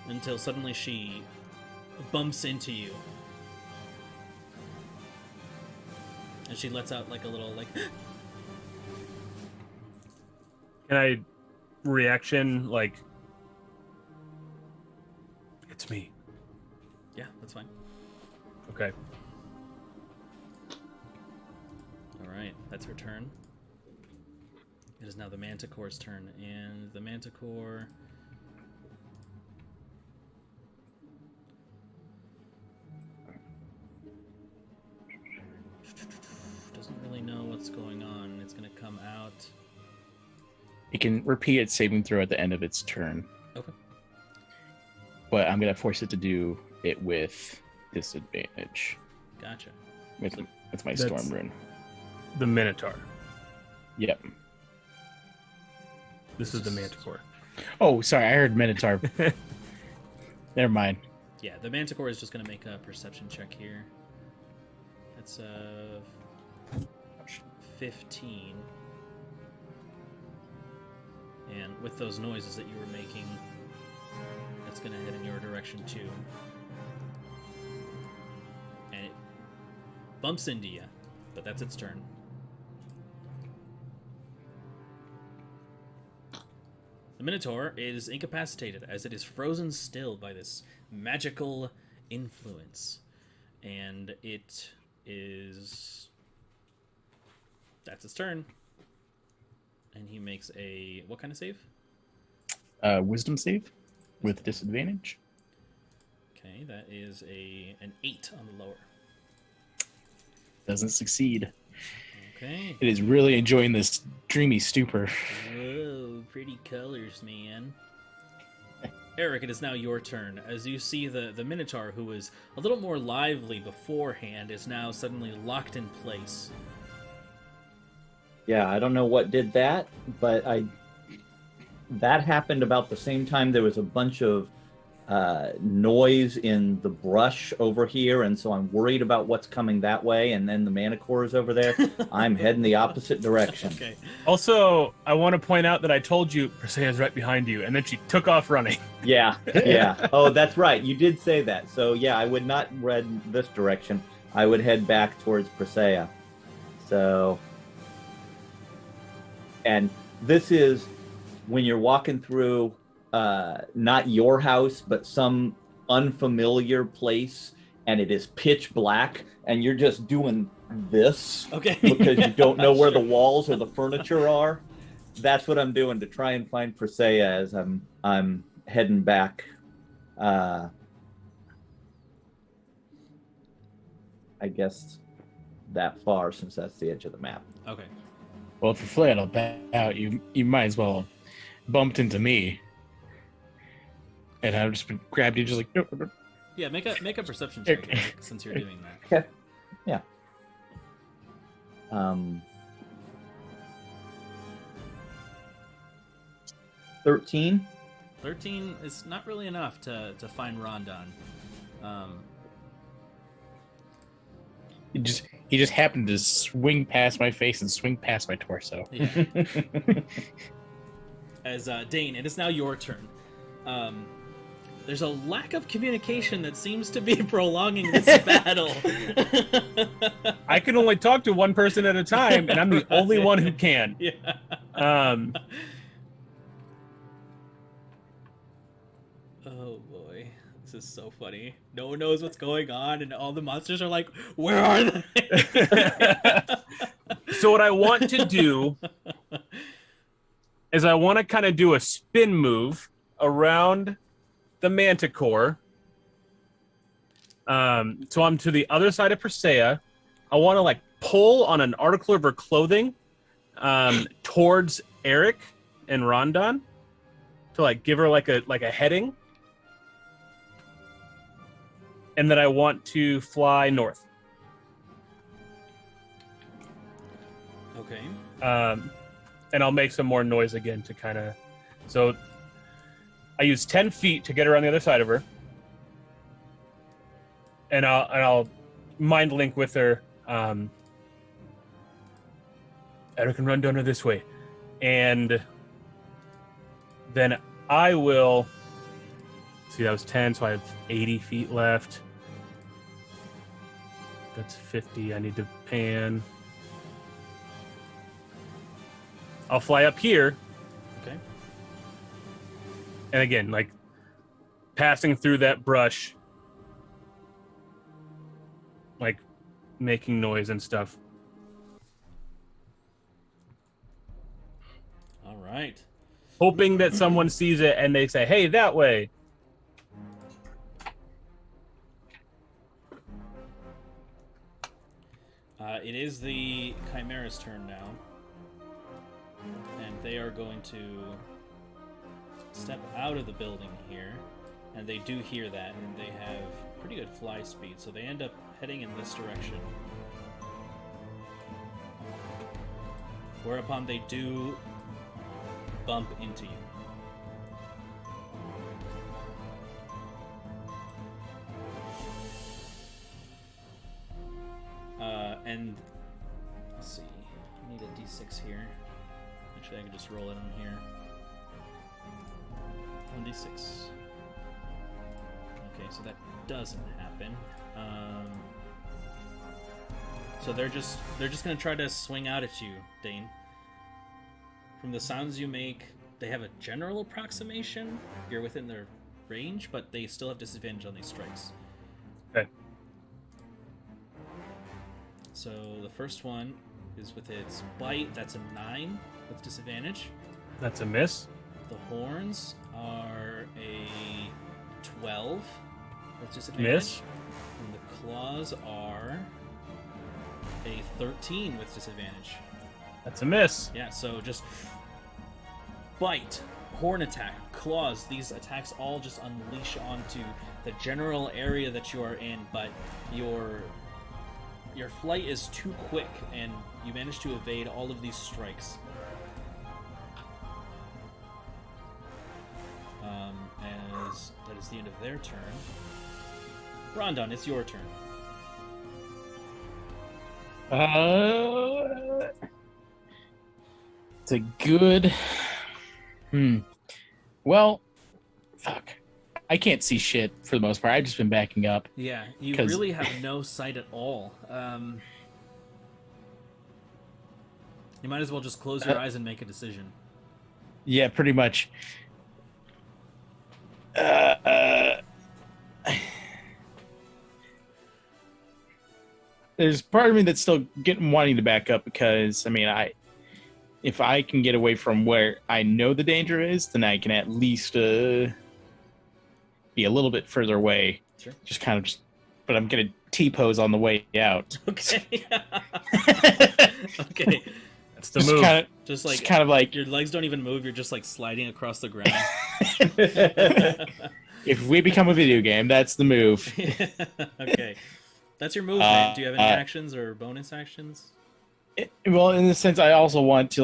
[SPEAKER 1] Until suddenly she bumps into you. And she lets out like a little like
[SPEAKER 3] Can I reaction like it's me?
[SPEAKER 1] Yeah, that's fine.
[SPEAKER 3] Okay.
[SPEAKER 1] right, that's her turn. It is now the Manticore's turn, and the Manticore doesn't really know what's going on. It's going to come out.
[SPEAKER 2] It can repeat its saving throw at the end of its turn.
[SPEAKER 1] Okay.
[SPEAKER 2] But I'm going to force it to do it with disadvantage.
[SPEAKER 1] Gotcha.
[SPEAKER 2] With my
[SPEAKER 3] That's-
[SPEAKER 2] Storm Rune.
[SPEAKER 3] The Minotaur.
[SPEAKER 2] Yep.
[SPEAKER 3] This is the Manticore.
[SPEAKER 2] Oh, sorry. I heard Minotaur. Never mind.
[SPEAKER 1] Yeah, the Manticore is just going to make a perception check here. That's 15. And with those noises that you were making, it's going to head in your direction too. And it bumps into you, but that's its turn. The Minotaur is incapacitated as it is frozen still by this magical influence. And it is... That's its turn. And he makes a... What kind of save?
[SPEAKER 2] Wisdom save with disadvantage.
[SPEAKER 1] Okay, that is an 8 on the lower.
[SPEAKER 2] Doesn't succeed.
[SPEAKER 1] Okay.
[SPEAKER 2] It is really enjoying this dreamy stupor.
[SPEAKER 1] Whoa, pretty colors, man. Eric, it is now your turn. As you see the Minotaur, who was a little more lively beforehand, is now suddenly locked in place.
[SPEAKER 4] Yeah, I don't know what did that, but that happened about the same time there was a bunch of noise in the brush over here, and so I'm worried about what's coming that way, and then the Manticore is over there. I'm heading the opposite direction.
[SPEAKER 1] Okay.
[SPEAKER 3] Also, I want to point out that I told you Perseia's right behind you, and then she took off running.
[SPEAKER 4] Yeah, yeah. Oh, that's right. You did say that. So, yeah, I would not head this direction. I would head back towards Perseia. So, and this is when you're walking through not your house, but some unfamiliar place, and it is pitch black, and you're just doing this
[SPEAKER 1] Okay.
[SPEAKER 4] because you don't know where the walls or the furniture are. That's what I'm doing to try and find Perseia as I'm heading back. I guess that far, since that's the edge of the map.
[SPEAKER 1] Okay.
[SPEAKER 2] Well, if you're flat out, you might as well bumped into me. And I've just been grabbed you, just like, nope, nope.
[SPEAKER 1] Yeah, make a perception check, Eric, since you're doing that.
[SPEAKER 4] Okay. Yeah. 13.
[SPEAKER 1] 13 is not really enough to find Rondon.
[SPEAKER 2] He just happened to swing past my face and swing past my torso.
[SPEAKER 1] Yeah. As Dane, it is now your turn. There's a lack of communication that seems to be prolonging this battle.
[SPEAKER 3] I can only talk to one person at a time, and I'm the only one who can.
[SPEAKER 1] Yeah. Oh boy, this is so funny. No one knows what's going on, and all the monsters are like, "Where are they?"
[SPEAKER 3] So what I want to do is I want to kind of do a spin move around the Manticore. So I'm to the other side of Perseia. I want to like pull on an article of her clothing towards Eric and Rondon to like give her like a heading. And then I want to fly north.
[SPEAKER 1] Okay.
[SPEAKER 3] And I'll make some more noise again to kind of... So I use 10 feet to get her on the other side of her. And I'll mind link with her. Eric and Rondon are this way. And then I will... See, that was 10, so I have 80 feet left. That's 50. I need to pan. I'll fly up here.
[SPEAKER 1] Okay.
[SPEAKER 3] And again, like passing through that brush, like making noise and stuff.
[SPEAKER 1] right.
[SPEAKER 3] hoping that someone sees it and they say, "Hey, that way."
[SPEAKER 1] It is the Chimera's turn now. And they are going to step out of the building here. And they do hear that, and they have pretty good fly speed, so they end up heading in this direction. Whereupon they do bump into you. And let's see, I need a d6 here. Actually, I can just roll it on here. 1d6. Okay, so that doesn't happen. So they're just gonna try to swing out at you, Dane. From the sounds you make, they have a general approximation. You're within their range, but they still have disadvantage on these strikes.
[SPEAKER 3] Okay.
[SPEAKER 1] So the first one is with its bite. That's a 9 with disadvantage.
[SPEAKER 3] That's a miss.
[SPEAKER 1] The horns are a 12 with disadvantage.
[SPEAKER 3] Miss.
[SPEAKER 1] And the claws are a 13 with disadvantage.
[SPEAKER 3] That's a miss.
[SPEAKER 1] Yeah, so just bite, horn attack, claws. These attacks all just unleash onto the general area that you are in, but your flight is too quick, and you manage to evade all of these strikes. As that is the end of their turn. Rondon, it's your turn.
[SPEAKER 2] It's a good. Well, fuck. I can't see shit for the most part. I've just been backing up.
[SPEAKER 1] Yeah, you
[SPEAKER 2] 'Cause-
[SPEAKER 1] really have no sight at all. You might as well just close your eyes and make a decision.
[SPEAKER 2] Yeah, pretty much. There's part of me that's still wanting to back up because, I mean, if I can get away from where I know the danger is, then I can at least be a little bit further away.
[SPEAKER 1] Sure.
[SPEAKER 2] Just kind of, but I'm gonna T-pose on the way out.
[SPEAKER 1] Okay. Okay.
[SPEAKER 3] That's the move.
[SPEAKER 1] Just like
[SPEAKER 2] kind of like
[SPEAKER 1] your legs don't even move. You're just like sliding across the ground.
[SPEAKER 2] if we become a video game, that's the move.
[SPEAKER 1] Okay. That's your movement. Do you have any actions or bonus actions?
[SPEAKER 2] Well, in the sense, I also want to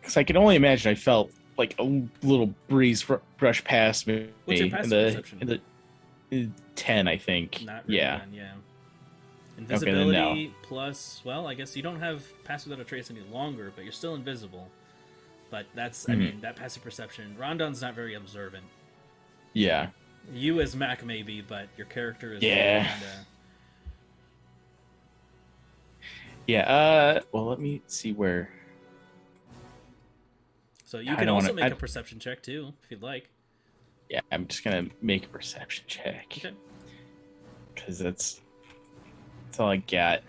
[SPEAKER 2] because I can only imagine I felt like a little breeze brush past me.
[SPEAKER 1] What's your passive perception?
[SPEAKER 2] In the 10, I think.
[SPEAKER 1] Not really.
[SPEAKER 2] Yeah.
[SPEAKER 1] Then, yeah. Invisibility
[SPEAKER 2] no.
[SPEAKER 1] plus, well, I guess you don't have passive without a trace any longer, but you're still invisible. But that's, I mean, that passive perception. Rondon's not very observant.
[SPEAKER 2] Yeah.
[SPEAKER 1] You as Mac maybe, but your character is
[SPEAKER 2] Yeah.
[SPEAKER 1] kinda...
[SPEAKER 2] Yeah. Well, let me see where.
[SPEAKER 1] So you
[SPEAKER 2] I
[SPEAKER 1] can
[SPEAKER 2] don't
[SPEAKER 1] also
[SPEAKER 2] wanna-
[SPEAKER 1] make a perception check too, if you'd like.
[SPEAKER 2] Yeah, I'm just gonna make a perception check
[SPEAKER 1] Okay.
[SPEAKER 2] because that's all I got.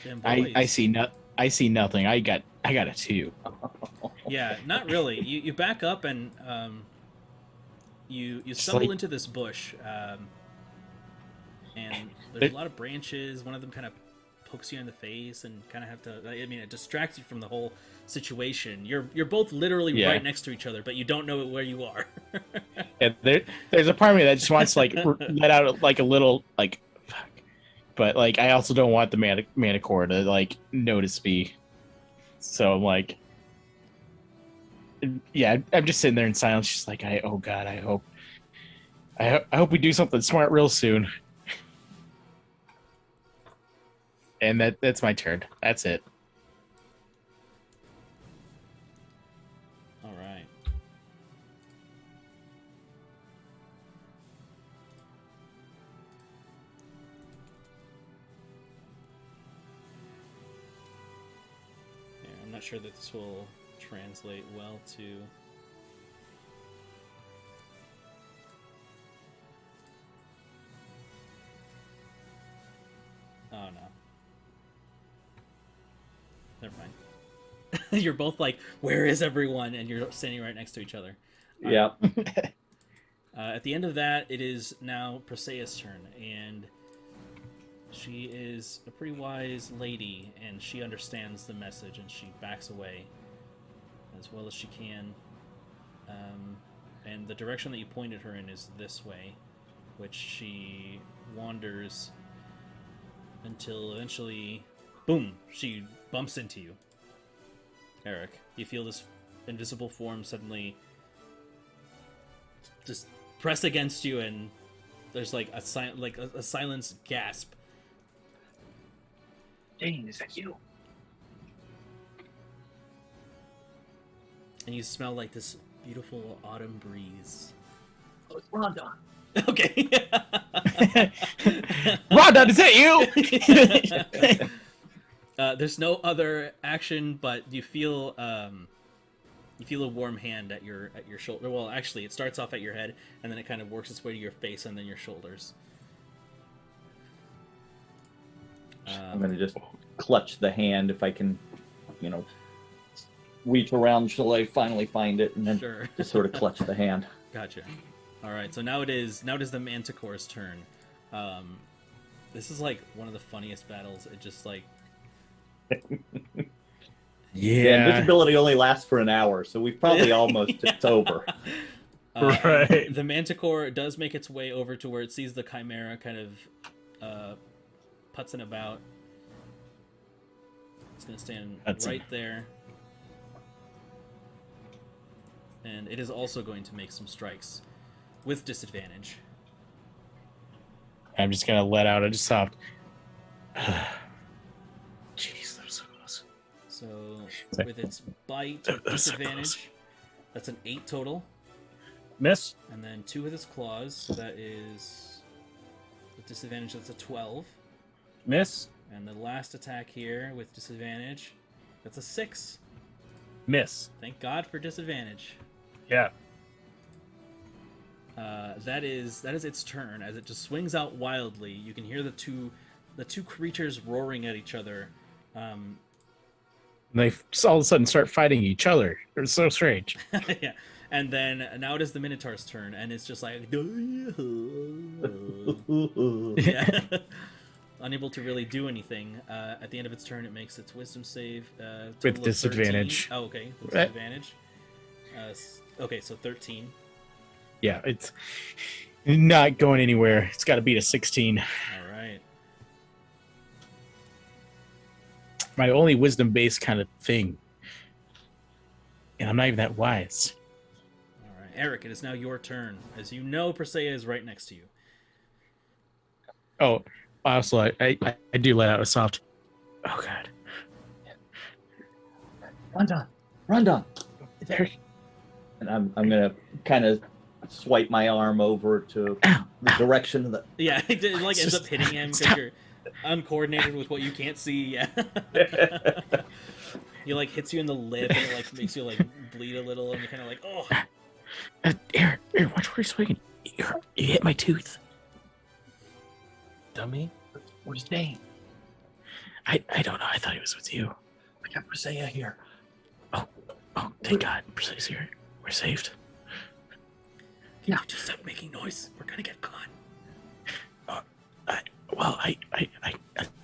[SPEAKER 1] Damn
[SPEAKER 2] I
[SPEAKER 1] boys.
[SPEAKER 2] see I see nothing. I got a 2.
[SPEAKER 1] Yeah, not really. You back up and you stumble
[SPEAKER 2] like-
[SPEAKER 1] into this bush, and there's a lot of branches. One of them kind of pokes you in the face and kind of have to. I mean, it distracts you from the whole situation. You're both literally
[SPEAKER 2] Yeah.
[SPEAKER 1] right next to each other, but you don't know where you are.
[SPEAKER 2] Yeah, there's a part of me that just wants to let out like a little fuck. But I also don't want the Manicore to notice me. So I'm yeah, I'm just sitting there in silence, just oh god, I hope we do something smart real soon. And that's my turn. That's it.
[SPEAKER 1] All right. Yeah, I'm not sure that this will translate well to. Oh no. Never mind. You're both like, where is everyone? And you're standing right next to each other.
[SPEAKER 4] Yeah.
[SPEAKER 1] At the end of that, it is now Preseia's turn, and she is a pretty wise lady, and she understands the message, and she backs away as well as she can. And the direction that you pointed her in is this way, which she wanders until eventually, boom, she bumps into you. Eric, you feel this invisible form suddenly just press against you, and there's like a silenced gasp.
[SPEAKER 2] Dane, is that you?
[SPEAKER 1] And you smell like this beautiful autumn breeze.
[SPEAKER 2] Oh, it's Rhonda.
[SPEAKER 1] Okay.
[SPEAKER 2] Rhonda, is that you?
[SPEAKER 1] There's no other action, but you feel a warm hand at your shoulder. Well, actually, it starts off at your head, and then it kind of works its way to your face and then your shoulders.
[SPEAKER 4] I'm going to just clutch the hand if I can, reach around till I finally find it, and then
[SPEAKER 1] Sure.
[SPEAKER 4] just sort of clutch the hand.
[SPEAKER 1] Gotcha. All right, so now it is the Manticore's turn. This is like one of the funniest battles. It just like
[SPEAKER 4] Yeah, invisibility only lasts for an hour, so we've probably almost it's over.
[SPEAKER 3] Right.
[SPEAKER 1] The Manticore does make its way over to where it sees the Chimera kind of putzing about. It's going to stand right there. And it is also going to make some strikes with disadvantage.
[SPEAKER 2] I'm just gonna let out a soft. Jeez, that was so close.
[SPEAKER 1] So with its bite with disadvantage, that's an 8 total.
[SPEAKER 3] Miss.
[SPEAKER 1] And then 2 with its claws, so that is with disadvantage, that's a 12.
[SPEAKER 3] Miss.
[SPEAKER 1] And the last attack here with disadvantage, that's a 6.
[SPEAKER 3] Miss.
[SPEAKER 1] Thank God for disadvantage.
[SPEAKER 3] Yeah.
[SPEAKER 1] That is its turn. As it just swings out wildly, you can hear the two creatures roaring at each other.
[SPEAKER 2] And they all of a sudden start fighting each other. It was so strange.
[SPEAKER 1] Yeah. And then now it is the Minotaur's turn, and it's just like yeah. Unable to really do anything. At the end of its turn, it makes its wisdom save.
[SPEAKER 2] With disadvantage.
[SPEAKER 1] 13. Oh, okay. With disadvantage. Okay, so 13.
[SPEAKER 2] Yeah, it's not going anywhere. It's got to beat a 16.
[SPEAKER 1] All right.
[SPEAKER 2] My only wisdom-based kind of thing. And I'm not even that wise.
[SPEAKER 1] All right. Eric, it is now your turn. As you know, Perseia is right next to you.
[SPEAKER 2] Oh, also, I do let out a soft. Oh, God.
[SPEAKER 4] Rhonda.
[SPEAKER 2] There.
[SPEAKER 4] And I'm gonna kind of swipe my arm over to the direction of the.
[SPEAKER 1] Yeah, it like ends up hitting him because you're uncoordinated with what you can't see. Yeah. He like hits you in the lip and it like makes you like bleed a little, and you're kind of like, oh.
[SPEAKER 2] Aaron, watch where you're swinging. You hit my tooth.
[SPEAKER 3] Dummy.
[SPEAKER 2] Where's Dane? I don't know. I thought he was with you.
[SPEAKER 4] I got Presea here.
[SPEAKER 2] Oh, thank God. Preseia's here. We're saved.
[SPEAKER 1] Can you just stop making noise? We're gonna get caught.
[SPEAKER 2] I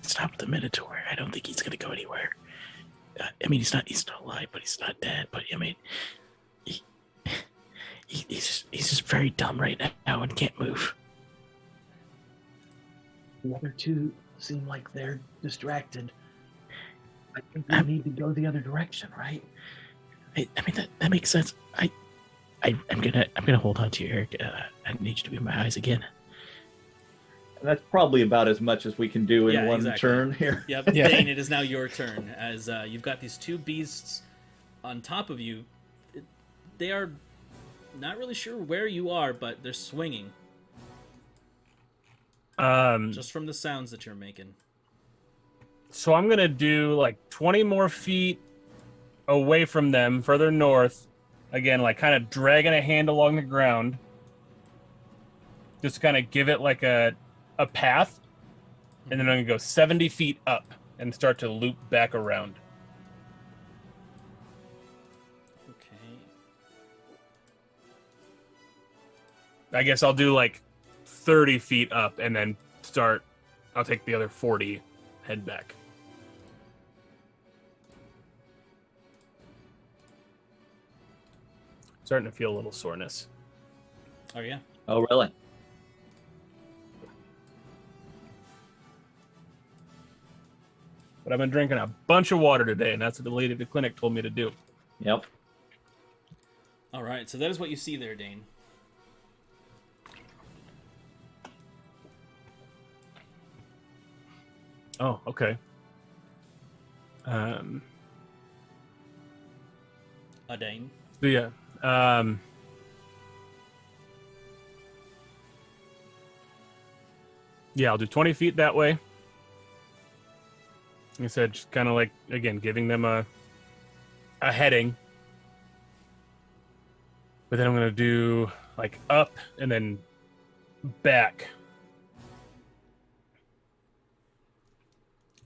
[SPEAKER 2] stopped the Minotaur. I don't think he's gonna go anywhere. I mean, he's not alive, but he's not dead. But I mean, he's just very dumb right now and can't move.
[SPEAKER 5] The other two seem like they're distracted. I think we need to go the other direction, right?
[SPEAKER 2] I mean that makes sense. I'm gonna hold on to you, Eric. I need you to be my eyes again.
[SPEAKER 4] And that's probably about as much as we can do in one
[SPEAKER 1] exactly.
[SPEAKER 4] turn here.
[SPEAKER 1] Yep,
[SPEAKER 2] Yeah.
[SPEAKER 1] Dane, it is now your turn. As you've got these two beasts on top of you. They are not really sure where you are, but they're swinging. Just from the sounds that you're making.
[SPEAKER 3] So I'm gonna do like 20 more feet away from them, further north. Again, like kind of dragging a hand along the ground. Just kind of give it like a path. And then I'm gonna go 70 feet up and start to loop back around. I guess I'll do like 30 feet up and then start. I'll take the other 40, head back. Starting to feel a little soreness.
[SPEAKER 1] Oh, yeah.
[SPEAKER 4] Oh, really?
[SPEAKER 3] But I've been drinking a bunch of water today, and that's what the lady at the clinic told me to do.
[SPEAKER 4] Yep.
[SPEAKER 1] All right, so that is what you see there, Dane.
[SPEAKER 3] Oh, okay.
[SPEAKER 1] Dane.
[SPEAKER 3] So yeah. Yeah, I'll do 20 feet that way. Like I said, just kind of like, again, giving them a heading. But then I'm going to do like up and then back.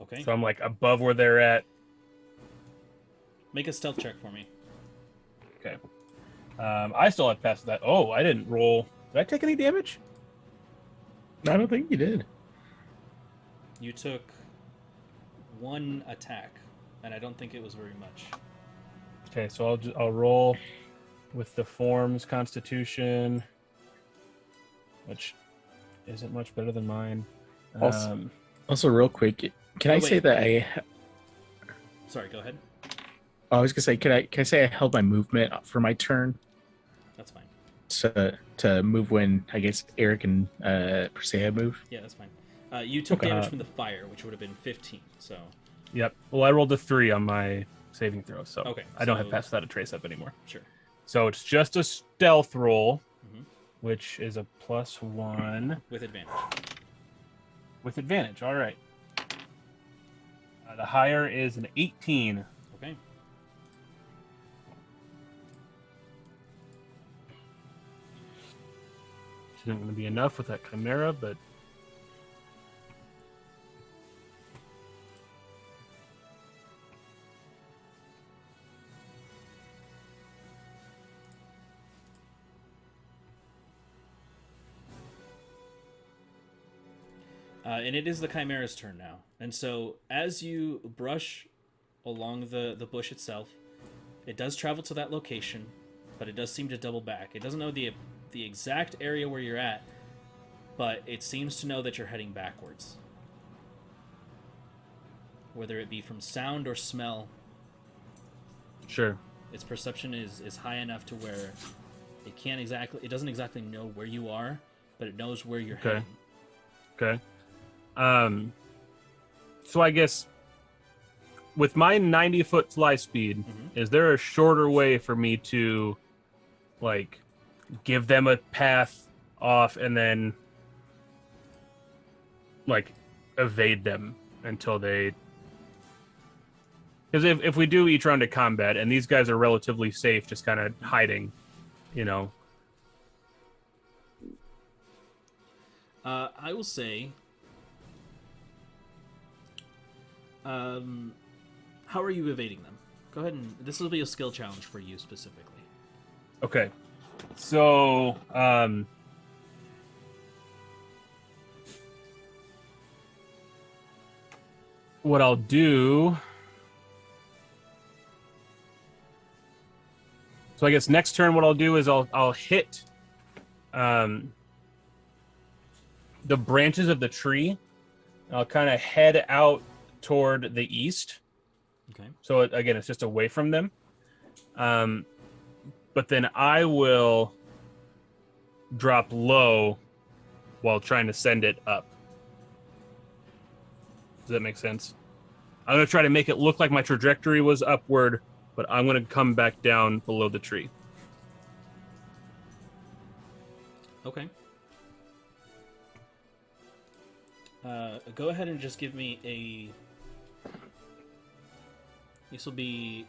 [SPEAKER 1] Okay.
[SPEAKER 3] So I'm like above where they're at.
[SPEAKER 1] Make a stealth check for me.
[SPEAKER 3] Okay. I still have passed that. Oh, I didn't roll. Did I take any damage?
[SPEAKER 2] I don't think you did.
[SPEAKER 1] You took 1 attack, and I don't think it was very much.
[SPEAKER 3] Okay, so I'll roll with the forms Constitution, which isn't much better than mine.
[SPEAKER 2] Also, real quick, can I say
[SPEAKER 1] wait.
[SPEAKER 2] that
[SPEAKER 1] Sorry, go ahead.
[SPEAKER 2] I was gonna say, can I say I held my movement for my turn
[SPEAKER 1] That's fine.
[SPEAKER 2] to move when I guess Eric and Persea move?
[SPEAKER 1] Yeah, that's fine. You took
[SPEAKER 2] Okay.
[SPEAKER 1] damage from the fire, which would have been 15, so...
[SPEAKER 3] Yep. Well, I rolled a 3 on my saving throw, so
[SPEAKER 1] Okay,
[SPEAKER 3] I don't
[SPEAKER 1] so-
[SPEAKER 3] have passed that a trace up anymore.
[SPEAKER 1] Sure.
[SPEAKER 3] So it's just a stealth roll,
[SPEAKER 1] Mhm.
[SPEAKER 3] which is a +1
[SPEAKER 1] With advantage.
[SPEAKER 3] with advantage. All right. The higher is an 18.
[SPEAKER 1] Okay.
[SPEAKER 3] Which isn't going to be enough with that chimera, but
[SPEAKER 1] And it is the Chimera's turn now. And so, as you brush along the bush itself, it does travel to that location, but it does seem to double back. It doesn't know the exact area where you're at, but it seems to know that you're heading backwards. Whether it be from sound or smell,
[SPEAKER 3] sure.
[SPEAKER 1] its perception is high enough to where it doesn't exactly know where you are, but it knows where you're
[SPEAKER 3] Okay.
[SPEAKER 1] heading.
[SPEAKER 3] Okay. So I guess with my 90-foot fly speed, is there a shorter way for me to, like, give them a path off and then, like, evade them until they... Because if we do each round of combat, and these guys are relatively safe, just kind of hiding, you know...
[SPEAKER 1] I will say... how are you evading them? Go ahead and... This will be a skill challenge for you specifically.
[SPEAKER 3] Okay. So, what I'll do... So I guess next turn what I'll do is I'll hit the branches of the tree. I'll kind of head out toward the east.
[SPEAKER 1] Okay.
[SPEAKER 3] So again, it's just away from them. But then I will drop low while trying to send it up. Does that make sense? I'm going to try to make it look like my trajectory was upward, but I'm going to come back down below the tree.
[SPEAKER 1] Okay. Go ahead and just give me a... This will be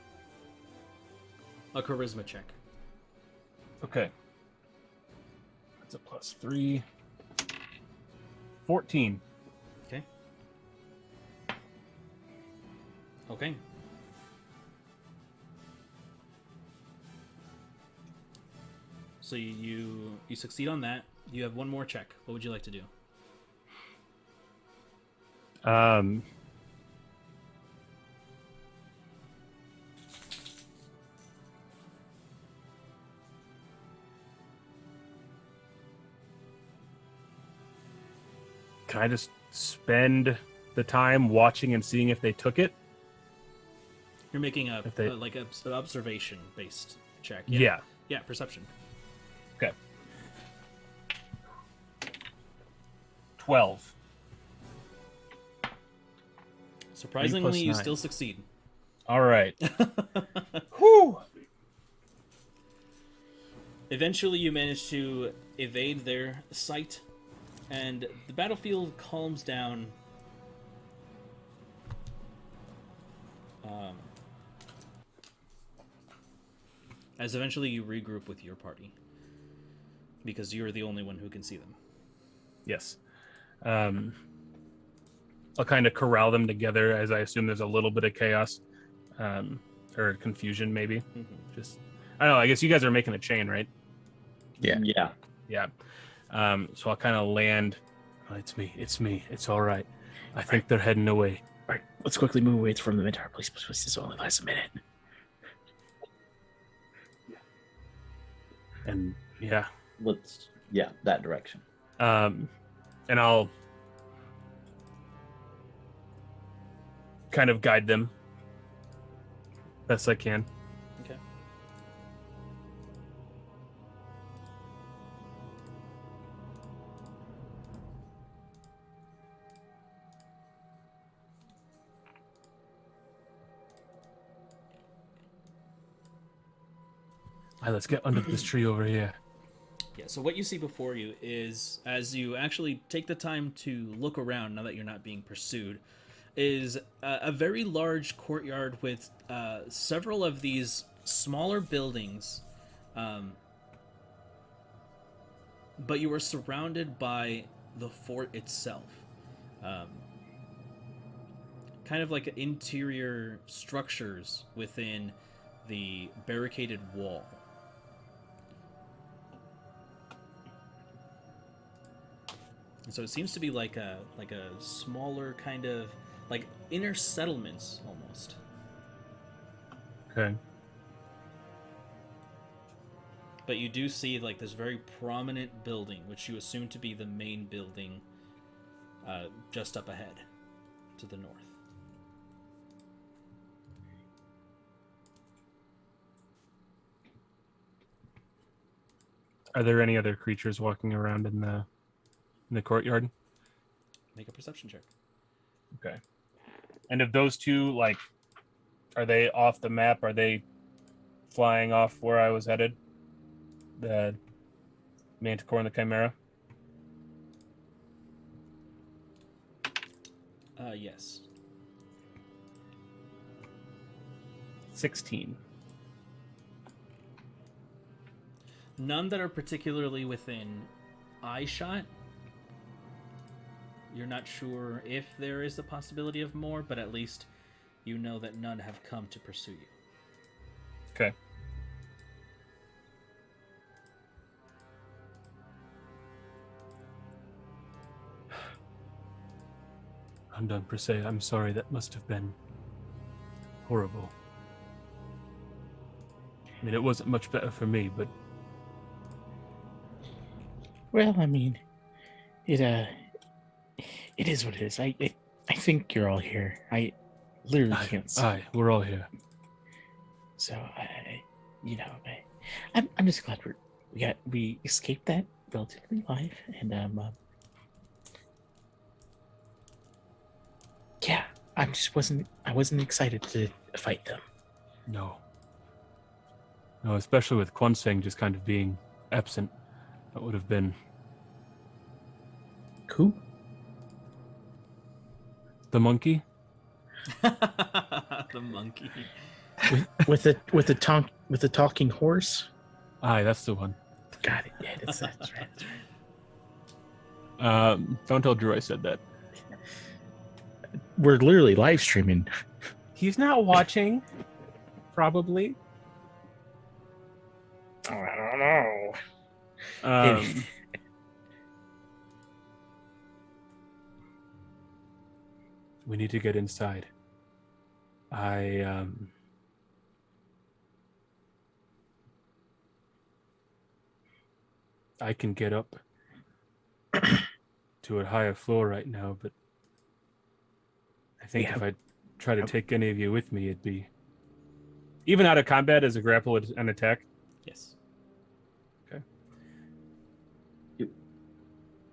[SPEAKER 1] a charisma check.
[SPEAKER 3] Okay. That's a +3. 14.
[SPEAKER 1] Okay. Okay. So you succeed on that. You have one more check. What would you like to do?
[SPEAKER 3] Can I just spend the time watching and seeing if they took it?
[SPEAKER 1] You're making an observation based check. Yeah, perception.
[SPEAKER 3] Okay. 12.
[SPEAKER 1] Surprisingly, you
[SPEAKER 3] 9.
[SPEAKER 1] still succeed.
[SPEAKER 3] All right. Whew.
[SPEAKER 1] Eventually, you manage to evade their sight, and the battlefield calms down. As eventually you regroup with your party, because you're the only one who can see them.
[SPEAKER 3] Yes. I'll kind of corral them together, as I assume there's a little bit of chaos or confusion, maybe.
[SPEAKER 1] Mm-hmm.
[SPEAKER 3] Just, I don't know. I guess you guys are making a chain, right?
[SPEAKER 2] Yeah.
[SPEAKER 3] Yeah. So I'll kind of land. Oh, it's me. It's all right. I think they're heading away.
[SPEAKER 2] All right, let's quickly move away from the entire place. This only lasts a minute.
[SPEAKER 3] And yeah.
[SPEAKER 4] That direction.
[SPEAKER 3] And I'll kind of guide them best I can.
[SPEAKER 1] Okay.
[SPEAKER 3] All right, let's get under this tree over here.
[SPEAKER 1] Yeah, so what you see before you is, as you actually take the time to look around now that you're not being pursued, is a very large courtyard with several of these smaller buildings, but you are surrounded by the fort itself. Kind of like interior structures within the barricaded wall. And so it seems to be like a smaller kind of like inner settlements almost.
[SPEAKER 3] Okay.
[SPEAKER 1] But you do see like this very prominent building, which you assume to be the main building, just up ahead to the north.
[SPEAKER 3] Are there any other creatures walking around in the courtyard?
[SPEAKER 1] Make a perception check.
[SPEAKER 3] Okay. And if those two, like, are they off the map? Are they flying off where I was headed? The Manticore and the Chimera?
[SPEAKER 1] Yes.
[SPEAKER 3] 16.
[SPEAKER 1] None that are particularly within eye shot. You're not sure if there is a possibility of more, but at least you know that none have come to pursue you.
[SPEAKER 3] Okay. I'm done per se. I'm sorry. That must have been horrible. I mean, it wasn't much better for me, but
[SPEAKER 2] Well, I mean, it is what it is. I think you're all here. I literally can't see.
[SPEAKER 3] Aye, we're all here.
[SPEAKER 2] So I'm just glad we escaped that relatively alive, and yeah, I wasn't excited to fight them.
[SPEAKER 3] No, especially with Kwonseng just kind of being absent. That would have been
[SPEAKER 2] Who?
[SPEAKER 3] the monkey.
[SPEAKER 1] The monkey.
[SPEAKER 2] with the talking horse.
[SPEAKER 3] Aye, that's the one.
[SPEAKER 2] Got it. Yeah, that's right.
[SPEAKER 3] Don't tell Drew I said that.
[SPEAKER 2] We're literally live streaming.
[SPEAKER 3] He's not watching. Probably.
[SPEAKER 2] Oh, I don't know.
[SPEAKER 3] Um, we need to get inside. I can get up to a higher floor right now, but I think
[SPEAKER 2] Yeah.
[SPEAKER 3] if I try to take any of you with me, it'd be even out of combat as a grapple and attack.
[SPEAKER 1] Yes.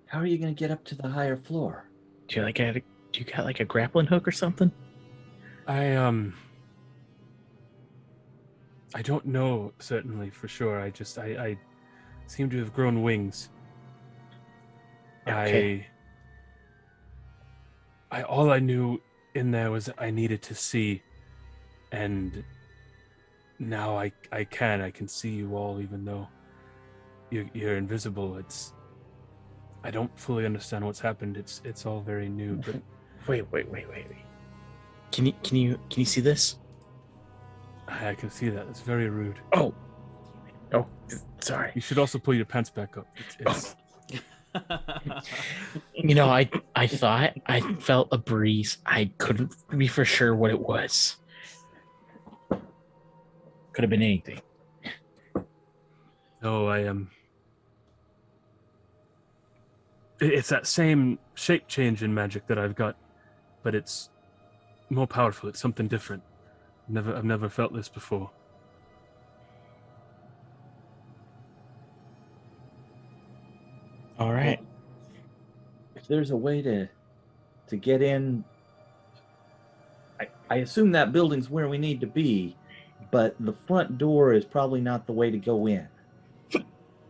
[SPEAKER 4] How are you going to get up to the higher floor?
[SPEAKER 2] Do you got like a grappling hook or something?
[SPEAKER 3] I don't know certainly for sure. I seem to have grown wings.
[SPEAKER 2] Okay.
[SPEAKER 3] I all I knew in there was I needed to see, and now I can see you all even though you're invisible. I don't fully understand what's happened. It's all very new, but
[SPEAKER 2] Wait. Can you see this?
[SPEAKER 3] I can see that. It's very rude.
[SPEAKER 2] Oh, sorry.
[SPEAKER 3] You should also pull your pants back up. It's
[SPEAKER 2] You know, I thought I felt a breeze. I couldn't be for sure what it was. Could have been anything.
[SPEAKER 3] No, I am. It's that same shape change in magic that I've got, but it's more powerful. It's something different. I've never felt this before.
[SPEAKER 2] All right.
[SPEAKER 4] If there's a way to get in, I assume that building's where we need to be, but the front door is probably not the way to go in.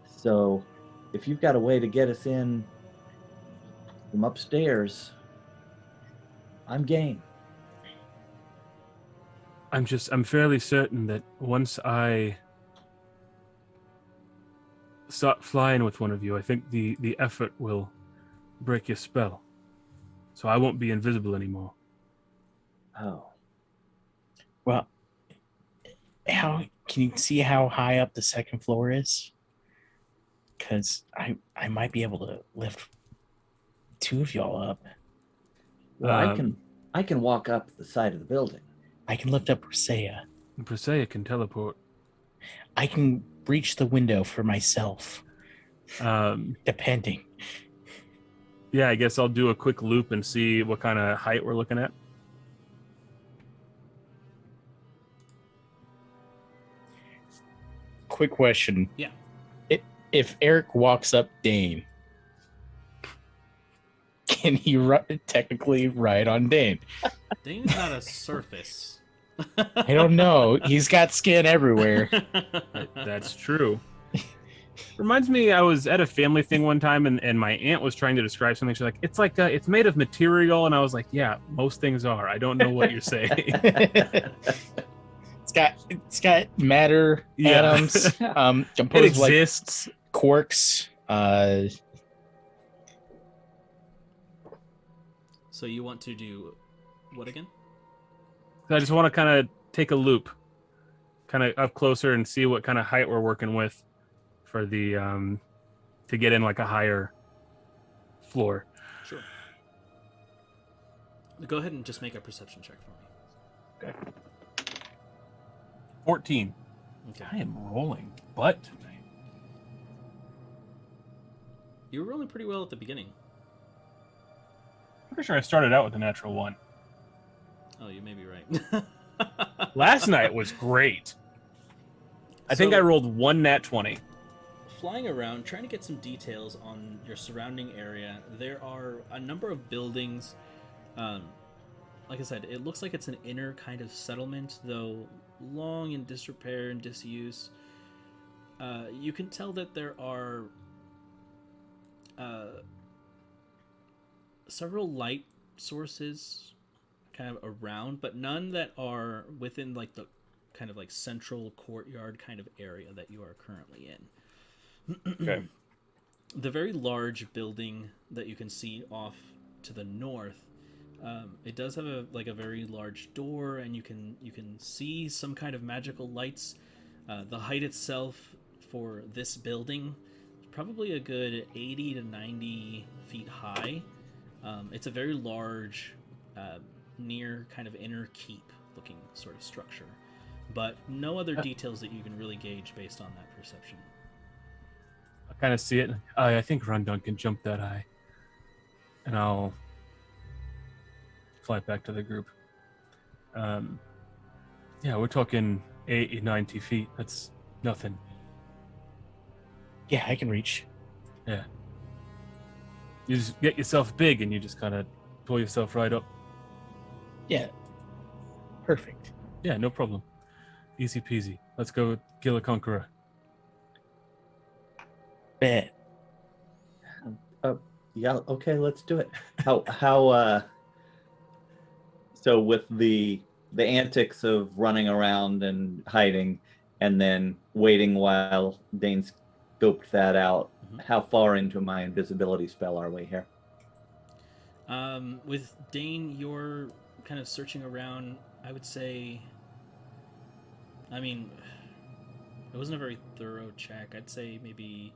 [SPEAKER 4] So if you've got a way to get us in from upstairs, I'm game.
[SPEAKER 3] I'm fairly certain that once I start flying with one of you, I think the effort will break your spell. So I won't be invisible anymore.
[SPEAKER 4] Oh.
[SPEAKER 2] Well, how can you see how high up the second floor is? Because I might be able to lift two of y'all up.
[SPEAKER 4] Well, I can walk up the side of the building.
[SPEAKER 2] I can lift up Brisea.
[SPEAKER 3] Brisea can teleport.
[SPEAKER 2] I can reach the window for myself, depending.
[SPEAKER 3] Yeah, I guess I'll do a quick loop and see what kind of height we're looking at.
[SPEAKER 2] Quick question.
[SPEAKER 1] Yeah.
[SPEAKER 2] If Eric walks up Dane, can he technically ride on Dane?
[SPEAKER 1] Dane is not a surface.
[SPEAKER 2] I don't know. He's got skin everywhere.
[SPEAKER 3] That's true. Reminds me, I was at a family thing one time, and my aunt was trying to describe something. She's like, it's made of material, and I was like, yeah, most things are. I don't know what you're saying.
[SPEAKER 2] It's got matter,
[SPEAKER 3] Yeah.
[SPEAKER 2] atoms,
[SPEAKER 3] It
[SPEAKER 2] composed of like
[SPEAKER 3] exists.
[SPEAKER 2] quarks.
[SPEAKER 1] So you want to do what again?
[SPEAKER 3] I just want to kind of take a loop, kind of up closer and see what kind of height we're working with for the to get in like a higher floor.
[SPEAKER 1] Sure. Go ahead and just make a perception check for me.
[SPEAKER 3] Okay. 14.
[SPEAKER 1] Okay.
[SPEAKER 3] I am rolling butt tonight.
[SPEAKER 1] You were rolling pretty well at the beginning.
[SPEAKER 3] I'm pretty sure I started out with a natural 1.
[SPEAKER 1] Oh, you may be right.
[SPEAKER 3] Last night was great. I think I rolled 1 nat 20.
[SPEAKER 1] Flying around, trying to get some details on your surrounding area, there are a number of buildings. Like I said, it looks like it's an inner kind of settlement, though long in disrepair and disuse. You can tell that there are several light sources kind of around, but none that are within like the kind of like central courtyard kind of area that you are currently in.
[SPEAKER 3] Okay.
[SPEAKER 1] The very large building that you can see off to the north, it does have a very large door, and you can see some kind of magical lights. The height itself for this building is probably a good 80 to 90 feet high. It's a very large, near kind of inner keep looking sort of structure, but no other details that you can really gauge based on that perception.
[SPEAKER 3] I kind of see it. I think Rundun can jump that high. And I'll fly back to the group. Yeah, we're talking 80, 90 feet. That's nothing.
[SPEAKER 2] Yeah, I can reach.
[SPEAKER 3] Yeah. You just get yourself big and you just kind of pull yourself right up.
[SPEAKER 2] Yeah. Perfect.
[SPEAKER 3] Yeah, no problem. Easy peasy. Let's go kill a conqueror.
[SPEAKER 2] Bet.
[SPEAKER 4] Yeah, okay, let's do it. So with the antics of running around and hiding and then waiting while Dane scoped that out, how far into my invisibility spell are we here?
[SPEAKER 1] With Dane, you're kind of searching around, I would say, I mean, it wasn't a very thorough check. I'd say maybe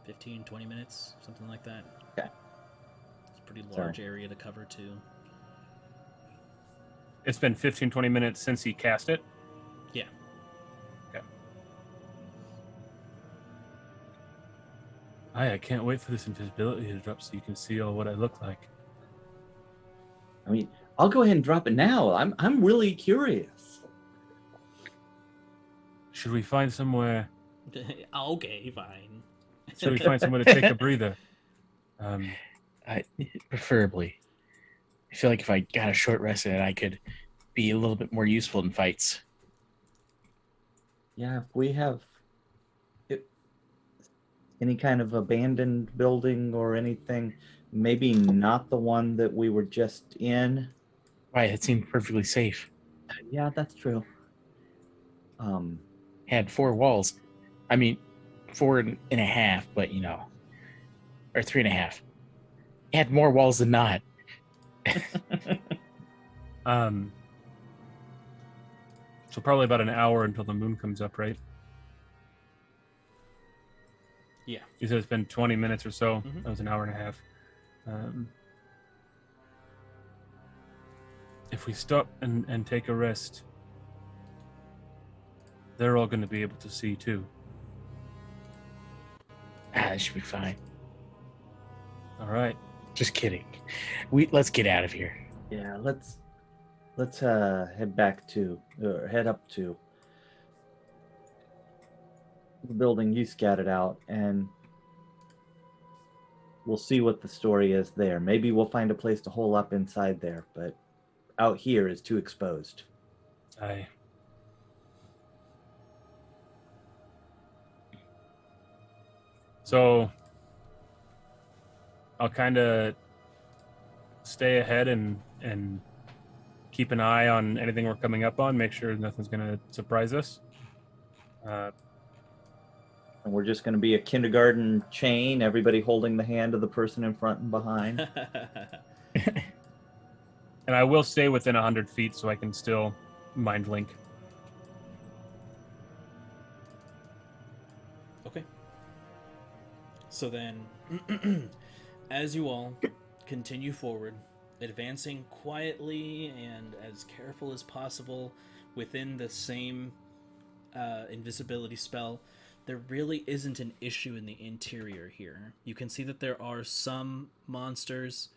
[SPEAKER 1] 15, 20 minutes, something like that.
[SPEAKER 4] Okay.
[SPEAKER 1] It's a pretty large area to cover, too.
[SPEAKER 3] It's been 15, 20 minutes since he cast it?
[SPEAKER 1] Yeah.
[SPEAKER 3] Okay. I can't wait for this invisibility to drop so you can see all what I look like.
[SPEAKER 4] I mean, I'll go ahead and drop it now. I'm really curious.
[SPEAKER 3] Should we find somewhere?
[SPEAKER 1] Okay, fine.
[SPEAKER 3] Should we find somewhere to take a breather?
[SPEAKER 2] I preferably. I feel like if I got a short rest in it, I could be a little bit more useful in fights.
[SPEAKER 4] Yeah, if we have any kind of abandoned building or anything, maybe not the one that we were just in.
[SPEAKER 2] Right, it seemed perfectly safe.
[SPEAKER 4] Yeah, that's true.
[SPEAKER 2] Had 4 walls. I mean, 4.5, but or 3.5. It had more walls than not.
[SPEAKER 3] So probably about an hour until the moon comes up, right?
[SPEAKER 1] Yeah.
[SPEAKER 3] You said it's been 20 minutes or so.
[SPEAKER 1] Mhm.
[SPEAKER 3] That was an hour and a half. If we stop and take a rest, they're all going to be able to see too.
[SPEAKER 2] That should be fine.
[SPEAKER 3] All right.
[SPEAKER 2] Just kidding. Let's get out of here.
[SPEAKER 4] Yeah, let's head up to the building you scattered out, and we'll see what the story is there. Maybe we'll find a place to hole up inside there, but out here is too exposed.
[SPEAKER 3] Aye. So I'll kind of stay ahead and keep an eye on anything we're coming up on, make sure nothing's going to surprise us.
[SPEAKER 4] And we're just going to be a kindergarten chain, everybody holding the hand of the person in front and behind.
[SPEAKER 3] And I will stay within 100 feet so I can still mind link.
[SPEAKER 1] Okay. So then, as you all continue forward, advancing quietly and as careful as possible within the same invisibility spell, there really isn't an issue in the interior here. You can see that there are some monsters,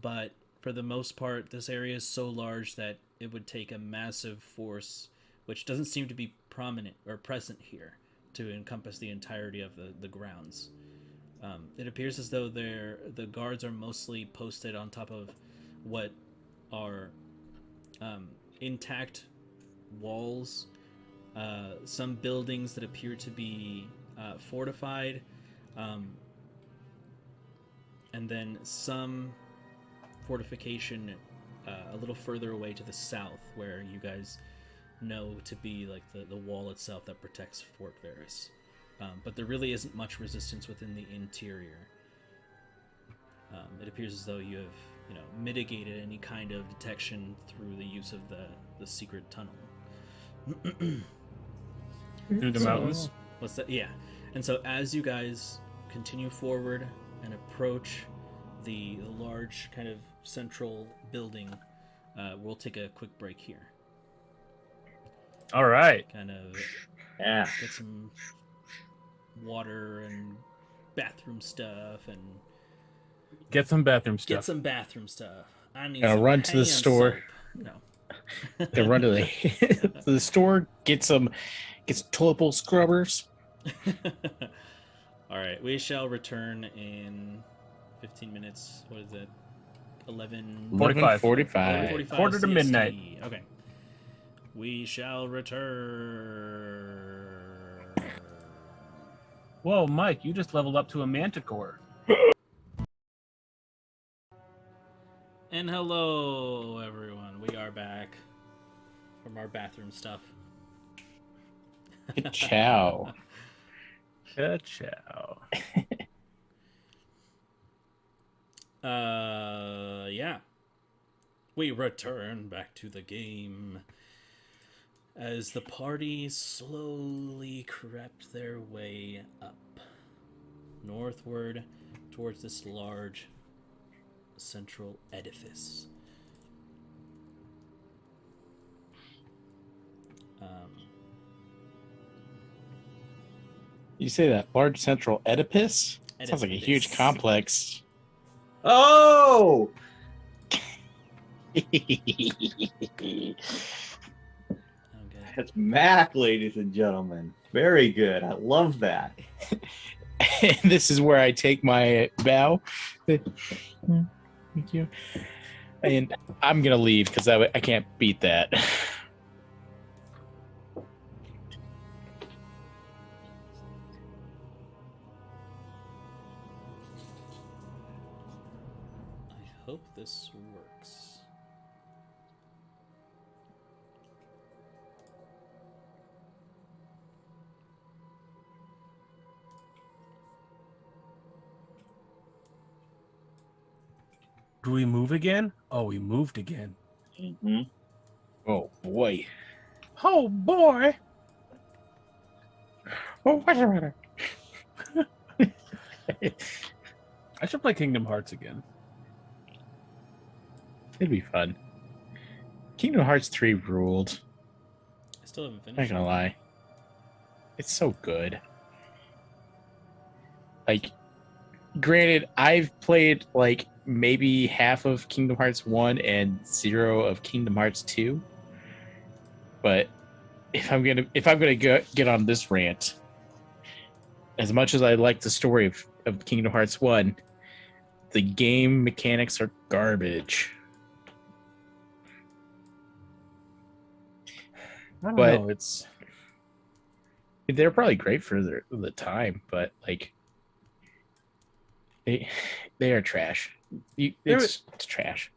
[SPEAKER 1] but for the most part, this area is so large that it would take a massive force, which doesn't seem to be prominent or present here, to encompass the entirety of the grounds. It appears as though the guards are mostly posted on top of what are intact walls, some buildings that appear to be fortified, and then some fortification a little further away to the south, where you guys know to be like the wall itself that protects Fort Varus. But there really isn't much resistance within the interior. It appears as though you have, mitigated any kind of detection through the use of the secret tunnel.
[SPEAKER 3] Through the mountains?
[SPEAKER 1] What's that? Yeah. And so as you guys continue forward and approach the large kind of central building, we'll take a quick break here.
[SPEAKER 3] All right.
[SPEAKER 1] Kind of
[SPEAKER 4] Yeah.
[SPEAKER 1] get some water and bathroom stuff and
[SPEAKER 3] Get some bathroom stuff.
[SPEAKER 1] get some bathroom stuff. I need
[SPEAKER 2] Gotta
[SPEAKER 1] some
[SPEAKER 2] run to the
[SPEAKER 1] hand
[SPEAKER 2] store.
[SPEAKER 1] soap. No.
[SPEAKER 2] They run to the store, get some toilet bowl scrubbers.
[SPEAKER 1] All right, we shall return in 15 minutes. What is it?
[SPEAKER 3] 45.
[SPEAKER 2] 45.
[SPEAKER 1] 45
[SPEAKER 3] Quarter to
[SPEAKER 1] CST.
[SPEAKER 3] midnight.
[SPEAKER 1] Okay. We shall return.
[SPEAKER 3] Whoa, Mike, you just leveled up to a manticore.
[SPEAKER 1] And hello, everyone. We are back from our bathroom stuff.
[SPEAKER 2] Ciao.
[SPEAKER 3] Ciao.
[SPEAKER 1] Yeah. We return back to the game as the party slowly crept their way up northward towards this large central edifice.
[SPEAKER 2] You say that large central Oedipus? Sounds like a huge
[SPEAKER 1] Edifice.
[SPEAKER 2] complex.
[SPEAKER 4] Oh!
[SPEAKER 1] Okay.
[SPEAKER 4] That's Mac, ladies and gentlemen. Very good. I love that.
[SPEAKER 2] And this is where I take my bow. Thank you. And I'm gonna leave because I can't beat that.
[SPEAKER 1] I hope this works.
[SPEAKER 3] Do we move again? Oh, we moved again.
[SPEAKER 4] Mm-hmm.
[SPEAKER 2] Oh boy.
[SPEAKER 3] Oh, boy.
[SPEAKER 2] Oh, what's the matter?
[SPEAKER 3] I should play Kingdom Hearts again.
[SPEAKER 2] It'd be fun. Kingdom Hearts 3 ruled.
[SPEAKER 1] I still haven't
[SPEAKER 2] Not
[SPEAKER 1] finished.
[SPEAKER 2] gonna lie. It's so good. Like, granted, I've played like maybe half of Kingdom Hearts 1 and 0 of Kingdom Hearts 2. But if I'm gonna get on this rant, as much as I like the story of Kingdom Hearts 1, the game mechanics are garbage.
[SPEAKER 3] I don't
[SPEAKER 2] But-
[SPEAKER 3] know. It's
[SPEAKER 2] They're probably great for the time, but like they are trash. It's trash.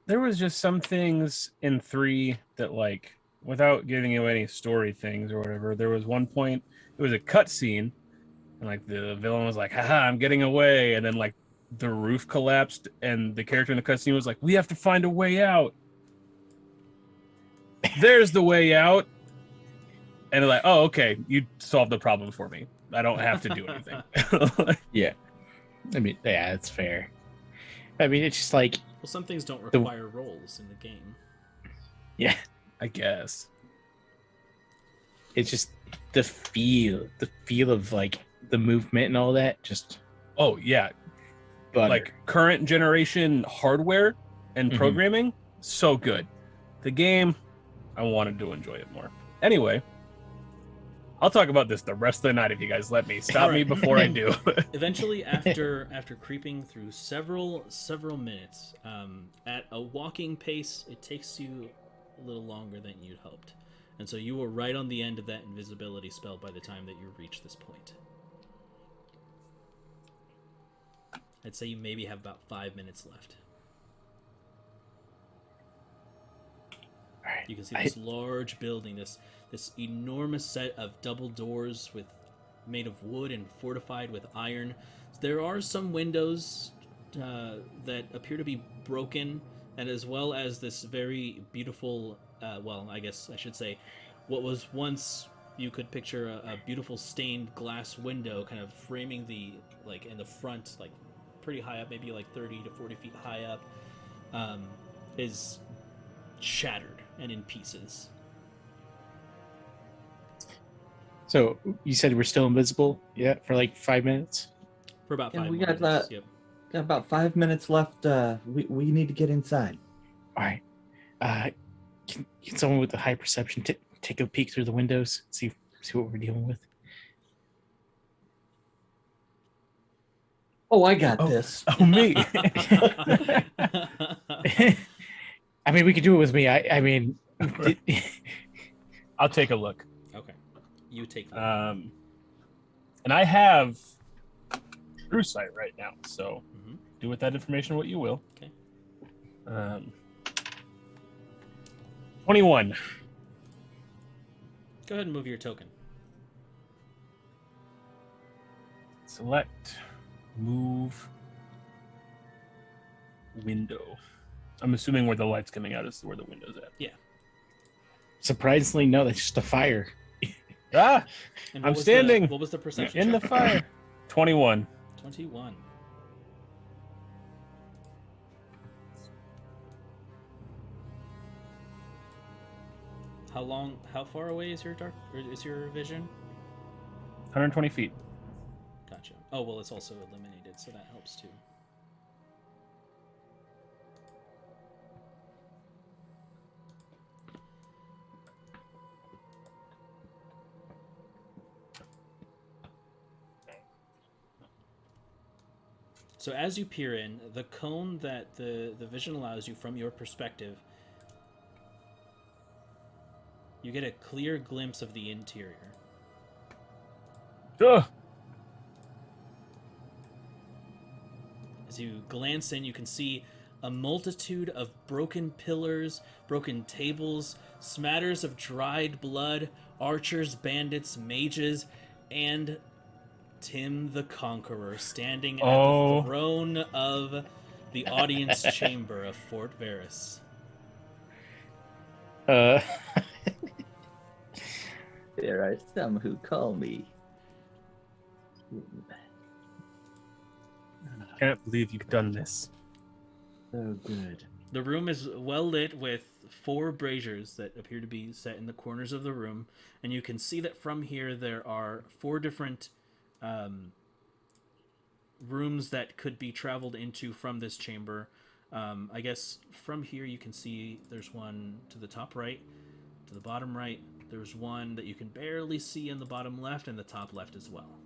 [SPEAKER 3] there was just some things in 3 that, like, without giving you any story things or whatever, there was one point, it was a cutscene, and like the villain was like, haha, I'm getting away, and then like the roof collapsed, and the character in the cutscene was like, we have to find a way out. There's the way out. And they're like, oh, okay, you solved the problem for me. I don't have to do anything.
[SPEAKER 2] Yeah. I mean, yeah, it's fair. I mean, it's just like,
[SPEAKER 1] Well, some things don't require rolls in the game.
[SPEAKER 2] yeah,
[SPEAKER 3] I guess.
[SPEAKER 2] it's just the feel of like the movement and all that. Just
[SPEAKER 3] Oh, yeah.
[SPEAKER 2] butter.
[SPEAKER 3] Like current generation hardware and
[SPEAKER 2] Mhm.
[SPEAKER 3] programming, so good. The game, I wanted to enjoy it more. Anyway, I'll talk about this the rest of the night if you guys let me. Stop me
[SPEAKER 1] Alright.
[SPEAKER 3] before I do.
[SPEAKER 1] Eventually, after creeping through several minutes, at a walking pace, it takes you a little longer than you'd hoped, and so you were right on the end of that invisibility spell by the time that you reach this point. I'd say you maybe have about 5 minutes left.
[SPEAKER 2] all right.
[SPEAKER 1] You can see this large building, this enormous set of double doors made of wood and fortified with iron. There are some windows that appear to be broken, and as well as this very beautiful, well, I guess I should say, what was once You could picture a beautiful stained glass window kind of framing the, like, in the front, like, pretty high up, maybe like 30 to 40 feet high up, is shattered and in pieces.
[SPEAKER 2] So you said we're still invisible? Yeah, for like 5 minutes?
[SPEAKER 1] For about
[SPEAKER 4] Yeah,
[SPEAKER 1] 5
[SPEAKER 4] we
[SPEAKER 1] more
[SPEAKER 4] got
[SPEAKER 1] minutes.
[SPEAKER 4] that.
[SPEAKER 1] Yep.
[SPEAKER 4] Got about 5 minutes left. We need to get inside.
[SPEAKER 2] All right. Can someone with a high perception take a peek through the windows, see what we're dealing with?
[SPEAKER 4] Oh, I got this.
[SPEAKER 3] Oh, me.
[SPEAKER 2] I mean, we could do it with me. I mean,
[SPEAKER 3] I'll take a look.
[SPEAKER 1] Okay. You take the
[SPEAKER 3] And I have true sight right now, so
[SPEAKER 1] Mhm.
[SPEAKER 3] do with that information what you will.
[SPEAKER 1] Okay.
[SPEAKER 3] 21.
[SPEAKER 1] Go ahead and move your token.
[SPEAKER 3] Select, move, window. I'm assuming where the light's coming out is where the window's at.
[SPEAKER 2] surprisingly, no, that's just a fire.
[SPEAKER 3] Ah,
[SPEAKER 1] And
[SPEAKER 3] I'm
[SPEAKER 1] what was
[SPEAKER 3] standing
[SPEAKER 1] what was the perception
[SPEAKER 3] in the
[SPEAKER 1] check?
[SPEAKER 3] fire. 21.
[SPEAKER 1] 21. How far away is your vision?
[SPEAKER 3] 120 feet.
[SPEAKER 1] Gotcha. Oh, well, it's also illuminated, so that helps too. So as you peer in, the cone that the vision allows you from your perspective, you get a clear glimpse of the interior.
[SPEAKER 3] Ugh.
[SPEAKER 1] As you glance in, you can see a multitude of broken pillars, broken tables, smatters of dried blood, archers, bandits, mages, and Tim the Conqueror standing at the throne of the audience chamber of Fort Varys.
[SPEAKER 4] There are some who call me.
[SPEAKER 3] Can't believe you've done this.
[SPEAKER 4] So good.
[SPEAKER 1] The room is well lit with 4 braziers that appear to be set in the corners of the room, and you can see that from here there are 4 different rooms that could be traveled into from this chamber. I guess from here you can see there's one to the top right, to the bottom right. There's one that you can barely see in the bottom left and the top left as well.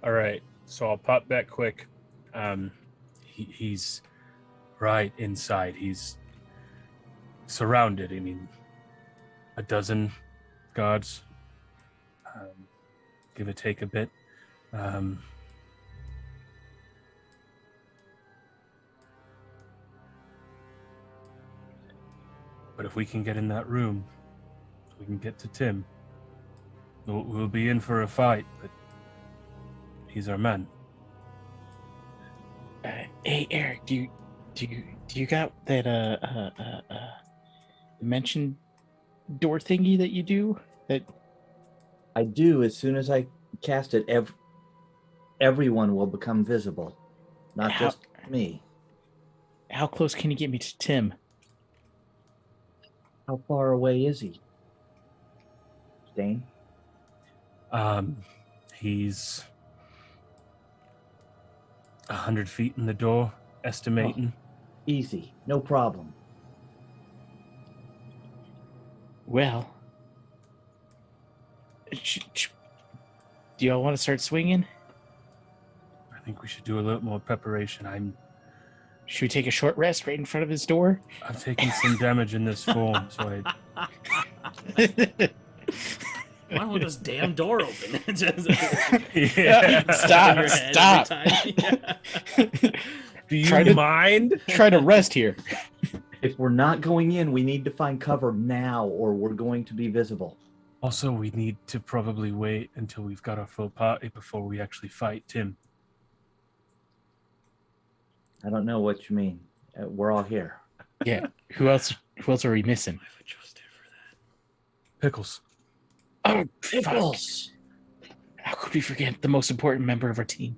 [SPEAKER 3] All right, so I'll pop back quick. He's right inside. He's surrounded. I mean, a dozen guards, give or take a bit. But if we can get in that room, we can get to Tim. We'll be in for a fight, but he's our man.
[SPEAKER 2] Hey, Eric, do you got that dimension door thingy that you do? That
[SPEAKER 4] I do. As soon as I cast it, everyone will become visible, not just me.
[SPEAKER 2] How close can you get me to Tim?
[SPEAKER 4] How far away is he? Dane?
[SPEAKER 3] He's 100 feet in the door, estimating.
[SPEAKER 4] Easy, no problem.
[SPEAKER 2] Well, do y'all want to start swinging?
[SPEAKER 3] I think we should do a little more preparation.
[SPEAKER 2] Should we take a short rest right in front of his door?
[SPEAKER 3] I've taken some damage in this form, so
[SPEAKER 1] Why won't this damn door open?
[SPEAKER 2] Stop.
[SPEAKER 3] Do you mind?
[SPEAKER 2] Try to rest here.
[SPEAKER 4] If we're not going in, we need to find cover now, or we're going to be visible.
[SPEAKER 3] Also, we need to probably wait until we've got our full party before we actually fight Tim.
[SPEAKER 4] I don't know what you mean. We're all here.
[SPEAKER 2] Yeah. Who else? Who else are we missing?
[SPEAKER 1] I would trust her for that.
[SPEAKER 3] Pickles.
[SPEAKER 2] Oh, fuck.
[SPEAKER 4] Pickles.
[SPEAKER 2] How could we forget the most important member of our team?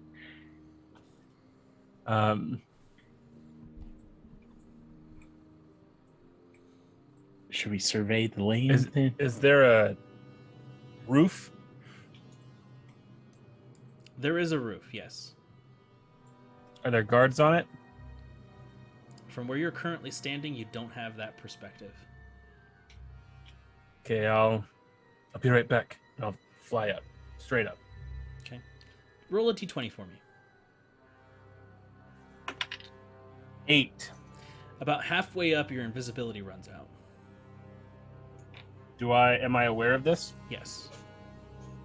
[SPEAKER 2] Should we survey the lane then?
[SPEAKER 3] Is there a roof?
[SPEAKER 1] There is a roof, yes.
[SPEAKER 3] Are there guards on it?
[SPEAKER 1] From where you're currently standing, you don't have that perspective.
[SPEAKER 3] Okay, I'll be right back. I'll fly up, straight up.
[SPEAKER 1] Okay. Roll a d20 for me.
[SPEAKER 3] 8.
[SPEAKER 1] About halfway up, your invisibility runs out.
[SPEAKER 3] Am I aware of this?
[SPEAKER 1] Yes.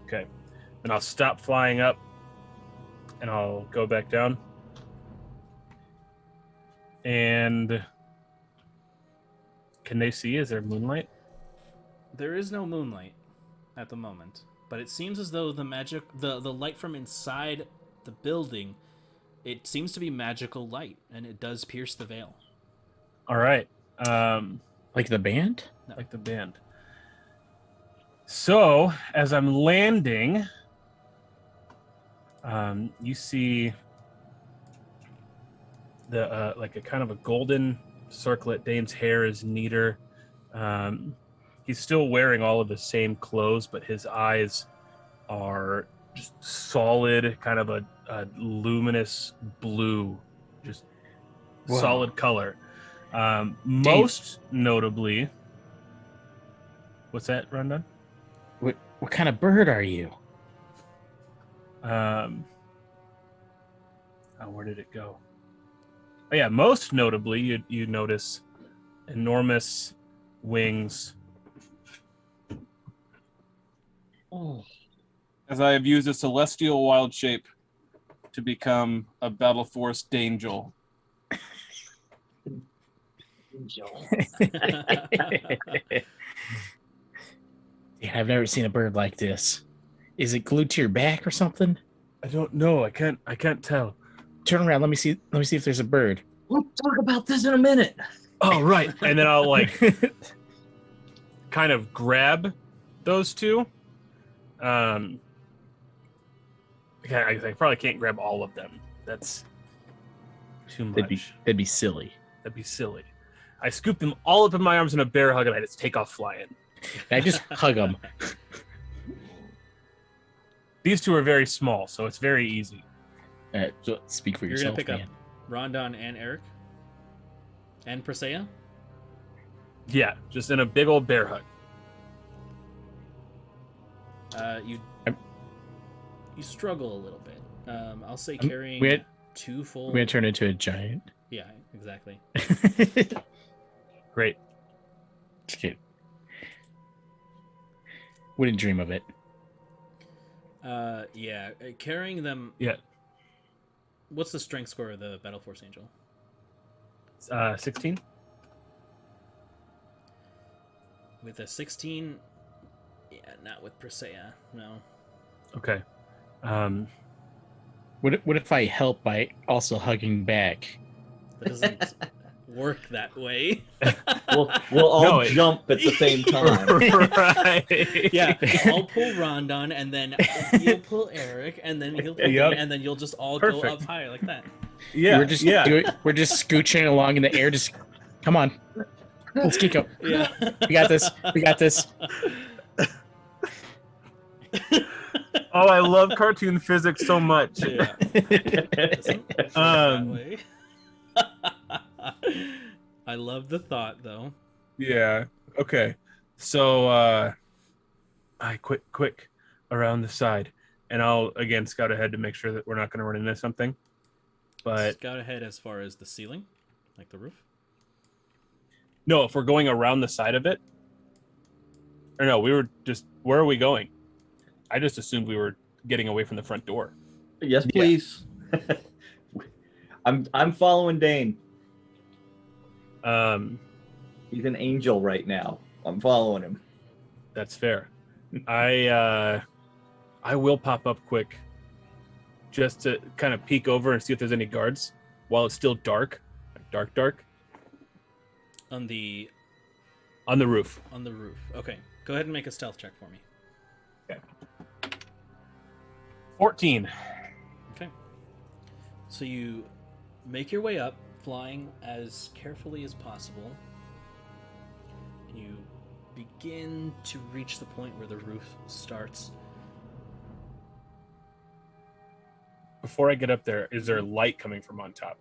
[SPEAKER 3] Okay. Then I'll stop flying up and I'll go back down. And can they see? Is there moonlight?
[SPEAKER 1] There is no moonlight at the moment, but it seems as though the light from inside the building, it seems to be magical light, and it does pierce the veil.
[SPEAKER 3] All right.
[SPEAKER 2] Like the band?
[SPEAKER 1] No.
[SPEAKER 3] Like the band. So, as I'm landing, you see the like a kind of a golden circlet. Dane's hair is neater. He's still wearing all of the same clothes, but his eyes are just solid, kind of a luminous blue, just
[SPEAKER 2] Whoa.
[SPEAKER 3] solid color. Most notably, what's that, Rondon?
[SPEAKER 2] What kind of bird are you?
[SPEAKER 3] Where did it go? Oh yeah, most notably, you notice enormous wings.
[SPEAKER 6] As I have used a celestial wild shape to become a Battle Force Daingel.
[SPEAKER 2] Yeah, I've never seen a bird like this. Is it glued to your back or something?
[SPEAKER 3] I don't know. I can't tell.
[SPEAKER 2] Turn around. Let me see if there's a bird.
[SPEAKER 4] We'll talk about this in a minute.
[SPEAKER 3] Oh right, and then I'll like kind of grab those two. Okay, I probably can't grab all of them. That's too much.
[SPEAKER 2] That'd be silly.
[SPEAKER 3] That'd be silly. I scoop them all up in my arms in a bear hug, and I just take off flying.
[SPEAKER 2] I just hug them.
[SPEAKER 3] These two are very small, so it's very easy.
[SPEAKER 2] So speak for
[SPEAKER 1] You're
[SPEAKER 2] yourself,
[SPEAKER 1] going to pick
[SPEAKER 2] man.
[SPEAKER 1] up Rondon and Eric? And Presea?
[SPEAKER 3] Yeah, just in a big old bear hug.
[SPEAKER 1] You struggle a little bit. I'll say carrying
[SPEAKER 2] we're
[SPEAKER 1] 2 full...
[SPEAKER 2] We're gonna turn into a giant.
[SPEAKER 1] Yeah, exactly.
[SPEAKER 3] Great.
[SPEAKER 2] Just kidding. Wouldn't dream of it.
[SPEAKER 1] Yeah, carrying them...
[SPEAKER 3] Yeah.
[SPEAKER 1] What's the strength score of the Battle Force Angel?
[SPEAKER 3] 16.
[SPEAKER 1] With a 16... Yeah, not with Presea, no.
[SPEAKER 3] Okay.
[SPEAKER 2] What if I help by also hugging back?
[SPEAKER 1] That doesn't work that way.
[SPEAKER 4] We'll all jump at the same time.
[SPEAKER 3] Right.
[SPEAKER 1] Yeah, I'll pull Rondon, and then you'll pull Eric, and then he'll pull me, and then you'll just all go up higher like that.
[SPEAKER 3] Yeah.
[SPEAKER 2] We're just scooching along in the air. Just come on, let's kick up.
[SPEAKER 1] Yeah,
[SPEAKER 2] We got this. We got this.
[SPEAKER 3] Oh, I love cartoon physics so much.
[SPEAKER 1] Yeah. Doesn't work that way. I love the thought, though.
[SPEAKER 3] Yeah. Okay. So I quick around the side, and I'll again scout ahead to make sure that we're not going to run into something. But
[SPEAKER 1] Scout ahead as far as the ceiling, like the roof.
[SPEAKER 3] no, if we're going around the side of it, or no, we were just. Where are we going? I just assumed we were getting away from the front door.
[SPEAKER 4] Yes, please. I'm following Dane. He's an angel right now. I'm following him.
[SPEAKER 3] That's fair. I will pop up quick just to kind of peek over and see if there's any guards while it's still dark. dark
[SPEAKER 1] On the
[SPEAKER 3] roof.
[SPEAKER 1] on the roof. Okay. Go ahead and make a stealth check for me.
[SPEAKER 3] 14.
[SPEAKER 1] Okay. So you make your way up, flying as carefully as possible. You begin to reach the point where the roof starts.
[SPEAKER 3] Before I get up there, is there light coming from on top?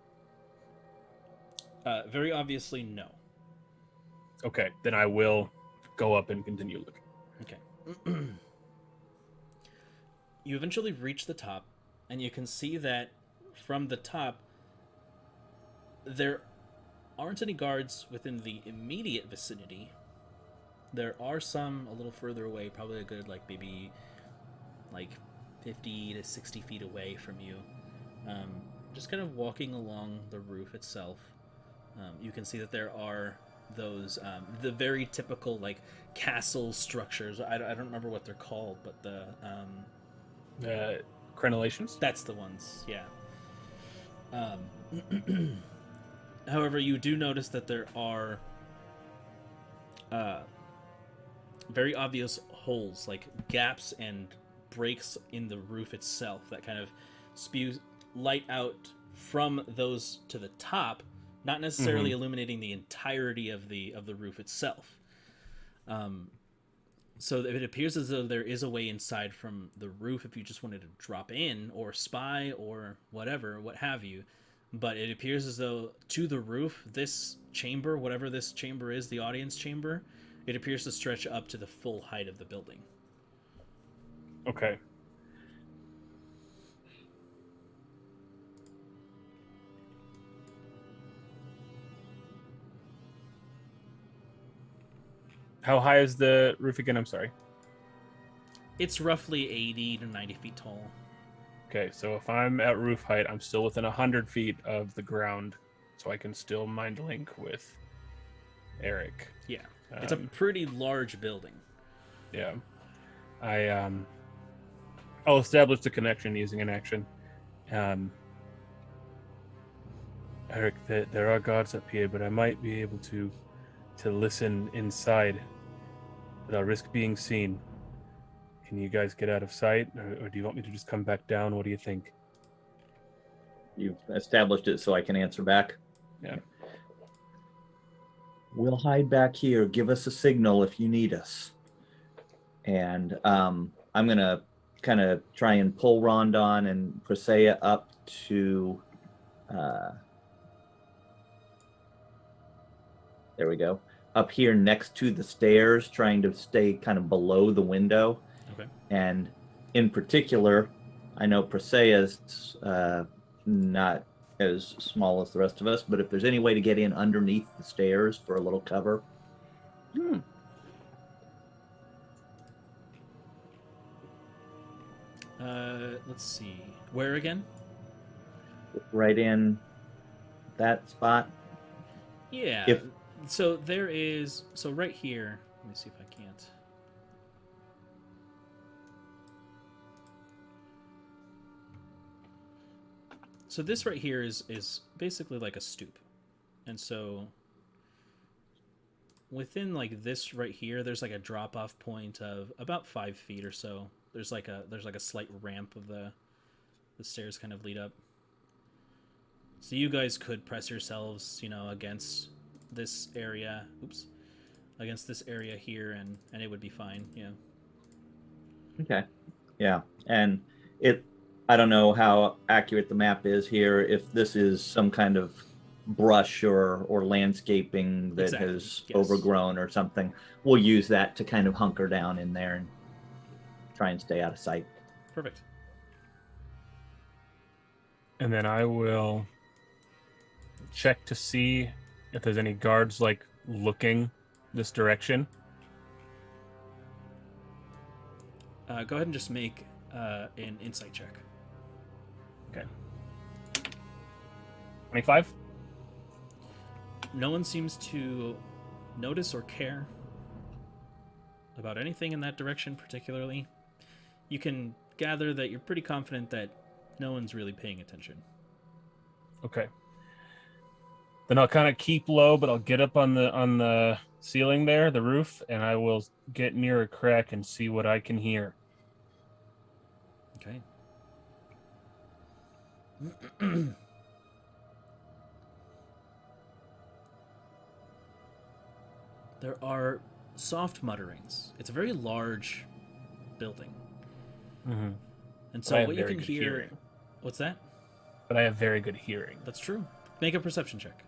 [SPEAKER 1] Very obviously, no.
[SPEAKER 3] Okay, then I will go up and continue looking.
[SPEAKER 1] Okay. You eventually reach the top, and you can see that from the top, there aren't any guards within the immediate vicinity. There are some a little further away, probably a good, maybe 50 to 60 feet away from you. Just kind of walking along the roof itself. You can see that there are those, the very typical, castle structures. I don't remember what they're called, but the...
[SPEAKER 3] crenellations?
[SPEAKER 1] That's the ones, yeah. However, you do notice that there are very obvious holes, gaps and breaks in the roof itself that kind of spew light out from those to the top, not necessarily illuminating the entirety of the roof itself. So it appears as though there is a way inside from the roof if you just wanted to drop in or spy or whatever, what have you. But it appears as though to the roof, this chamber, whatever this chamber is, the audience chamber, it appears to stretch up to the full height of the building.
[SPEAKER 3] Okay. How high is the roof again? I'm sorry.
[SPEAKER 1] It's roughly 80 to 90 feet tall.
[SPEAKER 3] Okay, so if I'm at roof height, I'm still within 100 feet of the ground, so I can still mind link with Eric.
[SPEAKER 1] Yeah, it's a pretty large building.
[SPEAKER 3] Yeah. I'll establish the connection using an action. Eric, there are guards up here, but I might be able to listen inside without risk being seen. Can you guys get out of sight, or do you want me to just come back down? What do you think?
[SPEAKER 4] You've established it so I can answer back.
[SPEAKER 3] Yeah.
[SPEAKER 4] We'll hide back here. Give us a signal if you need us. And I'm going to kind of try and pull Rondon and Presea up to... there we go. Up here next to the stairs, trying to stay kind of below the window.
[SPEAKER 1] Okay.
[SPEAKER 4] And in particular, I know Presea's not as small as the rest of us, but if there's any way to get in underneath the stairs for a little cover.
[SPEAKER 1] Let's see. Where again?
[SPEAKER 4] Right in that spot.
[SPEAKER 1] Yeah.
[SPEAKER 4] If
[SPEAKER 1] So there is... So right here... Let me see if I can't... So this right here is basically like a stoop. And so within this right here, there's a drop-off point of about 5 feet or so. There's like a slight ramp of the stairs kind of lead up. So you guys could press yourselves, against this area. Oops. Against this area here, and it would be fine. Yeah.
[SPEAKER 4] Okay. Yeah. And I don't know how accurate the map is here. If this is some kind of brush or landscaping that
[SPEAKER 1] Exactly,
[SPEAKER 4] has
[SPEAKER 1] yes.
[SPEAKER 4] overgrown or something, we'll use that to kind of hunker down in there and try and stay out of sight.
[SPEAKER 1] Perfect.
[SPEAKER 3] And then I will check to see if there's any guards looking this direction.
[SPEAKER 1] Go ahead and just make an insight check.
[SPEAKER 3] Okay. 25?
[SPEAKER 1] No one seems to notice or care about anything in that direction particularly. You can gather that you're pretty confident that no one's really paying attention.
[SPEAKER 3] Okay. Then I'll kind of keep low, but I'll get up on the ceiling there, the roof, and I will get near a crack and see what I can hear.
[SPEAKER 1] Okay. There are soft mutterings. It's a very large building.
[SPEAKER 3] Mm-hmm.
[SPEAKER 1] And
[SPEAKER 3] But I
[SPEAKER 1] so
[SPEAKER 3] have
[SPEAKER 1] what you
[SPEAKER 3] very
[SPEAKER 1] can
[SPEAKER 3] good
[SPEAKER 1] hear...
[SPEAKER 3] hearing.
[SPEAKER 1] What's that?
[SPEAKER 3] But I have very good hearing.
[SPEAKER 1] That's true. Make a perception check.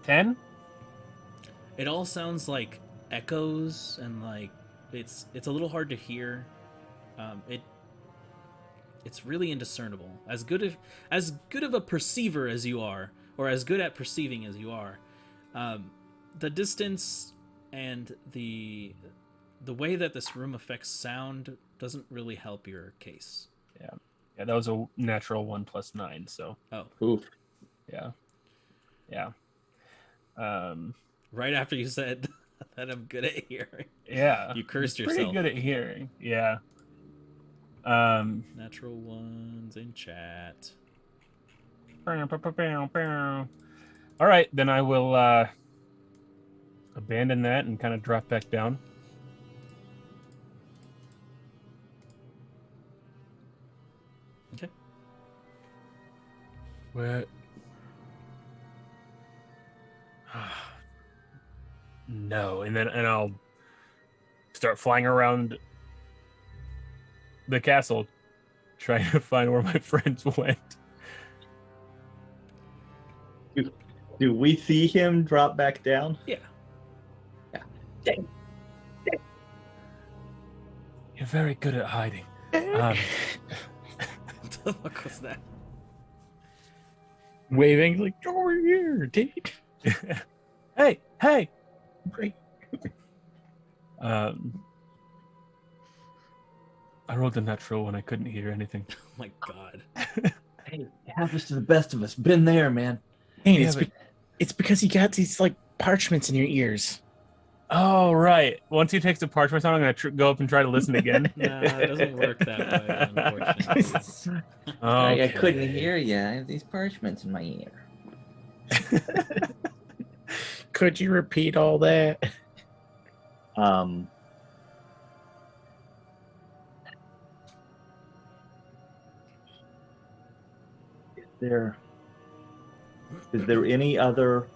[SPEAKER 3] 10?
[SPEAKER 1] It all sounds like echoes and like it's a little hard to hear. It's really indiscernible. As good of a perceiver as you are, or as good at perceiving as you are, the distance and the way that this room affects sound doesn't really help your case.
[SPEAKER 3] Yeah, that was a natural 1 + 9, so
[SPEAKER 1] Oh,
[SPEAKER 4] Oof.
[SPEAKER 3] yeah.
[SPEAKER 1] right after you said that I'm good at hearing,
[SPEAKER 3] Yeah.
[SPEAKER 1] you cursed
[SPEAKER 3] I'm pretty
[SPEAKER 1] yourself.
[SPEAKER 3] good at hearing. Yeah.
[SPEAKER 1] Natural ones in chat.
[SPEAKER 3] All right, then I will abandon that and kind of drop back down.
[SPEAKER 1] Okay.
[SPEAKER 3] Where? No, and I'll start flying around the castle, trying to find where my friends went.
[SPEAKER 4] Do we see him drop back down?
[SPEAKER 1] Yeah.
[SPEAKER 4] Dang.
[SPEAKER 3] You're very good at hiding.
[SPEAKER 1] What the fuck was that?
[SPEAKER 2] Waving like over here, dude.
[SPEAKER 3] Hey!
[SPEAKER 2] Great.
[SPEAKER 3] I rolled a natural when I couldn't hear anything.
[SPEAKER 1] Oh my god.
[SPEAKER 4] Hey, it happens to the best of us. Been there, man.
[SPEAKER 2] Hey,
[SPEAKER 3] Yeah,
[SPEAKER 2] it's because you got these like parchments in your ears.
[SPEAKER 3] Oh, right. Once he takes the parchment out, I'm going to go up and try to listen again.
[SPEAKER 1] Nah, it doesn't work that way, unfortunately.
[SPEAKER 7] Sorry, I couldn't
[SPEAKER 3] Okay.
[SPEAKER 7] hear you. I have these parchments in my ear.
[SPEAKER 2] Could you repeat all that?
[SPEAKER 4] Is there any other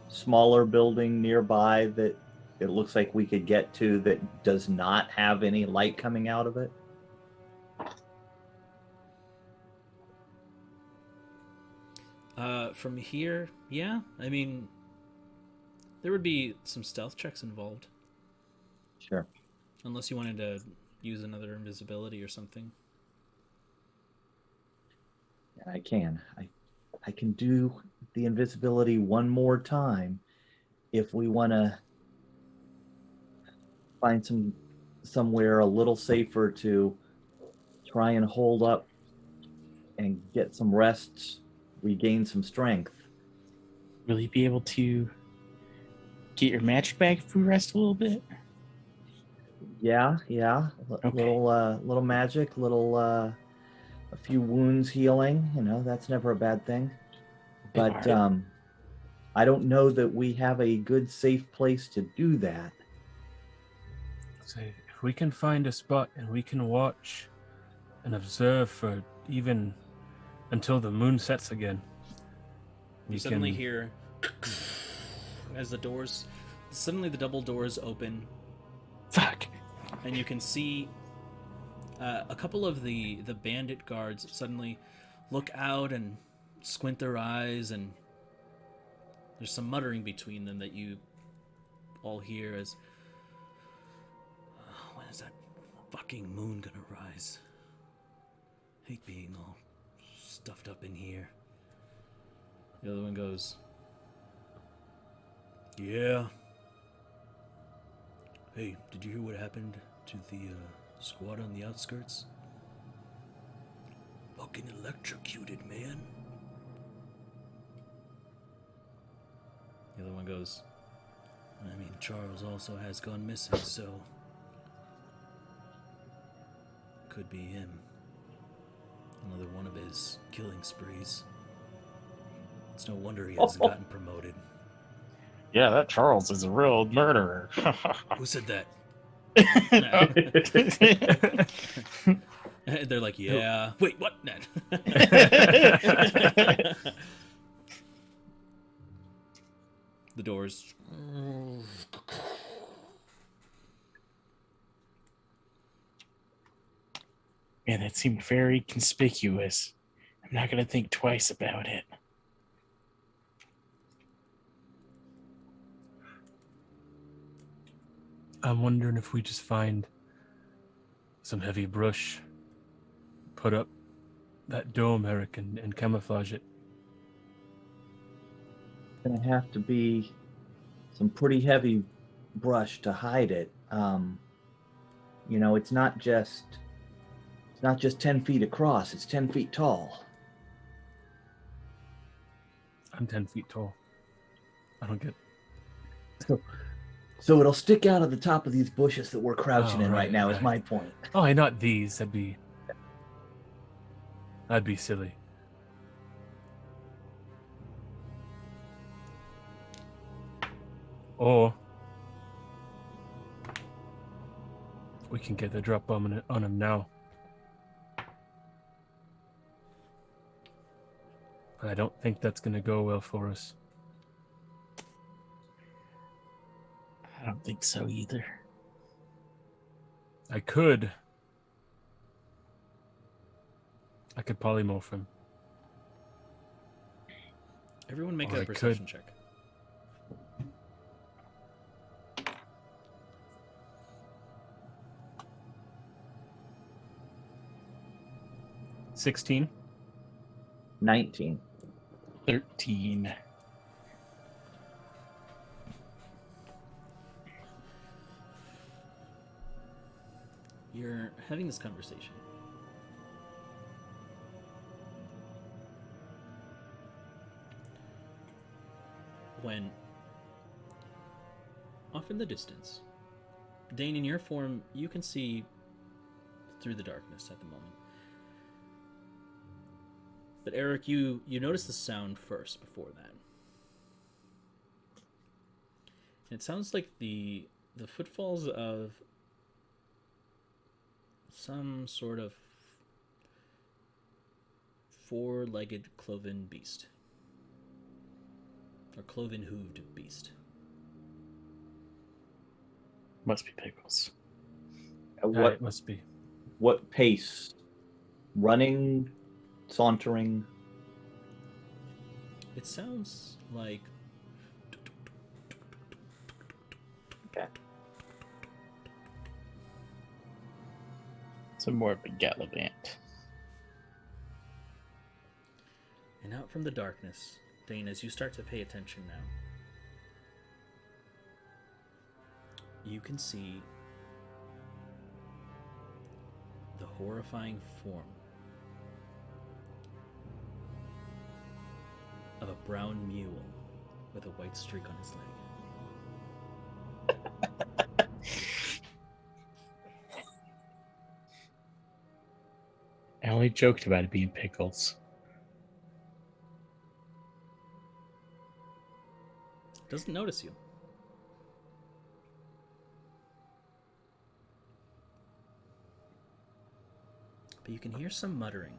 [SPEAKER 4] smaller building nearby that it looks like we could get to that does not have any light coming out of it?
[SPEAKER 1] From here, yeah. I mean, there would be some stealth checks involved.
[SPEAKER 4] Sure.
[SPEAKER 1] Unless you wanted to use another invisibility or something.
[SPEAKER 4] I can. I can do the invisibility one more time if we want to find somewhere a little safer to try and hold up and get some rest, regain some strength.
[SPEAKER 2] Will you be able to get your magic back if we rest a little bit?
[SPEAKER 4] Yeah.
[SPEAKER 2] Okay.
[SPEAKER 4] Little magic, a few wounds healing. That's never a bad thing. But I don't know that we have a good, safe place to do that.
[SPEAKER 3] So if we can find a spot and we can watch and observe for even until the moon sets again.
[SPEAKER 1] You suddenly hear as the double doors open.
[SPEAKER 2] Fuck.
[SPEAKER 1] And you can see a couple of the bandit guards suddenly look out and squint their eyes, and there's some muttering between them that you all hear as, when is that fucking moon gonna rise? Hate being all stuffed up in here. The other one goes, yeah. Hey, did you hear what happened to the squad on the outskirts? Fucking electrocuted, man. The other one goes, I mean, Charles also has gone missing, so could be him. Another one of his killing sprees. It's no wonder he hasn't gotten promoted.
[SPEAKER 2] Yeah, that Charles is a real murderer.
[SPEAKER 1] Who said that?
[SPEAKER 2] Oh.
[SPEAKER 1] They're like, yeah. Wait, what? The doors.
[SPEAKER 2] Man, that seemed very conspicuous. I'm not going to think twice about it.
[SPEAKER 3] I'm wondering if we just find some heavy brush, put up that dome, Eric, and camouflage it.
[SPEAKER 4] Gonna have to be some pretty heavy brush to hide it. You know, it's not just 10 feet across, it's 10 feet tall.
[SPEAKER 3] I'm 10 feet tall. I don't get...
[SPEAKER 4] So it'll stick out of the top of these bushes that we're crouching in right now, is my point.
[SPEAKER 3] Oh, not these. That'd be silly. Or we can get the drop bomb on him now. But I don't think that's going to go well for us.
[SPEAKER 2] I don't think so either.
[SPEAKER 3] I could polymorph him.
[SPEAKER 1] Everyone make
[SPEAKER 3] Or
[SPEAKER 1] a
[SPEAKER 3] I
[SPEAKER 1] perception
[SPEAKER 3] could.
[SPEAKER 1] check.
[SPEAKER 3] $16.
[SPEAKER 4] 19.
[SPEAKER 2] 13.
[SPEAKER 1] You're having this conversation. When, off in the distance, Dane, in your form, you can see through the darkness at the moment. But Eric, you notice the sound first before that. And it sounds like the footfalls of some sort of four-legged cloven beast. Or cloven-hooved beast.
[SPEAKER 2] Must be Pickles.
[SPEAKER 3] It must be.
[SPEAKER 4] What pace? Running, sauntering?
[SPEAKER 1] It sounds like...
[SPEAKER 4] Okay.
[SPEAKER 2] So more of a gallivant.
[SPEAKER 1] And out from the darkness, Dane, as you start to pay attention now, you can see the horrifying form of a brown mule with a white streak on his leg.
[SPEAKER 2] I only joked about it being Pickles.
[SPEAKER 1] Doesn't notice you. But you can hear some muttering.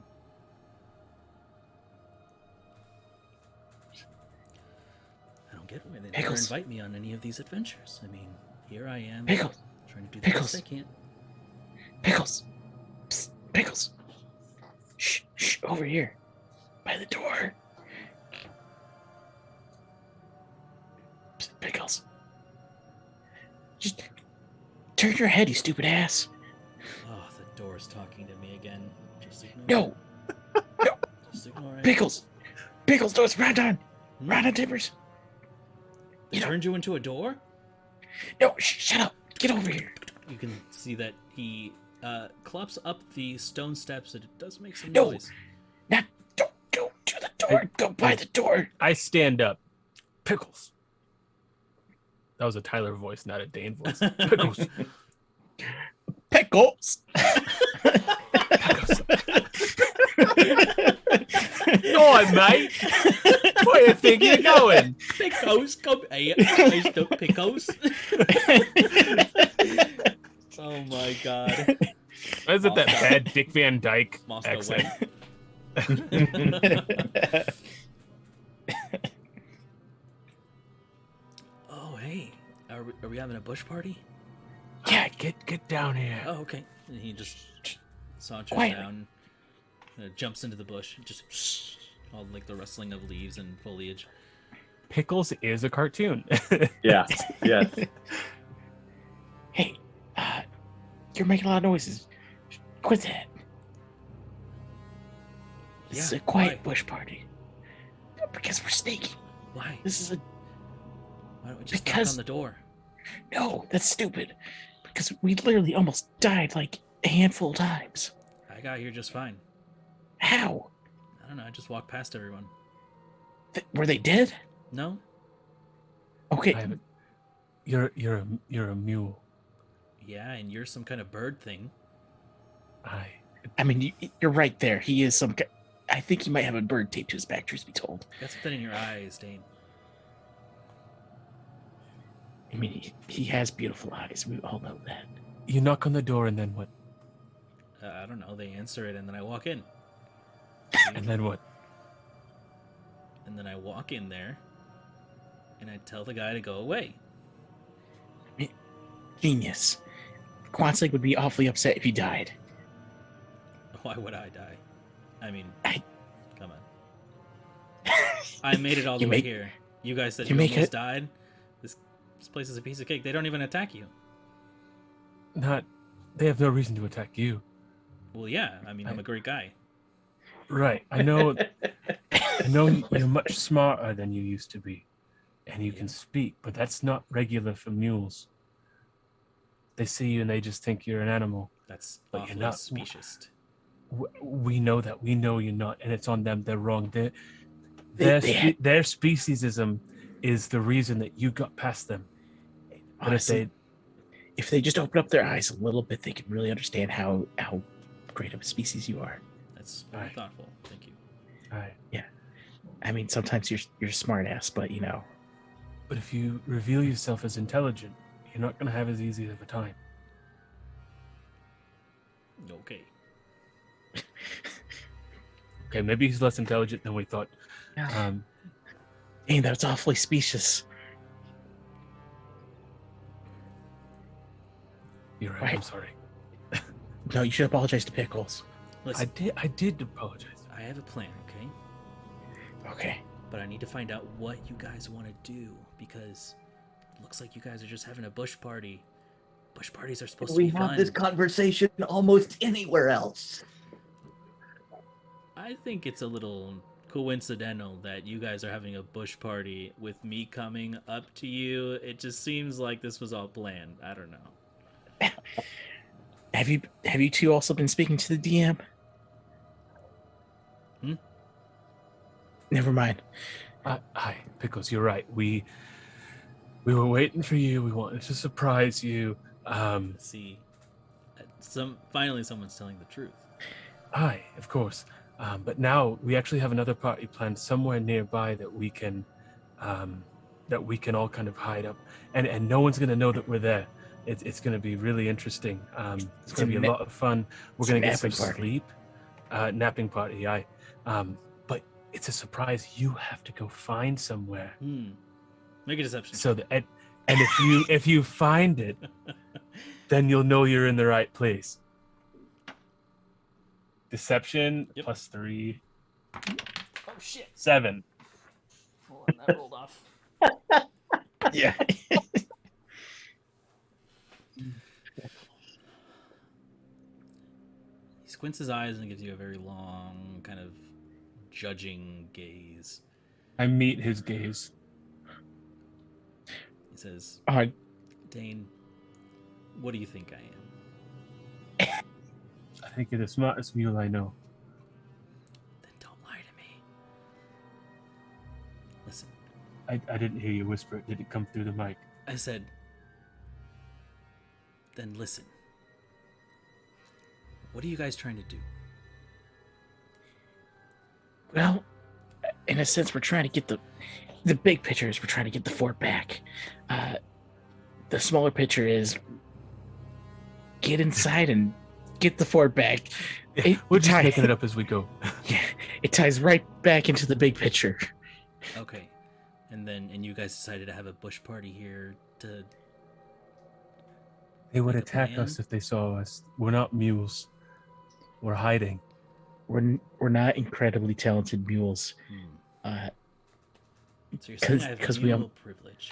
[SPEAKER 1] I don't get why they never
[SPEAKER 2] Pickles.
[SPEAKER 1] invite me on any of these adventures. I mean, here I am,
[SPEAKER 2] Pickles!
[SPEAKER 1] trying to do the
[SPEAKER 2] Pickles.
[SPEAKER 1] best I can.
[SPEAKER 2] Pickles! Psst, Pickles! Shh, shh, over here. By the door. Psst, Pickles. Just turn your head, you stupid ass.
[SPEAKER 1] Oh, the door's talking to me again. Just ignore
[SPEAKER 2] No!
[SPEAKER 1] it. Just ignore it.
[SPEAKER 2] Pickles! Pickles, no, it's Rondon!
[SPEAKER 1] Hmm?
[SPEAKER 2] Rondon Timbers!
[SPEAKER 1] They turned you into a door?
[SPEAKER 2] No, shut up! Get over here!
[SPEAKER 1] You can see that he clops up the stone steps and it does make some
[SPEAKER 2] No.
[SPEAKER 1] noise.
[SPEAKER 2] Not, don't go to the door! Go by the door!
[SPEAKER 3] I stand up. Pickles. That was a Tyler voice, not a Dane voice. Pickles.
[SPEAKER 2] Pickles!
[SPEAKER 3] Go on, mate. Where you think you're going?
[SPEAKER 1] Pickles, come here, Mr. Pickles. Oh my god.
[SPEAKER 3] Is it that bad Dick Van Dyke
[SPEAKER 1] Moscow
[SPEAKER 3] accent?
[SPEAKER 1] Oh, hey. Are we having a bush party?
[SPEAKER 3] Yeah, get down here.
[SPEAKER 1] Oh, okay. And he just saunters
[SPEAKER 2] Quiet.
[SPEAKER 1] down, jumps into the bush, just all like the rustling of leaves and foliage.
[SPEAKER 3] Pickles is a cartoon.
[SPEAKER 4] Yeah. Yes.
[SPEAKER 2] Hey, you're making a lot of noises. Quit that. This is
[SPEAKER 1] Yeah,
[SPEAKER 2] a quiet
[SPEAKER 1] why?
[SPEAKER 2] bush party. Because we're sneaky.
[SPEAKER 1] Why?
[SPEAKER 2] This is a
[SPEAKER 1] Why don't we just knock
[SPEAKER 2] because-
[SPEAKER 1] on the door?
[SPEAKER 2] no. That's stupid. Because we literally almost died like a handful of times.
[SPEAKER 1] I got here just fine.
[SPEAKER 2] How?
[SPEAKER 1] I don't know. I just walked past everyone.
[SPEAKER 2] Were they dead?
[SPEAKER 1] No?
[SPEAKER 2] Okay.
[SPEAKER 3] I haven't- You're a mule.
[SPEAKER 1] Yeah, and you're some kind of bird thing.
[SPEAKER 2] I mean, you're right there. He is some. I think he might have a bird taped to his back, truth be told.
[SPEAKER 1] Got something in your eyes, Dane.
[SPEAKER 2] I mean, he has beautiful eyes. We all know that.
[SPEAKER 3] You knock on the door and then what?
[SPEAKER 1] I don't know. They answer it, and then I walk in.
[SPEAKER 3] And then what?
[SPEAKER 1] And then I walk in there, and I tell the guy to go away.
[SPEAKER 2] Genius. Quantzig would be awfully upset if he died.
[SPEAKER 1] Why would I die? I mean,
[SPEAKER 2] I-
[SPEAKER 1] come on. I made it all the
[SPEAKER 2] You
[SPEAKER 1] way
[SPEAKER 2] make-
[SPEAKER 1] here. You guys said
[SPEAKER 2] you
[SPEAKER 1] you
[SPEAKER 2] make
[SPEAKER 1] almost
[SPEAKER 2] it-
[SPEAKER 1] died. This place is a piece of cake. They don't even attack you.
[SPEAKER 3] They have no reason to attack you.
[SPEAKER 1] Well, yeah. I mean, I'm a great guy.
[SPEAKER 3] Right. I know you're much smarter than you used to be. And you can speak, but that's not regular for mules. They see you and they just think you're an animal.
[SPEAKER 1] That's
[SPEAKER 3] But you're
[SPEAKER 1] awfully
[SPEAKER 3] not-
[SPEAKER 1] specious.
[SPEAKER 3] We know that. We know you're not, and it's on them. They're wrong.
[SPEAKER 2] They-
[SPEAKER 3] Their speciesism is the reason that you got past them. But
[SPEAKER 2] Honestly, if they just open up their eyes a little bit, they can really understand how great of a species you are.
[SPEAKER 1] That's very
[SPEAKER 3] Right.
[SPEAKER 1] thoughtful. Thank you.
[SPEAKER 2] I mean, sometimes you're a smart ass, but you know.
[SPEAKER 3] But if you reveal yourself as intelligent, you're not going to have as easy of a time.
[SPEAKER 1] Okay.
[SPEAKER 3] Okay, maybe he's less intelligent than we thought.
[SPEAKER 2] Dang, that's awfully specious.
[SPEAKER 3] You're right.
[SPEAKER 2] Right.
[SPEAKER 3] I'm sorry.
[SPEAKER 2] No, you should apologize to Pickles.
[SPEAKER 1] Listen,
[SPEAKER 3] I did apologize.
[SPEAKER 1] I have a plan, okay?
[SPEAKER 2] Okay.
[SPEAKER 1] But I need to find out what you guys want to do, because it looks like you guys are just having a bush party. Bush parties are supposed to
[SPEAKER 4] We
[SPEAKER 1] be
[SPEAKER 4] have
[SPEAKER 1] fun.
[SPEAKER 4] this conversation almost anywhere else.
[SPEAKER 1] I think it's a little coincidental that you guys are having a bush party with me coming up to you. It just seems like this was all planned. I don't know.
[SPEAKER 2] Have you two also been speaking to the DM? Never mind.
[SPEAKER 3] Hi, Pickles. You're right. We were waiting for you. We wanted to surprise you.
[SPEAKER 1] See, finally someone's telling the truth.
[SPEAKER 3] Hi, of course. But now we actually have another party planned somewhere nearby that we can all kind of hide up, and no one's gonna know that we're there. It's gonna be really interesting. It's gonna be a lot of fun. We're gonna get some sleep. Napping party, aye. But it's a surprise. You have to go find somewhere.
[SPEAKER 1] Make a deception.
[SPEAKER 3] So that, and if you find it, then you'll know you're in the right place. Deception
[SPEAKER 1] Yep.
[SPEAKER 3] +3.
[SPEAKER 1] Oh shit!
[SPEAKER 3] 7.
[SPEAKER 1] Hold on, that rolled off.
[SPEAKER 2] Yeah.
[SPEAKER 1] He squints his eyes and gives you a very long, kind of judging gaze.
[SPEAKER 3] I meet his gaze.
[SPEAKER 1] He says,
[SPEAKER 2] Dane,
[SPEAKER 1] what do you think I am?
[SPEAKER 3] I think you're the smartest mule I know.
[SPEAKER 1] Then don't lie to me. Listen,
[SPEAKER 3] I didn't hear you whisper it. Did it come through the mic?
[SPEAKER 1] I said, then listen. What are you guys trying to do?
[SPEAKER 2] Well, in a sense, we're trying to get the big picture is we're trying to get the fort back. The smaller picture is get inside and get the fort back.
[SPEAKER 3] We're just making it up as we go.
[SPEAKER 2] Yeah, it ties right back into the big picture.
[SPEAKER 1] Okay. And you guys decided to have a bush party here to...
[SPEAKER 3] They would
[SPEAKER 1] Make a
[SPEAKER 3] attack
[SPEAKER 1] plan?
[SPEAKER 3] us if they saw us. We're not mules. We're hiding.
[SPEAKER 2] We're not incredibly talented mules.
[SPEAKER 1] So you're saying I have
[SPEAKER 2] 'Cause
[SPEAKER 1] mule privilege.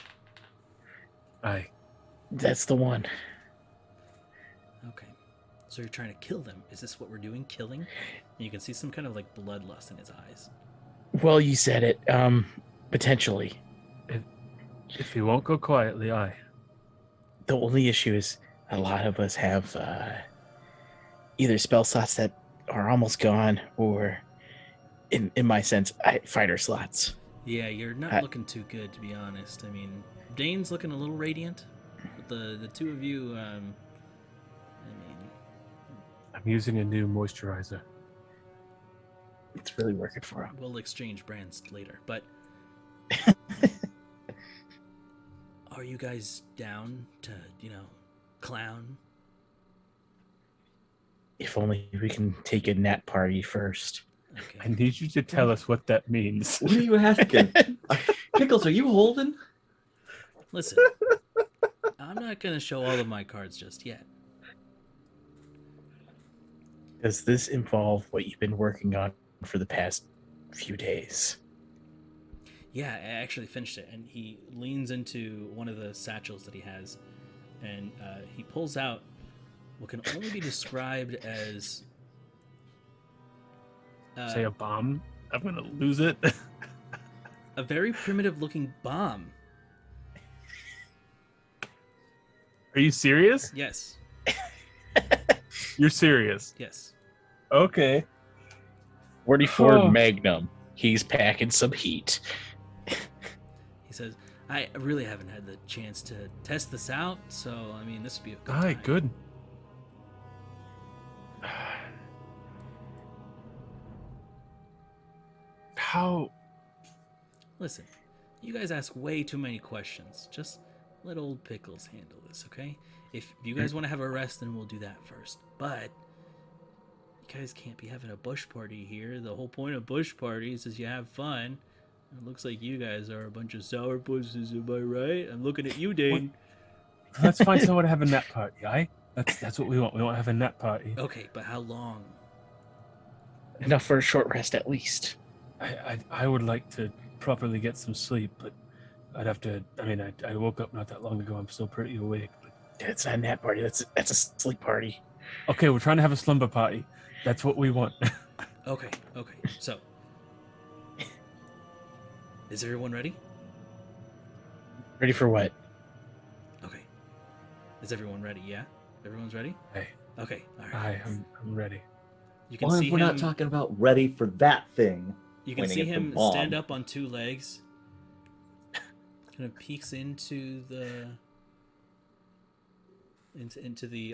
[SPEAKER 3] Aye.
[SPEAKER 2] That's the one.
[SPEAKER 1] Okay. So you're trying to kill them. Is this what we're doing? Killing? And you can see some kind of like bloodlust in his eyes.
[SPEAKER 2] Well, you said it. Potentially.
[SPEAKER 3] If you won't go quietly, aye.
[SPEAKER 2] The only issue is a lot of us have either spell slots that are almost gone, or, in my sense, fighter slots.
[SPEAKER 1] Yeah, you're not looking too good, to be honest. I mean, Dane's looking a little radiant, but the two of you, I mean,
[SPEAKER 3] I'm using a new moisturizer.
[SPEAKER 2] It's really working for him.
[SPEAKER 1] we'll exchange brands later. But are you guys down to, clown?
[SPEAKER 2] If only we can take a nat party first.
[SPEAKER 1] Okay.
[SPEAKER 3] I need you to tell us what that means.
[SPEAKER 4] What are you asking? Pickles, are you holding?
[SPEAKER 1] Listen, I'm not gonna show all of my cards just yet.
[SPEAKER 2] Does this involve what you've been working on for the past few days?
[SPEAKER 1] Yeah, I actually finished it, and he leans into one of the satchels that he has, and he pulls out what can only be described as
[SPEAKER 3] Say a bomb? I'm gonna lose it.
[SPEAKER 1] a very primitive-looking bomb.
[SPEAKER 3] Are you serious?
[SPEAKER 1] Yes,
[SPEAKER 3] You're serious?
[SPEAKER 1] yes.
[SPEAKER 3] Okay.
[SPEAKER 2] 44
[SPEAKER 3] Oh.
[SPEAKER 2] Magnum. He's packing some heat.
[SPEAKER 1] He says, I really haven't had the chance to test this out, so, I mean, this would be a good
[SPEAKER 3] Aye,
[SPEAKER 1] time.
[SPEAKER 3] good. How?
[SPEAKER 1] Listen, you guys ask way too many questions. Just let old Pickles handle this, okay? If you guys want to have a rest, then we'll do that first. But you guys can't be having a bush party here. The whole point of bush parties is you have fun. It looks like you guys are a bunch of sourpusses, am I right? I'm looking at you, Dane.
[SPEAKER 3] Let's find someone to have a nap party, aye? That's what we want. We want to have a nap party.
[SPEAKER 1] Okay, but how long?
[SPEAKER 2] Enough for a short rest, at least.
[SPEAKER 3] I would like to properly get some sleep, but I'd have to. I mean, I woke up not that long ago. I'm still pretty awake. But...
[SPEAKER 2] It's not a nap party. That's a sleep party.
[SPEAKER 3] Okay, we're trying to have a slumber party. That's what we want.
[SPEAKER 1] Okay. So, is everyone ready?
[SPEAKER 2] Ready for what?
[SPEAKER 1] Okay. Is everyone ready? Yeah? Everyone's ready?
[SPEAKER 3] Hey,
[SPEAKER 1] Okay, all right.
[SPEAKER 3] aye, I'm ready.
[SPEAKER 1] You can
[SPEAKER 4] Well,
[SPEAKER 1] see
[SPEAKER 4] if we're
[SPEAKER 1] him.
[SPEAKER 4] not talking about ready for that thing.
[SPEAKER 1] You can
[SPEAKER 4] pointing
[SPEAKER 1] see
[SPEAKER 4] at the
[SPEAKER 1] him
[SPEAKER 4] bomb.
[SPEAKER 1] stand up on two legs. Kind of peeks into the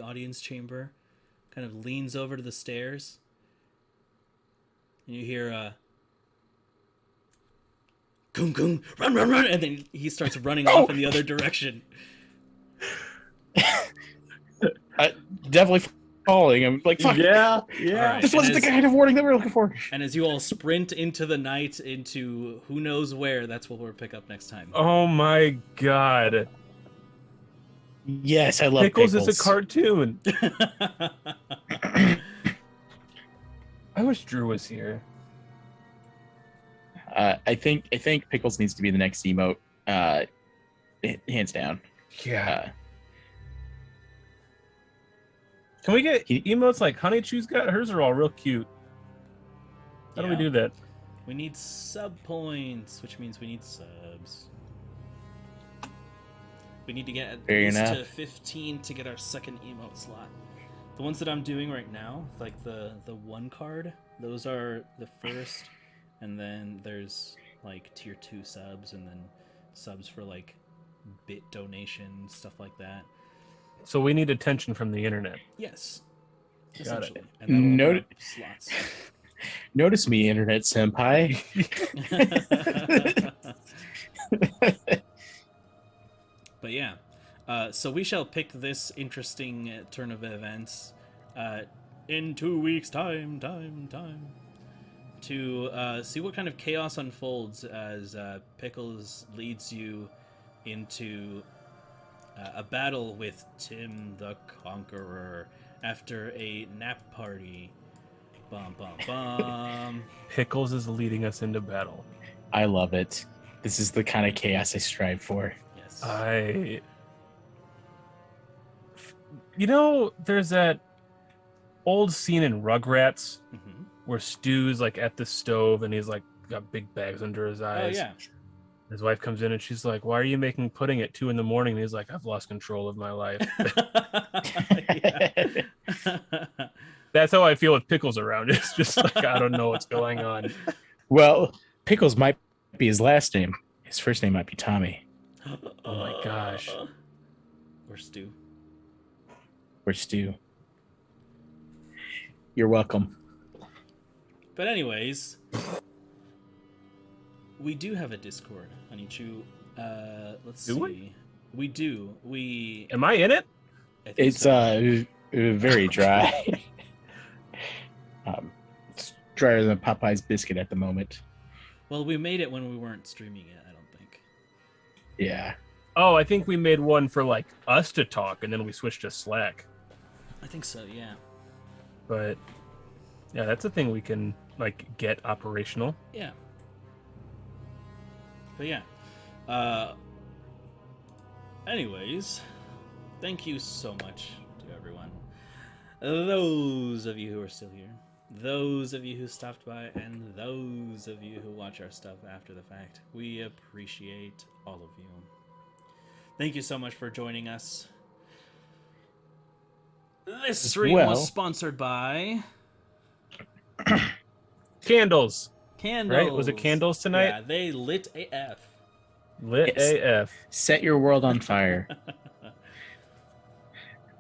[SPEAKER 1] audience chamber. Kind of leans over to the stairs. And you hear "Gung gung, run, run, run!" And then he starts running off in the other direction.
[SPEAKER 2] Definitely falling. I'm like, fuck.
[SPEAKER 4] Yeah.
[SPEAKER 1] All right,
[SPEAKER 2] This
[SPEAKER 1] and
[SPEAKER 2] wasn't the
[SPEAKER 1] as-
[SPEAKER 2] kind of warning that we were looking for.
[SPEAKER 1] And as you all sprint into the night, into who knows where, that's what we'll pick up next time.
[SPEAKER 3] Oh my god.
[SPEAKER 2] Yes, I love
[SPEAKER 3] Pickles
[SPEAKER 2] Pickles.
[SPEAKER 3] is a cartoon. I wish Drew was here.
[SPEAKER 2] I think Pickles needs to be the next emote. Hands down.
[SPEAKER 3] Yeah. Can we get emotes like Honey Chew's got? Hers are all real cute. How do we
[SPEAKER 1] Yeah.
[SPEAKER 3] do that?
[SPEAKER 1] We need sub points, which means we need subs. We need to get at
[SPEAKER 2] Fair
[SPEAKER 1] least
[SPEAKER 2] enough.
[SPEAKER 1] to 15 to get our second emote slot. The ones that I'm doing right now, like the one card, those are the first, and then there's like tier 2 subs, and then subs for like bit donations, stuff like that.
[SPEAKER 3] So we need attention from the internet.
[SPEAKER 1] Yes.
[SPEAKER 3] Got it.
[SPEAKER 1] Essentially. And that'll open
[SPEAKER 2] Noted.
[SPEAKER 1] up slots.
[SPEAKER 2] Notice me, Internet Senpai.
[SPEAKER 1] But yeah, so we shall pick this interesting turn of events in 2 weeks' time, to see what kind of chaos unfolds as Pickles leads you into a battle with Tim the Conqueror after a nap party. Bum, bum, bum.
[SPEAKER 3] Pickles is leading us into battle.
[SPEAKER 2] I love it. This is the kind of chaos I strive for.
[SPEAKER 1] Yes.
[SPEAKER 3] There's that old scene in Rugrats
[SPEAKER 1] Mhm.
[SPEAKER 3] where Stu's like at the stove and he's like got big bags under his
[SPEAKER 1] Oh,
[SPEAKER 3] eyes.
[SPEAKER 1] yeah.
[SPEAKER 3] His wife comes in and she's like, "Why are you making pudding at 2 a.m?" And he's like, "I've lost control of my life." That's how I feel with Pickles around. It's just like I don't know what's going on.
[SPEAKER 2] Well, Pickles might be his last name. His first name might be Tommy.
[SPEAKER 3] Oh my gosh.
[SPEAKER 1] Or Stu.
[SPEAKER 2] Or Stu. You're welcome.
[SPEAKER 1] But anyways, we do have a Discord, Honeychew. Let's
[SPEAKER 3] Do
[SPEAKER 1] see.
[SPEAKER 3] we?
[SPEAKER 1] We do. We.
[SPEAKER 3] Am I in it?
[SPEAKER 1] I think
[SPEAKER 2] It's
[SPEAKER 1] so.
[SPEAKER 2] very dry. It's drier than Popeye's biscuit at the moment.
[SPEAKER 1] Well, we made it when we weren't streaming it, I don't think.
[SPEAKER 2] Yeah.
[SPEAKER 3] Oh, I think we made one for like us to talk and then we switched to Slack.
[SPEAKER 1] I think so, yeah.
[SPEAKER 3] But yeah, that's a thing we can like get operational.
[SPEAKER 1] Yeah. But yeah. Anyways, thank you so much to everyone. Those of you who are still here, those of you who stopped by, and those of you who watch our stuff after the fact. We appreciate all of you. Thank you so much for joining us. This stream was sponsored by
[SPEAKER 3] Candles.
[SPEAKER 1] Candles.
[SPEAKER 3] Right? Was it candles tonight?
[SPEAKER 1] Yeah, they lit AF.
[SPEAKER 3] Lit
[SPEAKER 2] Yes.
[SPEAKER 3] AF.
[SPEAKER 2] Set your world on fire.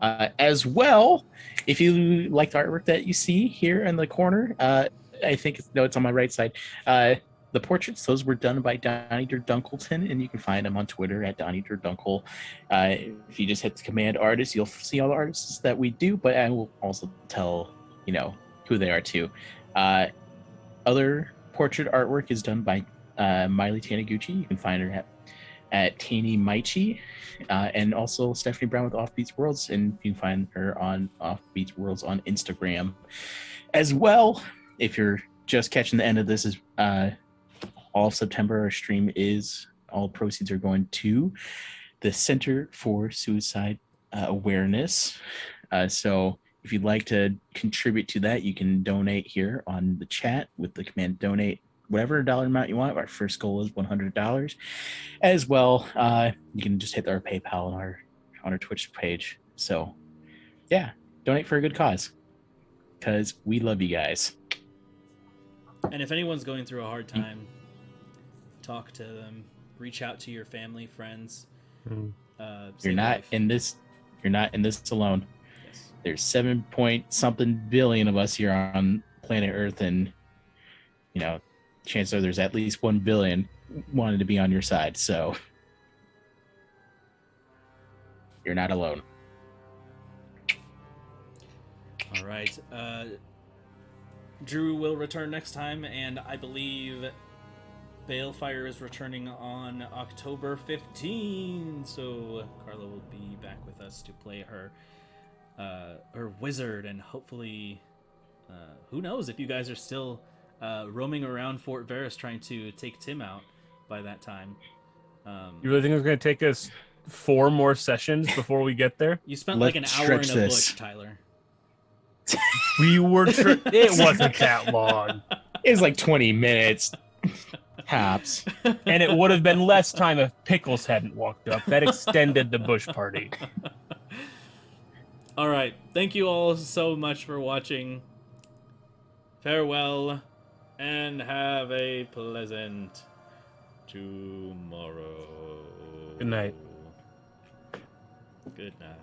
[SPEAKER 2] As well, if you like the artwork that you see here in the corner, I think it's on my right side. The portraits, those were done by Donnie Durdunkleton, and you can find him on Twitter at Donnie Durdunkle. If you just hit the command artist, you'll see all the artists that we do, but I will also tell, who they are too. Other portrait artwork is done by Miley Taniguchi. You can find her at Tani Maichi, and also Stephanie Brown with Offbeats Worlds, and you can find her on Offbeats Worlds on Instagram. As well, if you're just catching the end of this, is all of September, our stream is, all proceeds are going to the Center for Suicide Awareness. So if you'd like to contribute to that, you can donate here on the chat with the command donate whatever dollar amount you want. Our first goal is $100. As well, you can just hit our PayPal on our Twitch page. So yeah, donate for a good cause, because we love you guys.
[SPEAKER 1] And if anyone's going through a hard time, talk to them. Reach out to your family, friends.
[SPEAKER 2] You're not in this alone.
[SPEAKER 1] Yes.
[SPEAKER 2] There's 7 point something billion of us here on planet Earth, and chances are there's at least 1 billion wanting to be on your side. So you're not alone.
[SPEAKER 1] All right. Drew will return next time, and I believe Balefire is returning on October 15. So Carla will be back with us to play her wizard, and hopefully, who knows if you guys are still roaming around Fort Varys trying to take Tim out by that time.
[SPEAKER 3] You really think it's going to take us 4 more sessions before we get there?
[SPEAKER 1] You spent like an
[SPEAKER 2] Let's
[SPEAKER 1] hour in a
[SPEAKER 2] stretch this.
[SPEAKER 1] bush, Tyler.
[SPEAKER 3] We were. It wasn't that long,
[SPEAKER 2] It was like 20 minutes. Tops.
[SPEAKER 3] and it would have been less time if Pickles hadn't walked up. That extended the bush party.
[SPEAKER 1] All right. Thank you all so much for watching. Farewell, and have a pleasant tomorrow.
[SPEAKER 3] Good night.
[SPEAKER 1] Good night.